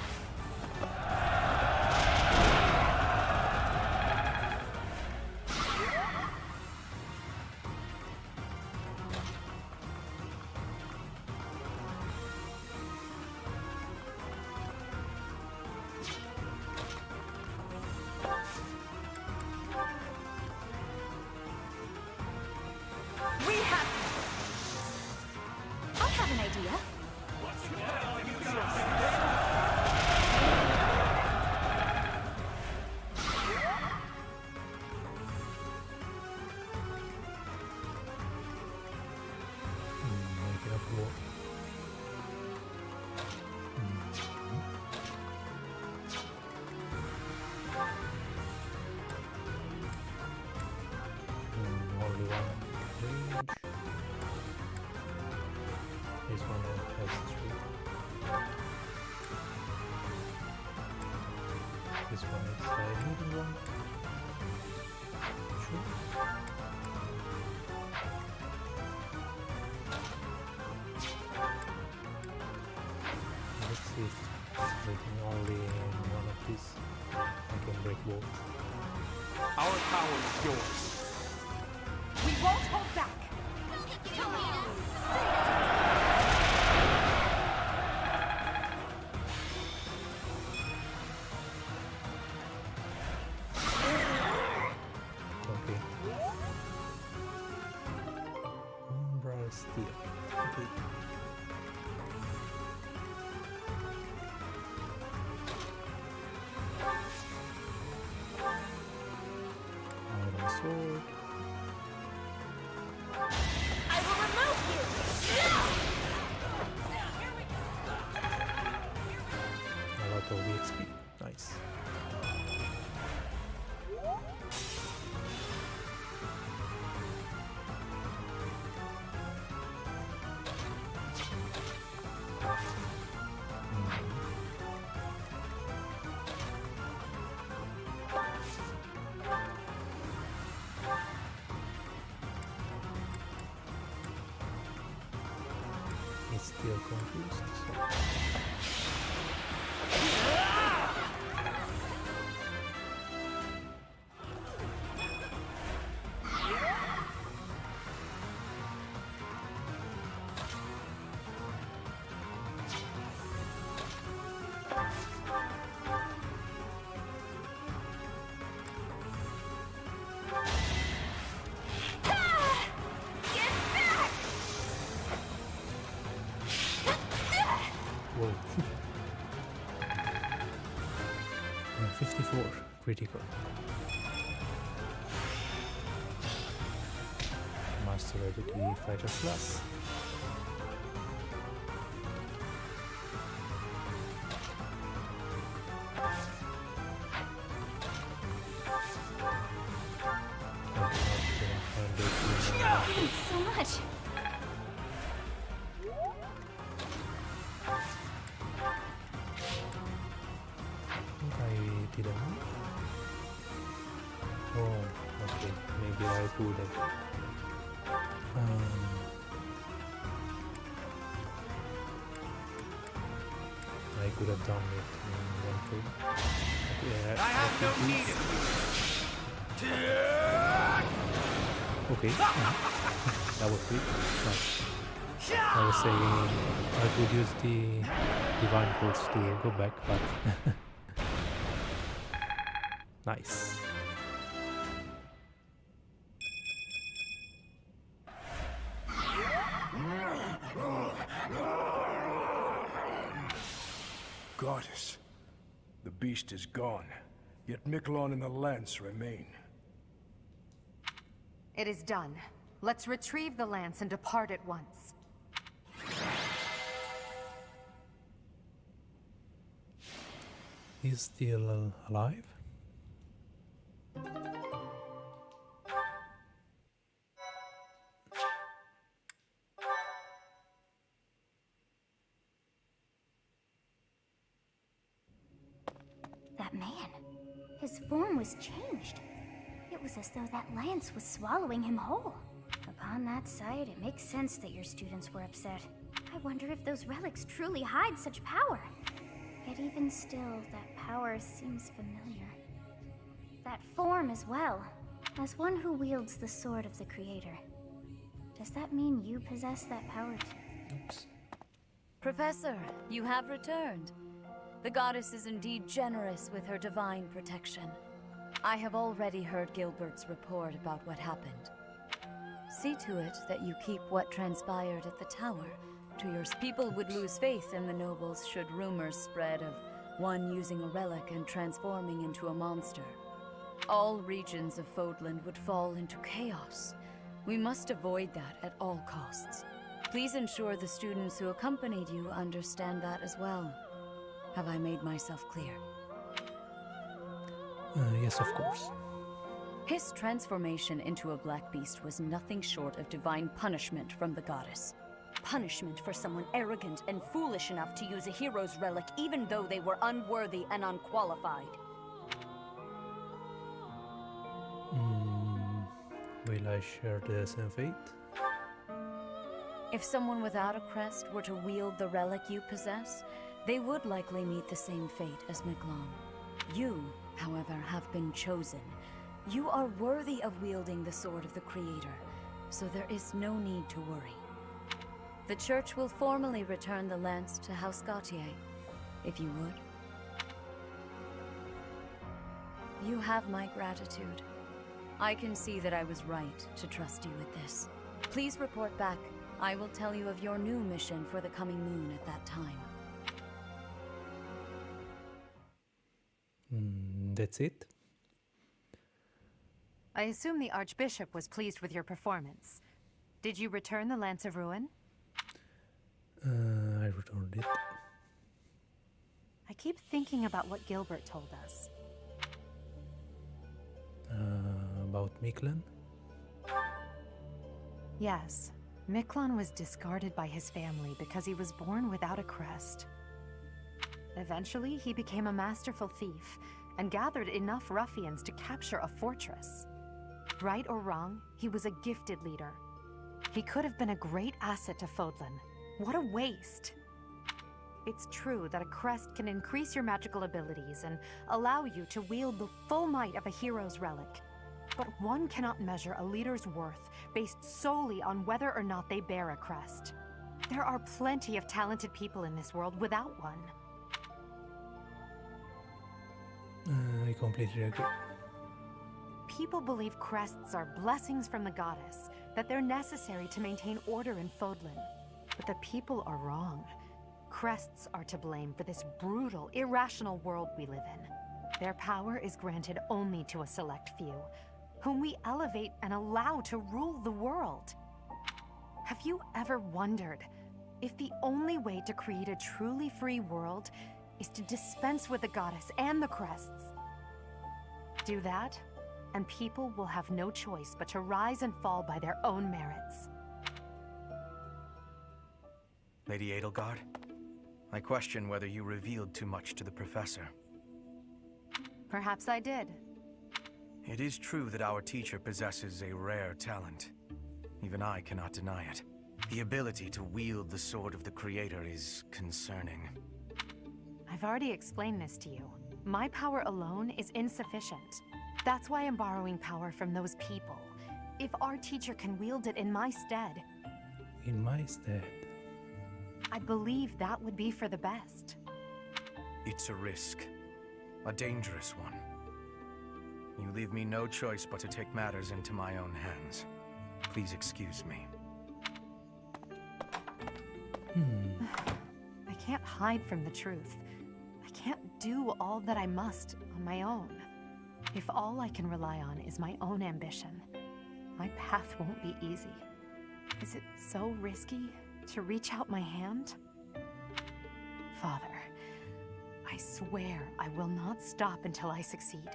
This one has 3. This one is a hidden one. Sure. Let's see if breaking only one of these I can break both. Our power is yours. We won't hold back. Okay. Umbral Steel. Okay. Iron Sword. I will remove you! A lot of XP. Nice. He's still confused, so. Whoa. 54 critical. Master ability fighter class. Thanks so much. I didn't. Oh, okay. Maybe I could have. I could have done it in one turn. Yeah, I have no need of you. Okay. That was quick. But I was saying I could use the divine pulse to go back, but nice. Goddess, the beast is gone, yet Miquelon and the lance remain. It is done. Let's retrieve the lance and depart at once. He's still alive? That man. His form was changed. It was as though that lance was swallowing him whole. Upon that sight, it makes sense that your students were upset. I wonder if those relics truly hide such power. Yet even still, that power seems familiar. That form as well, as one who wields the sword of the Creator. Does that mean you possess that power too? Oops. Professor, you have returned. The goddess is indeed generous with her divine protection. I have already heard Gilbert's report about what happened. See to it that you keep what transpired at the tower to yours. People would lose faith in the nobles should rumors spread of one using a relic and transforming into a monster. All regions of Fódlan would fall into chaos. We must avoid that at all costs. Please ensure the students who accompanied you understand that as well. Have I made myself clear? Yes, of course. His transformation into a black beast was nothing short of divine punishment from the goddess. Punishment for someone arrogant and foolish enough to use a hero's relic even though they were unworthy and unqualified. Will I share the same fate? If someone without a crest were to wield the relic you possess, they would likely meet the same fate as Miquelon. You, however, have been chosen. You are worthy of wielding the sword of the Creator, so there is no need to worry. The Church will formally return the lance to House Gautier, if you would. You have my gratitude. I can see that I was right to trust you with this. Please report back. I will tell you of your new mission for the coming moon at that time. That's it? I assume the Archbishop was pleased with your performance. Did you return the Lance of Ruin? I returned it. I keep thinking about what Gilbert told us. About Miquelon? Yes. Miquelon was discarded by his family because he was born without a crest. Eventually, he became a masterful thief and gathered enough ruffians to capture a fortress. Right or wrong, he was a gifted leader. He could have been a great asset to Fódlan. What a waste! It's true that a crest can increase your magical abilities and allow you to wield the full might of a hero's relic. But one cannot measure a leader's worth based solely on whether or not they bear a crest. There are plenty of talented people in this world without one. I completely agree. People believe crests are blessings from the goddess, that they're necessary to maintain order in Fódlan. But the people are wrong. Crests are to blame for this brutal, irrational world we live in. Their power is granted only to a select few, whom we elevate and allow to rule the world. Have you ever wondered if the only way to create a truly free world is to dispense with the goddess and the crests? Do that, and people will have no choice but to rise and fall by their own merits. Lady Edelgard, I question whether you revealed too much to the Professor. Perhaps I did. It is true that our teacher possesses a rare talent. Even I cannot deny it. The ability to wield the sword of the Creator is concerning. I've already explained this to you. My power alone is insufficient. That's why I'm borrowing power from those people. If our teacher can wield it in my stead... In my stead? I believe that would be for the best. It's a risk. A dangerous one. You leave me no choice but to take matters into my own hands. Please excuse me. I can't hide from the truth. I can't do all that I must on my own. If all I can rely on is my own ambition, my path won't be easy. Is it so risky to reach out my hand? Father, I swear I will not stop until I succeed.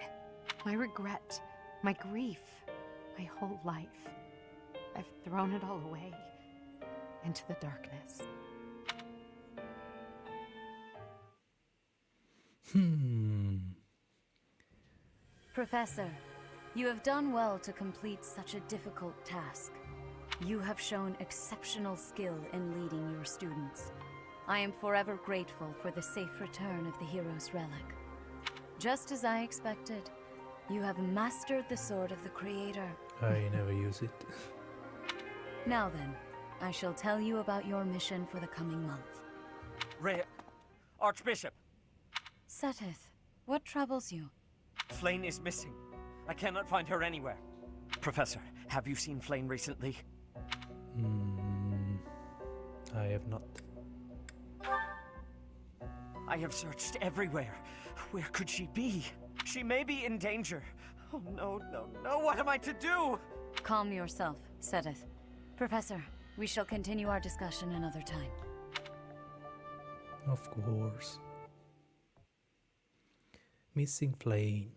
My regret, my grief, my whole life, I've thrown it all away into the darkness. Professor, you have done well to complete such a difficult task. You have shown exceptional skill in leading your students. I am forever grateful for the safe return of the hero's relic. Just as I expected, you have mastered the sword of the Creator. I never use it. Now then, I shall tell you about your mission for the coming month. Archbishop! Seteth, what troubles you? Flayn is missing. I cannot find her anywhere. Professor, have you seen Flayn recently? I have not. I have searched everywhere. Where could she be? She may be in danger. Oh no, no, no, what am I to do? Calm yourself, Seteth. Professor, we shall continue our discussion another time. Of course. Missing Flayn.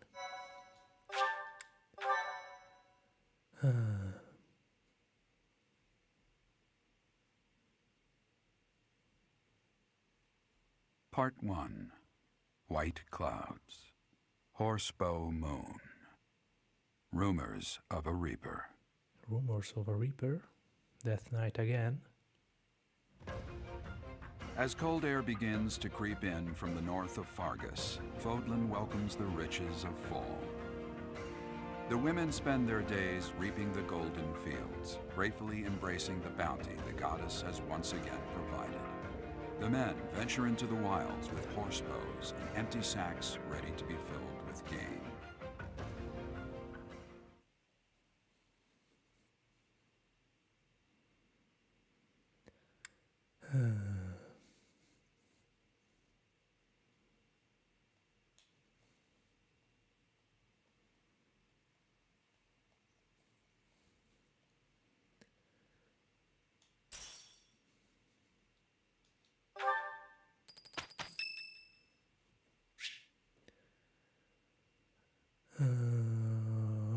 Part 1. White Clouds. Horsebow Moon. Rumors of a Reaper. Rumors of a Reaper? Death Knight again? As cold air begins to creep in from the north of Faerghus, Fódlan welcomes the riches of fall. The women spend their days reaping the golden fields, gratefully embracing the bounty the goddess has once again provided. The men venture into the wilds with horsebows and empty sacks ready to be filled with game.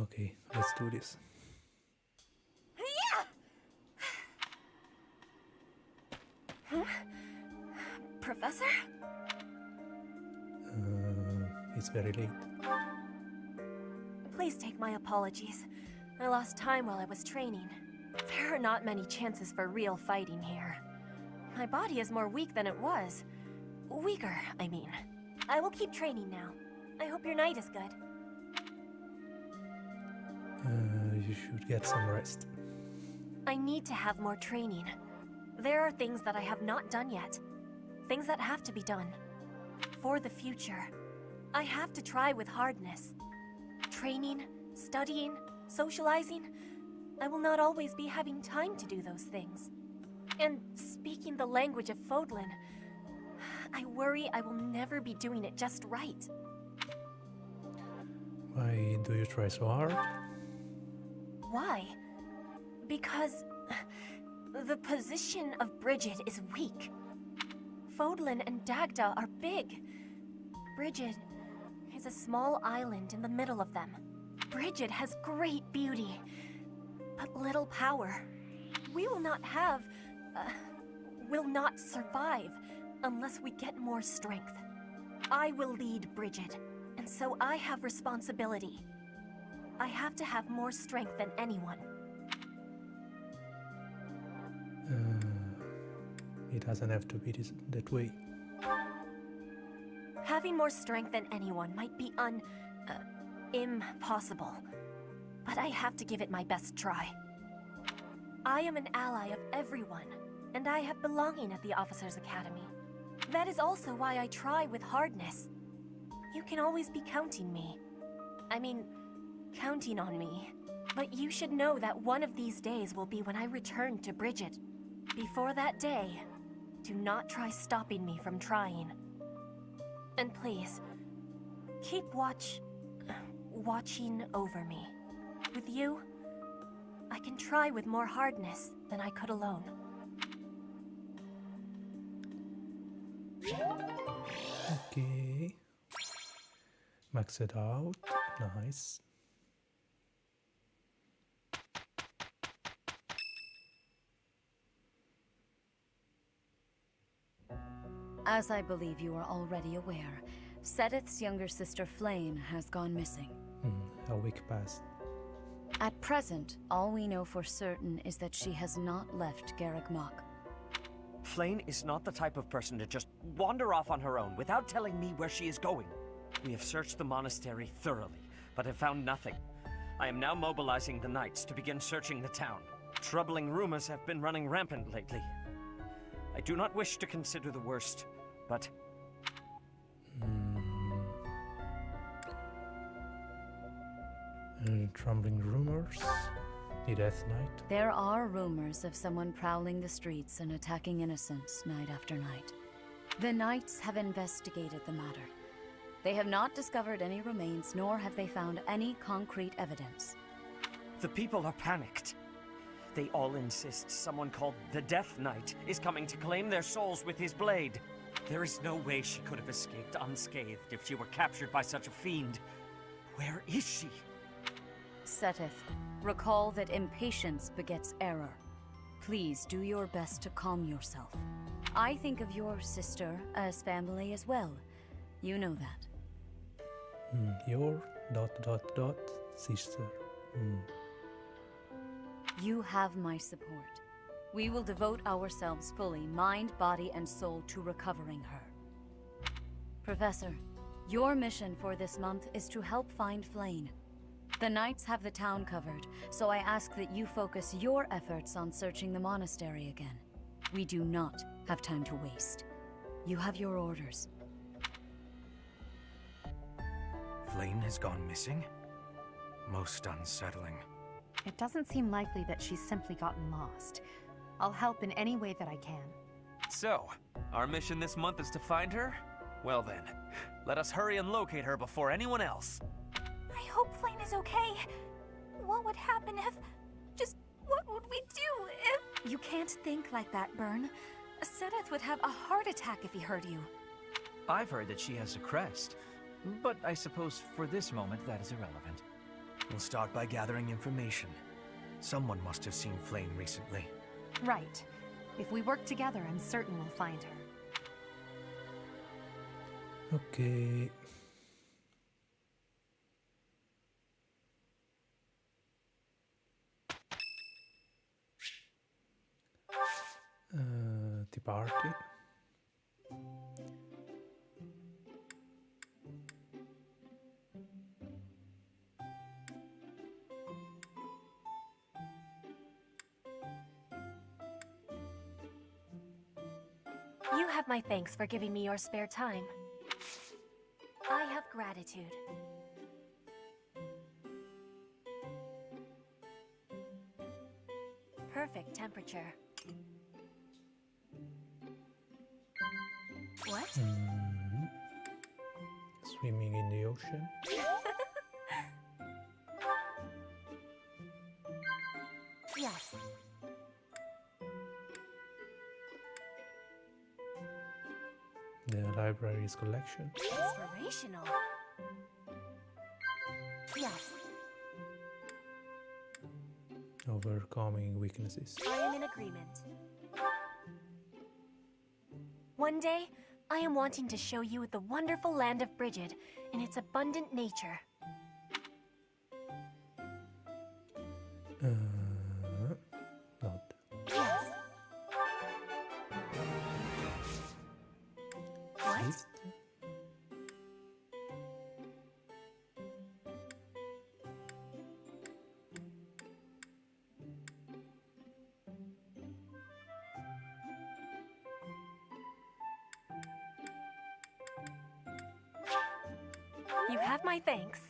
Okay, let's do this. Professor? It's very late. Please take my apologies. I lost time while I was training. There are not many chances for real fighting here. My body is more weak than it was. Weaker, I mean. I will keep training now. I hope your night is good. You should get some rest. I need to have more training. There are things that I have not done yet. Things that have to be done. For the future. I have to try with hardness. Training, studying, socializing. I will not always be having time to do those things. And speaking the language of Fódlan, I worry I will never be doing it just right. Why do you try so hard? Why? Because the position of Bridget is weak. Fódlan and Dagda are big. Bridget is a small island in the middle of them. Bridget has great beauty, but little power. We will not survive unless we get more strength. I will lead Bridget, and so I have responsibility. I have to have more strength than anyone. It doesn't have to be that way. Having more strength than anyone might be impossible, but I have to give it my best try. I am an ally of everyone, and I have belonging at the Officers' Academy. That is also why I try with hardness. You can always be counting on me. But you should know that one of these days will be when I return to Bridget. Before that day, do not try stopping me from trying. And please, keep watching over me. With you, I can try with more hardness than I could alone. Okay. Max it out. Nice. As I believe you are already aware, Seteth's younger sister Flayn has gone missing. A week passed. At present, all we know for certain is that she has not left Garreg Mach. Flayn is not the type of person to just wander off on her own without telling me where she is going. We have searched the monastery thoroughly, but have found nothing. I am now mobilizing the knights to begin searching the town. Troubling rumors have been running rampant lately. I do not wish to consider the worst, but... Troubling rumors? The Death Knight? There are rumors of someone prowling the streets and attacking innocents night after night. The Knights have investigated the matter. They have not discovered any remains, nor have they found any concrete evidence. The people are panicked. They all insist someone called the Death Knight is coming to claim their souls with his blade. There is no way she could have escaped unscathed if she were captured by such a fiend. Where is she? Seteth, recall that impatience begets error. Please do your best to calm yourself. I think of your sister as family as well. You know that. Your ... sister. You have my support. We will devote ourselves fully, mind, body, and soul to recovering her. Professor, your mission for this month is to help find Flayn. The Knights have the town covered, so I ask that you focus your efforts on searching the monastery again. We do not have time to waste. You have your orders. Flayn has gone missing? Most unsettling. It doesn't seem likely that she's simply gotten lost. I'll help in any way that I can. So, our mission this month is to find her? Well then, let us hurry and locate her before anyone else. I hope Flayn is okay. What would happen if... what would we do if... You can't think like that, Byrne. Seteth would have a heart attack if he heard you. I've heard that she has a crest, but I suppose for this moment that is irrelevant. We'll start by gathering information. Someone must have seen Flayn recently. Right. If we work together, I'm certain we'll find her. Okay. The party. You have my thanks for giving me your spare time. I have gratitude. Perfect temperature. What? Swimming in the ocean. Yes. The library's collection. Inspirational. Yes. Overcoming weaknesses. I am in agreement. One day, I am wanting to show you the wonderful land of Brigid and its abundant nature. Not. Yes. What? East? You have my thanks.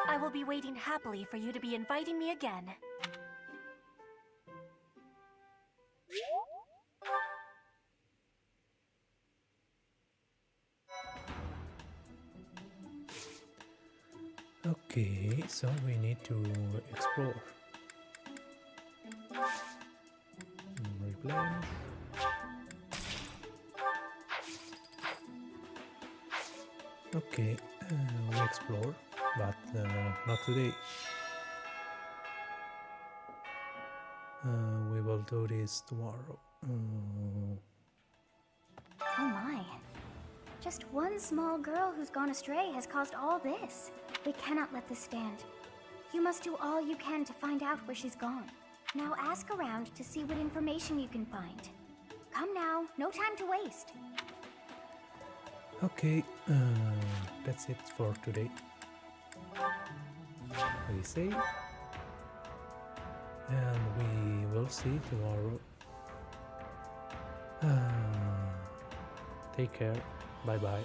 I will be waiting happily for you to be inviting me again. Okay, so we need to explore. Replenish. Okay, we explore, but not today. We will do this tomorrow. Oh my. Just one small girl who's gone astray has caused all this. We cannot let this stand. You must do all you can to find out where she's gone. Now ask around to see what information you can find. Come now, no time to waste. Okay, that's it for today. We save, and we will see tomorrow. Take care. Bye bye.